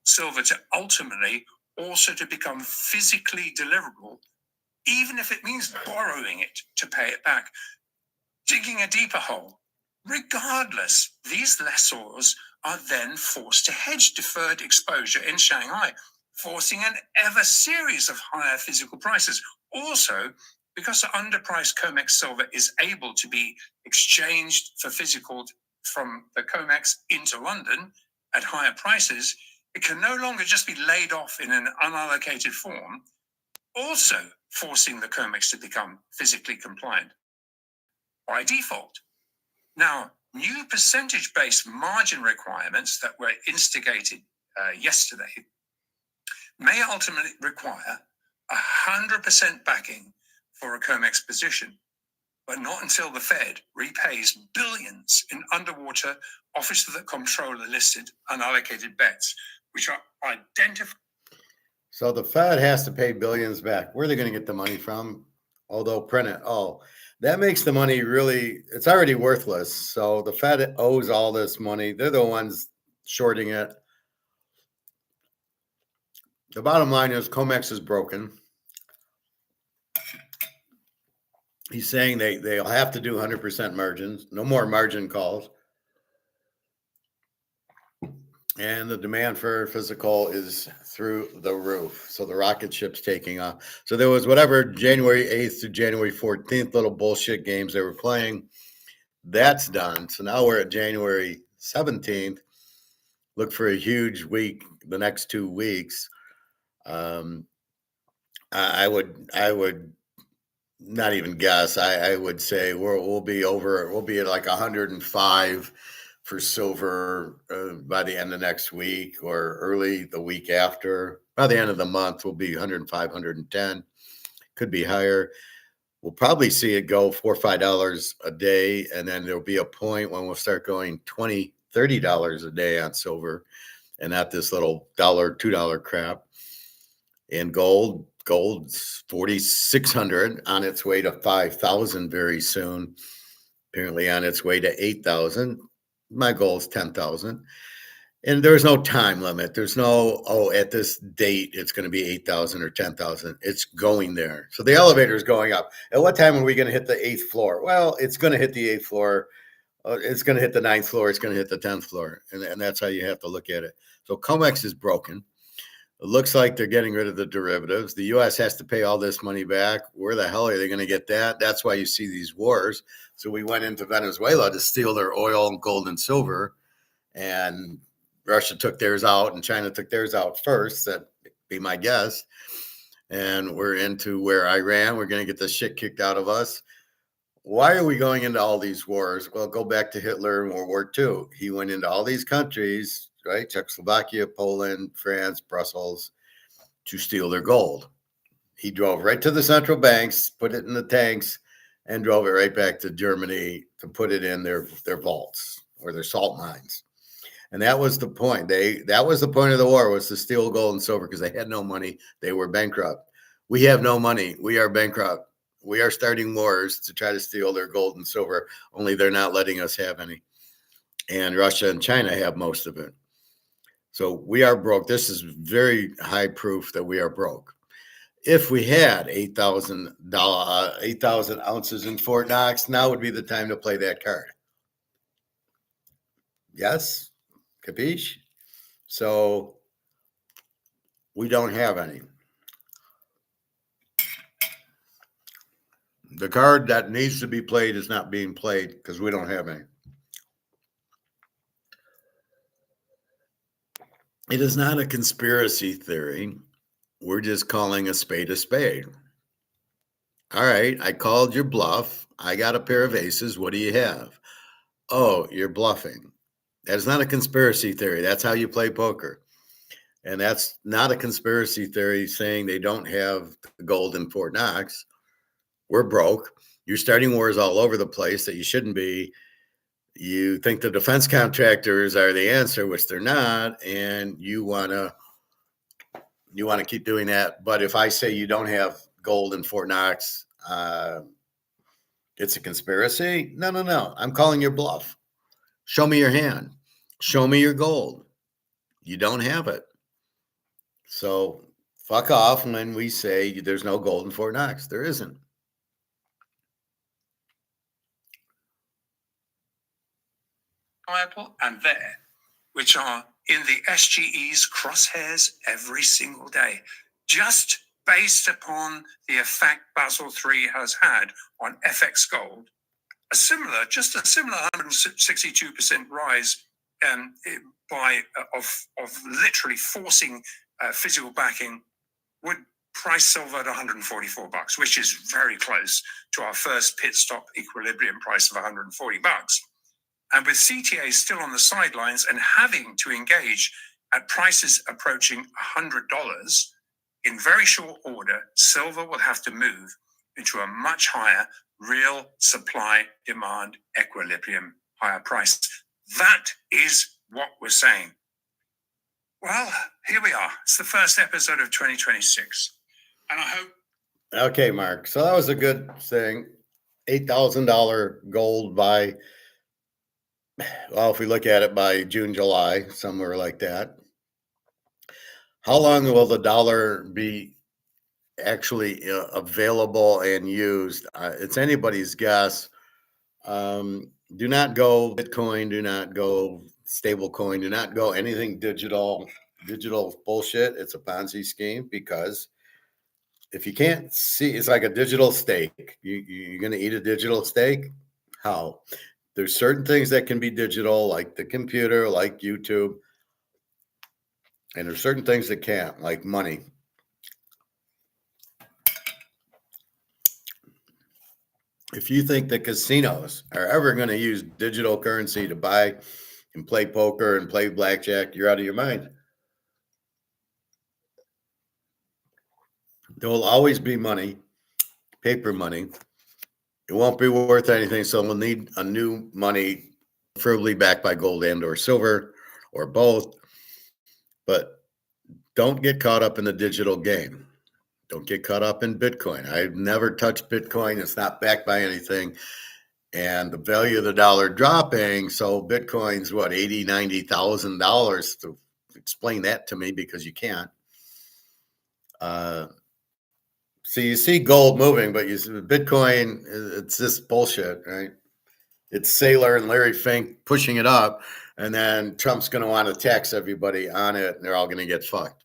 silver to ultimately also to become physically deliverable, even if it means borrowing it to pay it back, digging a deeper hole. Regardless, these lessors are then forced to hedge deferred exposure in Shanghai, forcing an ever series of higher physical prices. Also, because the underpriced COMEX silver is able to be exchanged for physical from the COMEX into London at higher prices, it can no longer just be laid off in an unallocated form, also forcing the COMEX to become physically compliant by default. Now, new percentage-based margin requirements that were instigated yesterday may ultimately require 100% backing for a COMEX position, but not until the Fed repays billions in underwater Office of the Comptroller listed unallocated bets, which are identified. So the Fed has to pay billions back. Where are they going to get the money from? Although print it. Oh, that makes the money really, it's already worthless. So the Fed owes all this money. They're the ones shorting it. The bottom line is COMEX is broken. He's saying they'll have to do 100% margins, no more margin calls. And the demand for physical is through the roof. So the rocket ship's taking off. So there was whatever January 8th to January 14th little bullshit games they were playing. That's done. So now we're at January 17th. Look for a huge week the next 2 weeks. I would not even guess. I would say we'll be at like 105 for silver by the end of next week or early the week after. By the end of the month, we'll be 105, 110. Could be higher. We'll probably see it go $4 or $5 a day, and then there'll be a point when we'll start going $20, $30 a day on silver, and not this little $1, $2 crap. And gold's 4,600 on its way to 5,000 very soon. Apparently on its way to 8,000. My goal is 10,000. And there's no time limit. There's no, at this date, it's going to be 8,000 or 10,000. It's going there. So the elevator is going up. At what time are we going to hit the 8th floor? Well, it's going to hit the 8th floor. It's going to hit the 9th floor. It's going to hit the 10th floor. And that's how you have to look at it. So COMEX is broken. It looks like they're getting rid of the derivatives. The U.S. has to pay all this money back. Where the hell are they going to get that? That's why you see these wars. So we went into Venezuela to steal their oil and gold and silver. And Russia took theirs out and China took theirs out first. That'd be my guess. And we're into where Iran, we're going to get the shit kicked out of us. Why are we going into all these wars? Well, go back to Hitler in World War II. He went into all these countries, right? Czechoslovakia, Poland, France, Brussels, to steal their gold. He drove right to the central banks, put it in the tanks, and drove it right back to Germany to put it in their vaults or their salt mines. And that was the point. That was the point of the war, was to steal gold and silver because they had no money. They were bankrupt. We have no money. We are bankrupt. We are starting wars to try to steal their gold and silver, only they're not letting us have any. And Russia and China have most of it. So we are broke. This is very high proof that we are broke. If we had 8,000 ounces in Fort Knox, now would be the time to play that card. Yes? Capiche? So we don't have any. The card that needs to be played is not being played because we don't have any. It is not a conspiracy theory. We're just calling a spade a spade. All right, I called your bluff. I got a pair of aces. What do you have? Oh, you're bluffing. That is not a conspiracy theory. That's how you play poker. And that's not a conspiracy theory saying they don't have the gold in Fort Knox. We're broke. You're starting wars all over the place that you shouldn't be. You think the defense contractors are the answer, which they're not, and you want to keep doing that. But if I say you don't have gold in Fort Knox, it's a conspiracy? No. I'm calling your bluff. Show me your hand. Show me your gold. You don't have it. So fuck off when we say there's no gold in Fort Knox. There isn't. And there, which are in the SGE's crosshairs every single day, just based upon the effect Basel III has had on FX gold. A similar 162% rise of literally forcing physical backing would price silver at $144, which is very close to our first pit stop equilibrium price of $140. And with CTA still on the sidelines and having to engage at prices approaching $100, in very short order, silver will have to move into a much higher real supply-demand equilibrium, higher price. That is what we're saying. Well, here we are. It's the first episode of 2026. And I hope... Okay, Mark. So that was a good thing. $8,000 gold by... Well, if we look at it by June, July, somewhere like that, how long will the dollar be actually available and used? It's anybody's guess. Do not go Bitcoin. Do not go stable coin. Do not go anything digital bullshit. It's a Ponzi scheme, because if you can't see, it's like a digital steak. You're going to eat a digital steak? How? There's certain things that can be digital, like the computer, like YouTube. And there's certain things that can't, like money. If you think the casinos are ever going to use digital currency to buy and play poker and play blackjack, you're out of your mind. There will always be money, paper money. It won't be worth anything, so we'll need a new money, preferably backed by gold and or silver, or both. But don't get caught up in the digital game. Don't get caught up in Bitcoin. I've never touched Bitcoin. It's not backed by anything. And the value of the dollar dropping. So Bitcoin's what, $80,000, $90,000. To explain that to me, because you can't. So you see gold moving, but you see Bitcoin, it's just bullshit, right? It's Saylor and Larry Fink pushing it up, and then Trump's going to want to tax everybody on it, and they're all going to get fucked.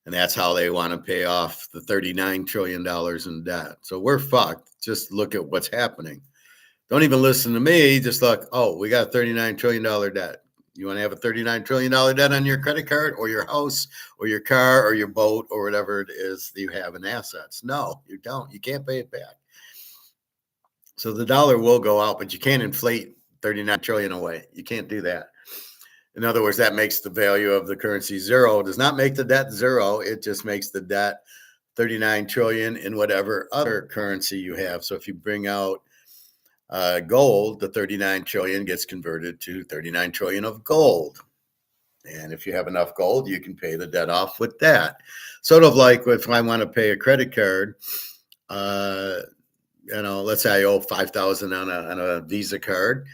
And that's how they want to pay off the $39 trillion in debt. So we're fucked. Just look at what's happening. Don't even listen to me. Just look, oh, we got a $39 trillion debt. You want to have a $39 trillion debt on your credit card or your house or your car or your boat or whatever it is that you have in assets? No, you don't. You can't pay it back. So the dollar will go out, but you can't inflate 39 trillion away. You can't do that. In other words, that makes the value of the currency zero. It does not make the debt zero. It just makes the debt 39 trillion in whatever other currency you have. So if you bring out gold, the 39 trillion gets converted to 39 trillion of gold. And if you have enough gold, you can pay the debt off with that. Sort of like if I want to pay a credit card, let's say I owe 5,000 on a Visa card,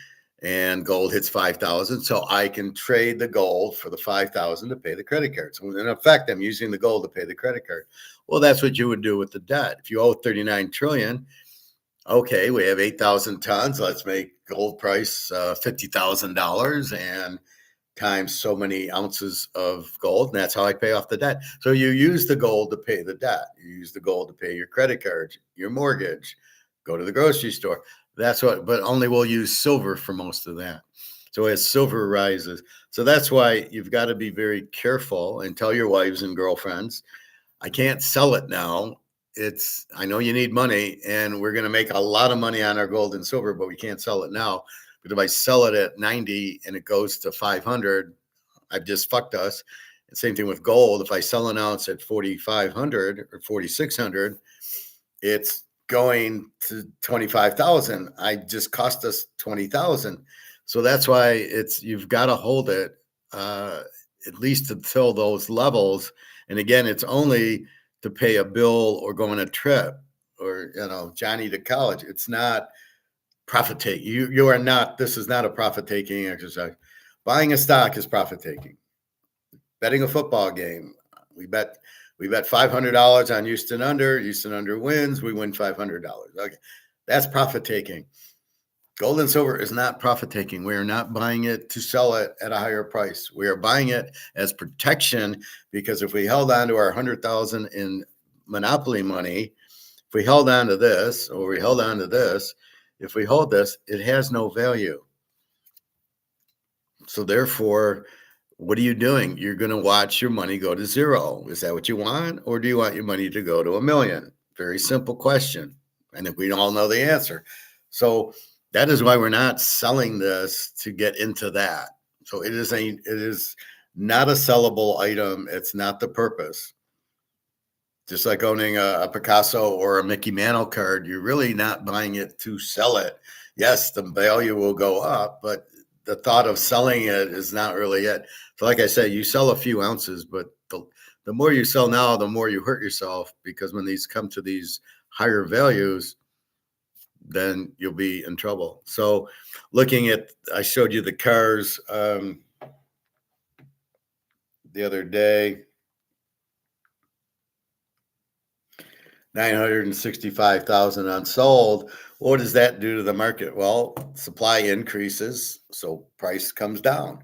and gold hits 5,000. So I can trade the gold for the 5,000 to pay the credit card. So in effect, I'm using the gold to pay the credit card. Well, that's what you would do with the debt. If you owe 39 trillion, okay, we have 8,000 tons. Let's make gold price $50,000 and times so many ounces of gold. And that's how I pay off the debt. So you use the gold to pay the debt. You use the gold to pay your credit card, your mortgage, go to the grocery store. That's what, but only we'll use silver for most of that. So as silver rises, so that's why you've got to be very careful and tell your wives and girlfriends, I can't sell it now. I know you need money, and we're going to make a lot of money on our gold and silver, but we can't sell it now. But if I sell it at 90 and it goes to 500, I've just fucked us. And same thing with gold. If I sell an ounce at 4,500 or 4,600, it's going to 25,000. I just cost us 20,000. So that's why you've got to hold it at least until those levels. And again, it's only to pay a bill or go on a trip or, Johnny to college. It's not profit taking. You are not, this is not a profit taking exercise. Buying a stock is profit taking. Betting a football game. We bet $500 on Houston under. Houston under wins. We win $500. Okay. That's profit taking. Gold and silver is not profit taking. We are not buying it to sell it at a higher price. We are buying it as protection, because if we held on to our 100,000 in monopoly money, if we held on to this or we held on to this, if we hold this, it has no value. So therefore, what are you doing? You're going to watch your money go to zero. Is that what you want? Or do you want your money to go to $1 million? Very simple question. And if we all know the answer. So that is why we're not selling this to get into that. So it is not a sellable item. It's not the purpose. Just like owning a Picasso or a Mickey Mantle card, you're really not buying it to sell it. Yes, the value will go up, but the thought of selling it is not really it. So like I said, you sell a few ounces, but the more you sell now, the more you hurt yourself, because when these come to these higher values, then you'll be in trouble. So I showed you the cars the other day. 965,000 unsold. What does that do to the market? Well, supply increases, so price comes down.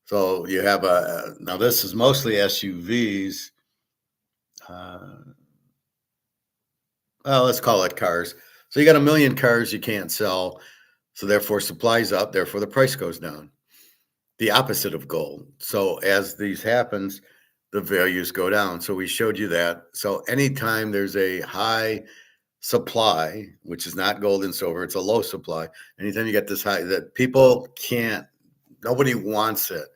So you have now this is mostly SUVs. Well, let's call it cars. So you got 1 million cars you can't sell. So therefore supply's up, therefore the price goes down. The opposite of gold. So as these happens, the values go down. So we showed you that. So anytime there's a high supply, which is not gold and silver, it's a low supply. Anytime you get this high, that people can't, nobody wants it.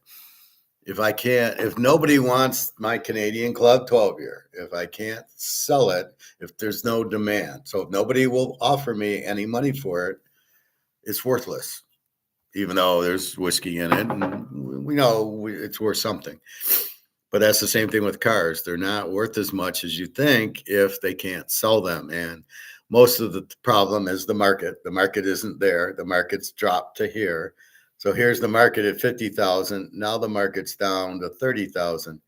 If nobody wants my Canadian Club 12 year, if I can't sell it, if there's no demand, so if nobody will offer me any money for it, it's worthless, even though there's whiskey in it. And we know it's worth something. But that's the same thing with cars. They're not worth as much as you think if they can't sell them. And most of the problem is the market. The market isn't there. The market's dropped to here. So here's the market at 50,000. Now the market's down to 30,000.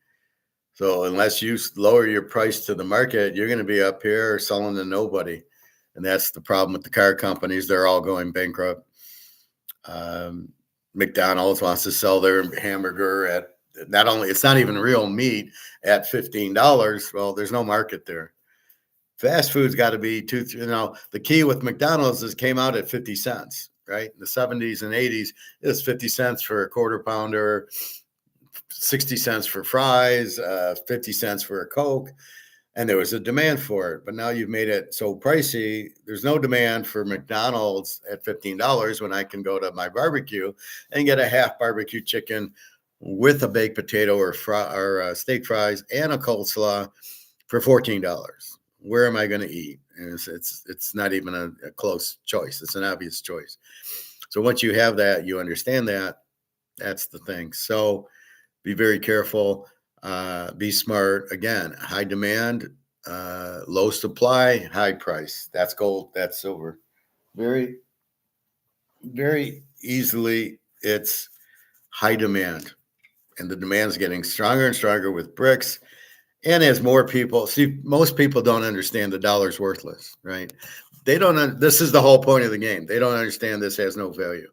So unless you lower your price to the market, you're going to be up here selling to nobody. And that's the problem with the car companies. They're all going bankrupt. McDonald's wants to sell their hamburger at it's not even real meat at $15. Well, there's no market there. Fast food's got to be the key with McDonald's is came out at 50 cents, right? In the 70s and 80s, it was 50 cents for a quarter pounder, 60 cents for fries, 50 cents for a Coke. And there was a demand for it. But now you've made it so pricey. There's no demand for McDonald's at $15 when I can go to my barbecue and get a half barbecue chicken with a baked potato or steak fries and a coleslaw for $14. Where am I going to eat? And it's not even a close choice. It's an obvious choice. So once you have that, you understand that. That's the thing. So be very careful. Be smart. Again, high demand, low supply, high price. That's gold. That's silver. Very, very easily, it's high demand. And the demand is getting stronger and stronger with bricks. And as more people most people don't understand the dollar's worthless, right? They don't. This is the whole point of the game. They don't understand this has no value.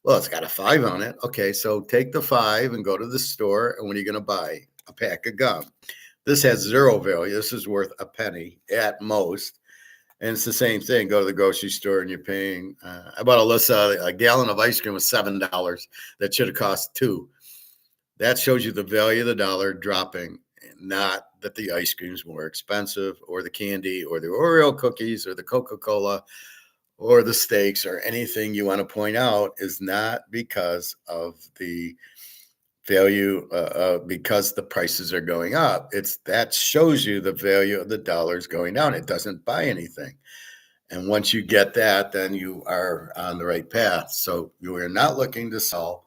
Well, it's got a 5 on it. Okay, so take the 5 and go to the store. And what are you going to buy? A pack of gum. This has 0 value. This is worth a penny at most. And it's the same thing. Go to the grocery store and you're paying. I bought Alyssa a gallon of ice cream was $7. That should have cost $2. That shows you the value of the dollar dropping, not that the ice cream is more expensive or the candy or the Oreo cookies or the Coca-Cola or the steaks or anything you want to point out is not because of the value, because the prices are going up. That shows you the value of the dollars going down. It doesn't buy anything. And once you get that, then you are on the right path. So you are not looking to sell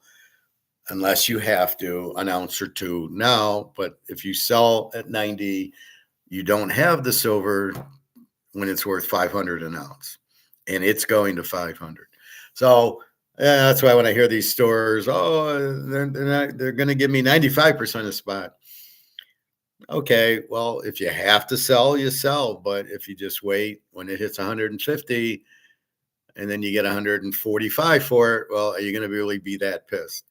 unless you have to, an ounce or two now. But if you sell at 90, you don't have the silver when it's worth 500 an ounce, and it's going to 500. So that's why when I hear these stores, they're going to give me 95% of spot. Okay, well, if you have to sell, you sell. But if you just wait when it hits 150 and then you get 145 for it, well, are you going to really be that pissed?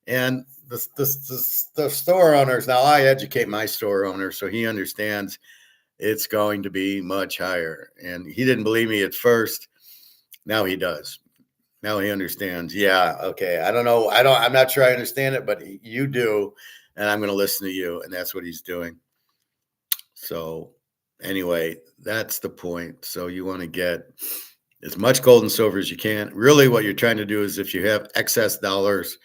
And the store owners, now I educate my store owner, so he understands it's going to be much higher. And he didn't believe me at first. Now he does. Now he understands. Yeah, okay. I don't know. I'm not sure I understand it, but you do. And I'm going to listen to you. And that's what he's doing. So anyway, that's the point. So you want to get as much gold and silver as you can. Really what you're trying to do is if you have excess dollars,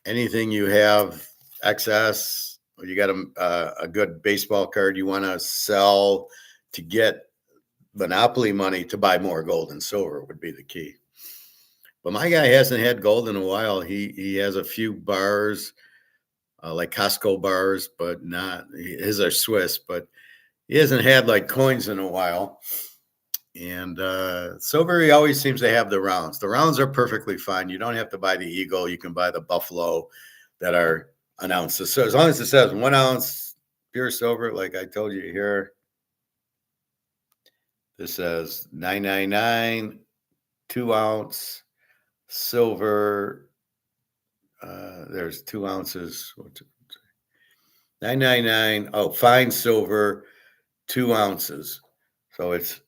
anything you have excess, or you got a good baseball card you want to sell to get monopoly money to buy more gold and silver would be the key. But my guy hasn't had gold in a while. He has a few bars, like Costco bars, but his are Swiss, but he hasn't had like coins in a while. And silver, he always seems to have the rounds. The rounds are perfectly fine. You don't have to buy the Eagle. You can buy the Buffalo that are an ounce. So as long as it says 1 ounce pure silver, like I told you here, This says 999, 2-ounce silver. There's 2 ounces. 999. Oh, fine silver, 2 ounces. So it's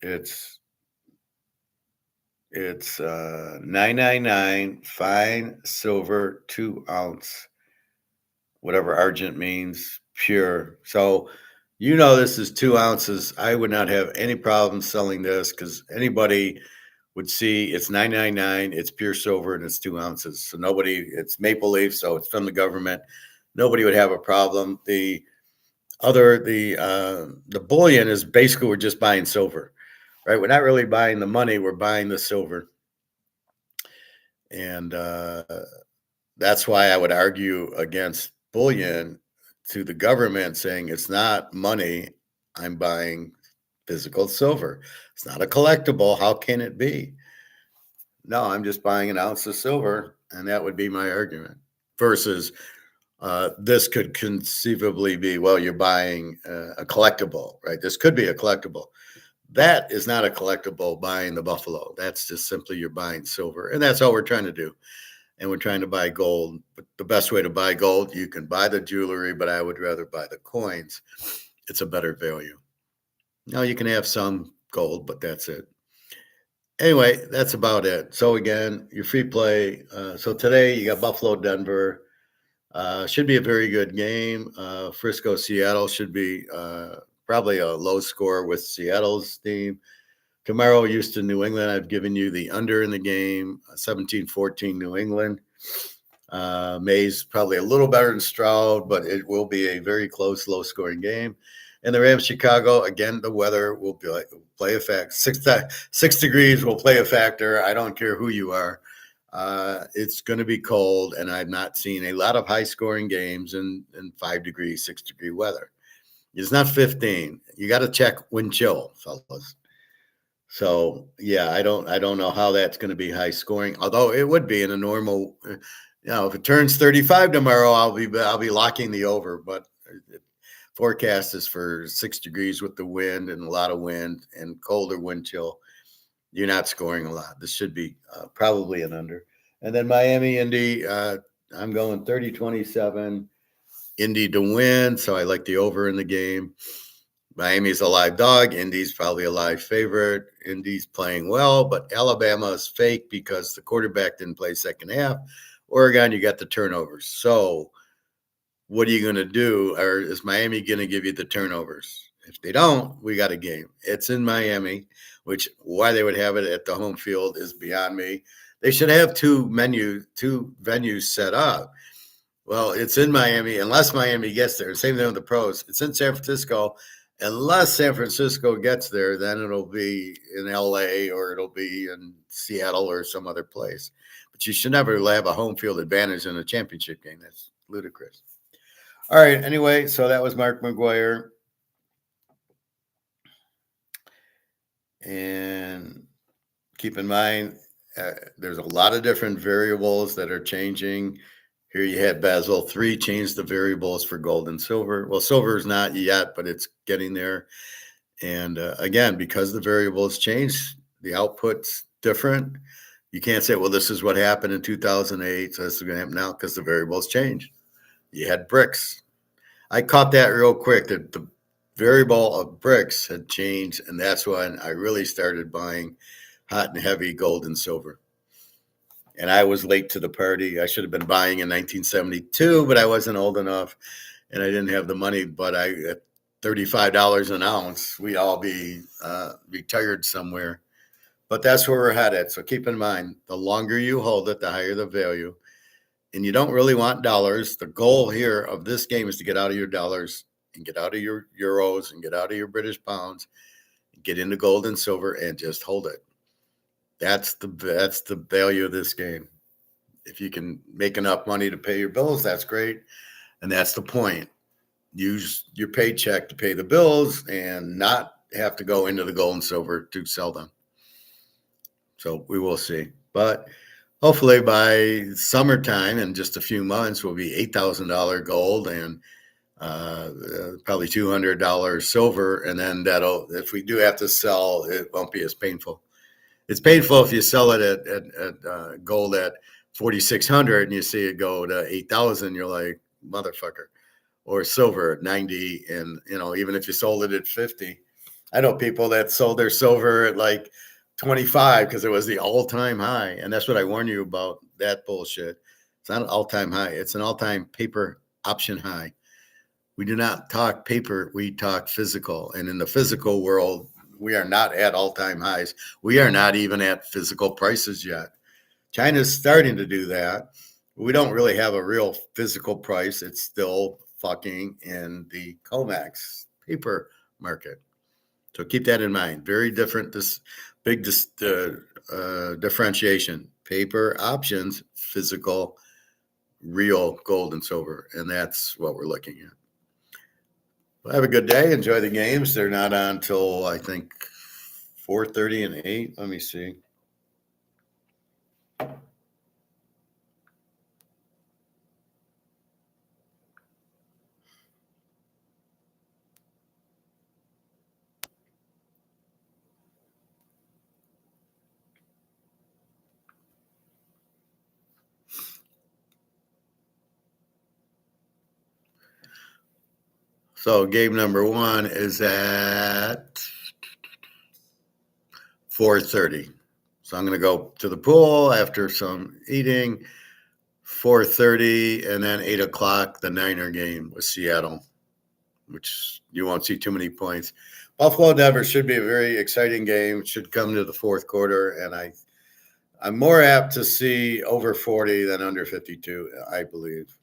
999 fine silver 2-ounce, whatever argent means, pure. So this is 2 ounces. I would not have any problem selling this because anybody would see it's 999. It's pure silver and it's 2 ounces. So it's Maple Leaf, so it's from the government. Nobody would have a problem. The bullion is basically we're just buying silver, right? We're not really buying the money. We're buying the silver. And that's why I would argue against bullion to the government, saying it's not money. I'm buying physical silver. It's not a collectible. How can it be? No, I'm just buying an ounce of silver. And that would be my argument versus this could conceivably be, well, you're buying a collectible, right? This could be a collectible. That is not a collectible, buying the buffalo. That's just simply you're buying silver. And that's all we're trying to do. And we're trying to buy gold. But the best way to buy gold, you can buy the jewelry, but I would rather buy the coins. It's a better value. Now you can have some gold, but that's it. Anyway, that's about it. So again, your free play. So today you got Buffalo, Denver. Should be a very good game. Frisco, Seattle should be probably a low score with Seattle's team. Tomorrow, Houston, New England. I've given you the under in the game, 17-14 New England. Mays probably a little better than Stroud, but it will be a very close, low-scoring game. And the Rams, Chicago, again, the weather will play a factor. 6 degrees will play a factor. I don't care who you are. It's going to be cold, and I've not seen a lot of high-scoring games in 5-degree, 6-degree weather. It's not 15. You got to check wind chill, fellas. So yeah, I don't know how that's going to be high scoring. Although it would be in a normal, if it turns 35 tomorrow, I'll be locking the over. But forecast is for 6 degrees with the wind and a lot of wind and colder wind chill. You're not scoring a lot. This should be probably an under. And then Miami, Indy, I'm going 30-27, Indy to win. So I like the over in the game. Miami's a live dog. Indy's probably a live favorite. Indy's playing well, but Alabama is fake because the quarterback didn't play second half. Oregon, you got the turnovers. So what are you going to do? Or is Miami going to give you the turnovers? If they don't, we got a game. It's in Miami, which why they would have it at the home field is beyond me. They should have two venues set up. Well, it's in Miami, unless Miami gets there. Same thing with the pros. It's in San Francisco. Unless San Francisco gets there, then it'll be in LA or it'll be in Seattle or some other place. But you should never have a home field advantage in a championship game. That's ludicrous. All right. Anyway, so that was Mark McGwire. And keep in mind, there's a lot of different variables that are changing. Here you had Basel 3 change the variables for gold and silver. Well, silver is not yet, but it's getting there. And again, because the variables change, the output's different. You can't say, well, this is what happened in 2008, so this is going to happen now because the variables changed. You had bricks. I caught that real quick, that the variable of bricks had changed, and that's when I really started buying hot and heavy gold and silver. And I was late to the party. I should have been buying in 1972, but I wasn't old enough and I didn't have the money. But at $35 an ounce, we'd all be retired somewhere. But that's where we're headed. So keep in mind, the longer you hold it, the higher the value. And you don't really want dollars. The goal here of this game is to get out of your dollars and get out of your euros and get out of your British pounds, get into gold and silver and just hold it. That's the value of this game. If you can make enough money to pay your bills, that's great. And that's the point. Use your paycheck to pay the bills and not have to go into the gold and silver to sell them. So we will see. But hopefully by summertime, in just a few months, will be $8,000 gold and probably $200 silver, and then if we do have to sell, it won't be as painful. It's painful if you sell it at gold at 4,600 and you see it go to 8,000. You're like, motherfucker. Or silver at 90, and even if you sold it at 50. I know people that sold their silver at like 25 because it was the all-time high, and that's what I warn you about, that bullshit. It's not an all-time high, it's an all-time paper option high. We do not talk paper, we talk physical. And in the physical world, we are not at all-time highs. We are not even at physical prices yet. China's starting to do that. We don't really have a real physical price. It's still fucking in the COMEX paper market. So keep that in mind. Very different, this big differentiation. Paper options, physical, real gold and silver. And that's what we're looking at. Well, have a good day. Enjoy the games. They're not on until, I think, 4:30 and 8. Let me see. So game number 1 is at 4:30. So I'm going to go to the pool after some eating, 4:30, and then 8 o'clock, the Niner game with Seattle, which you won't see too many points. Buffalo Denver should be a very exciting game. It should come to the fourth quarter, and I'm more apt to see over 40 than under 52, I believe.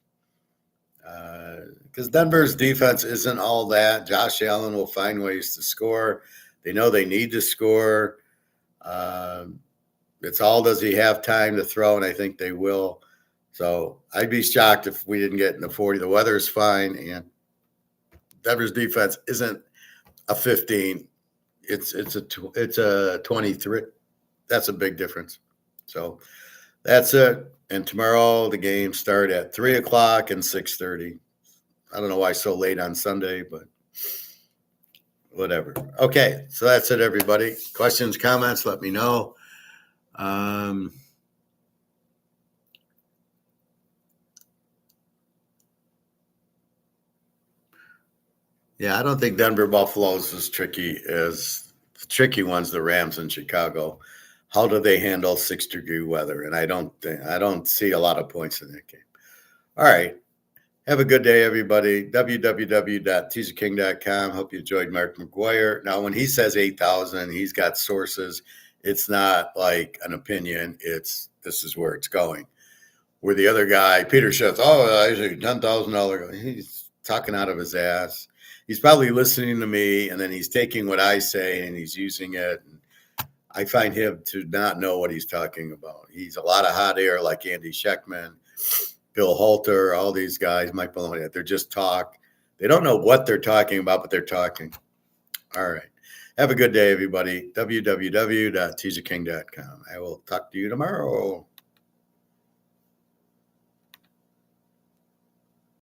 Because Denver's defense isn't all that. Josh Allen will find ways to score. They know they need to score. It's all, does he have time to throw? And I think they will. So I'd be shocked if we didn't get in the 40. The weather is fine, and Denver's defense isn't a 15. It's a 23. That's a big difference. So that's it. And tomorrow the games start at 3 o'clock and 6:30. I don't know why so late on Sunday, but whatever. Okay, so that's it, everybody. Questions, comments, let me know. Yeah, I don't think Denver Buffalo is as tricky as the tricky ones, the Rams in Chicago. How do they handle 6-degree weather? And I don't see a lot of points in that game. All right. Have a good day, everybody. www.teaserking.com. Hope you enjoyed Mark McGwire. Now, when he says 8,000, he's got sources. It's not like an opinion. This is where it's going. Where the other guy, Peter Schiff, I say $10,000. He's talking out of his ass. He's probably listening to me, and then he's taking what I say and he's using it. I find him to not know what he's talking about. He's a lot of hot air, like Andy Scheckman, Bill Halter, all these guys, Mike Maloney. They're just talk. They don't know what they're talking about, but they're talking. All right. Have a good day, everybody. www.teaserking.com. I will talk to you tomorrow.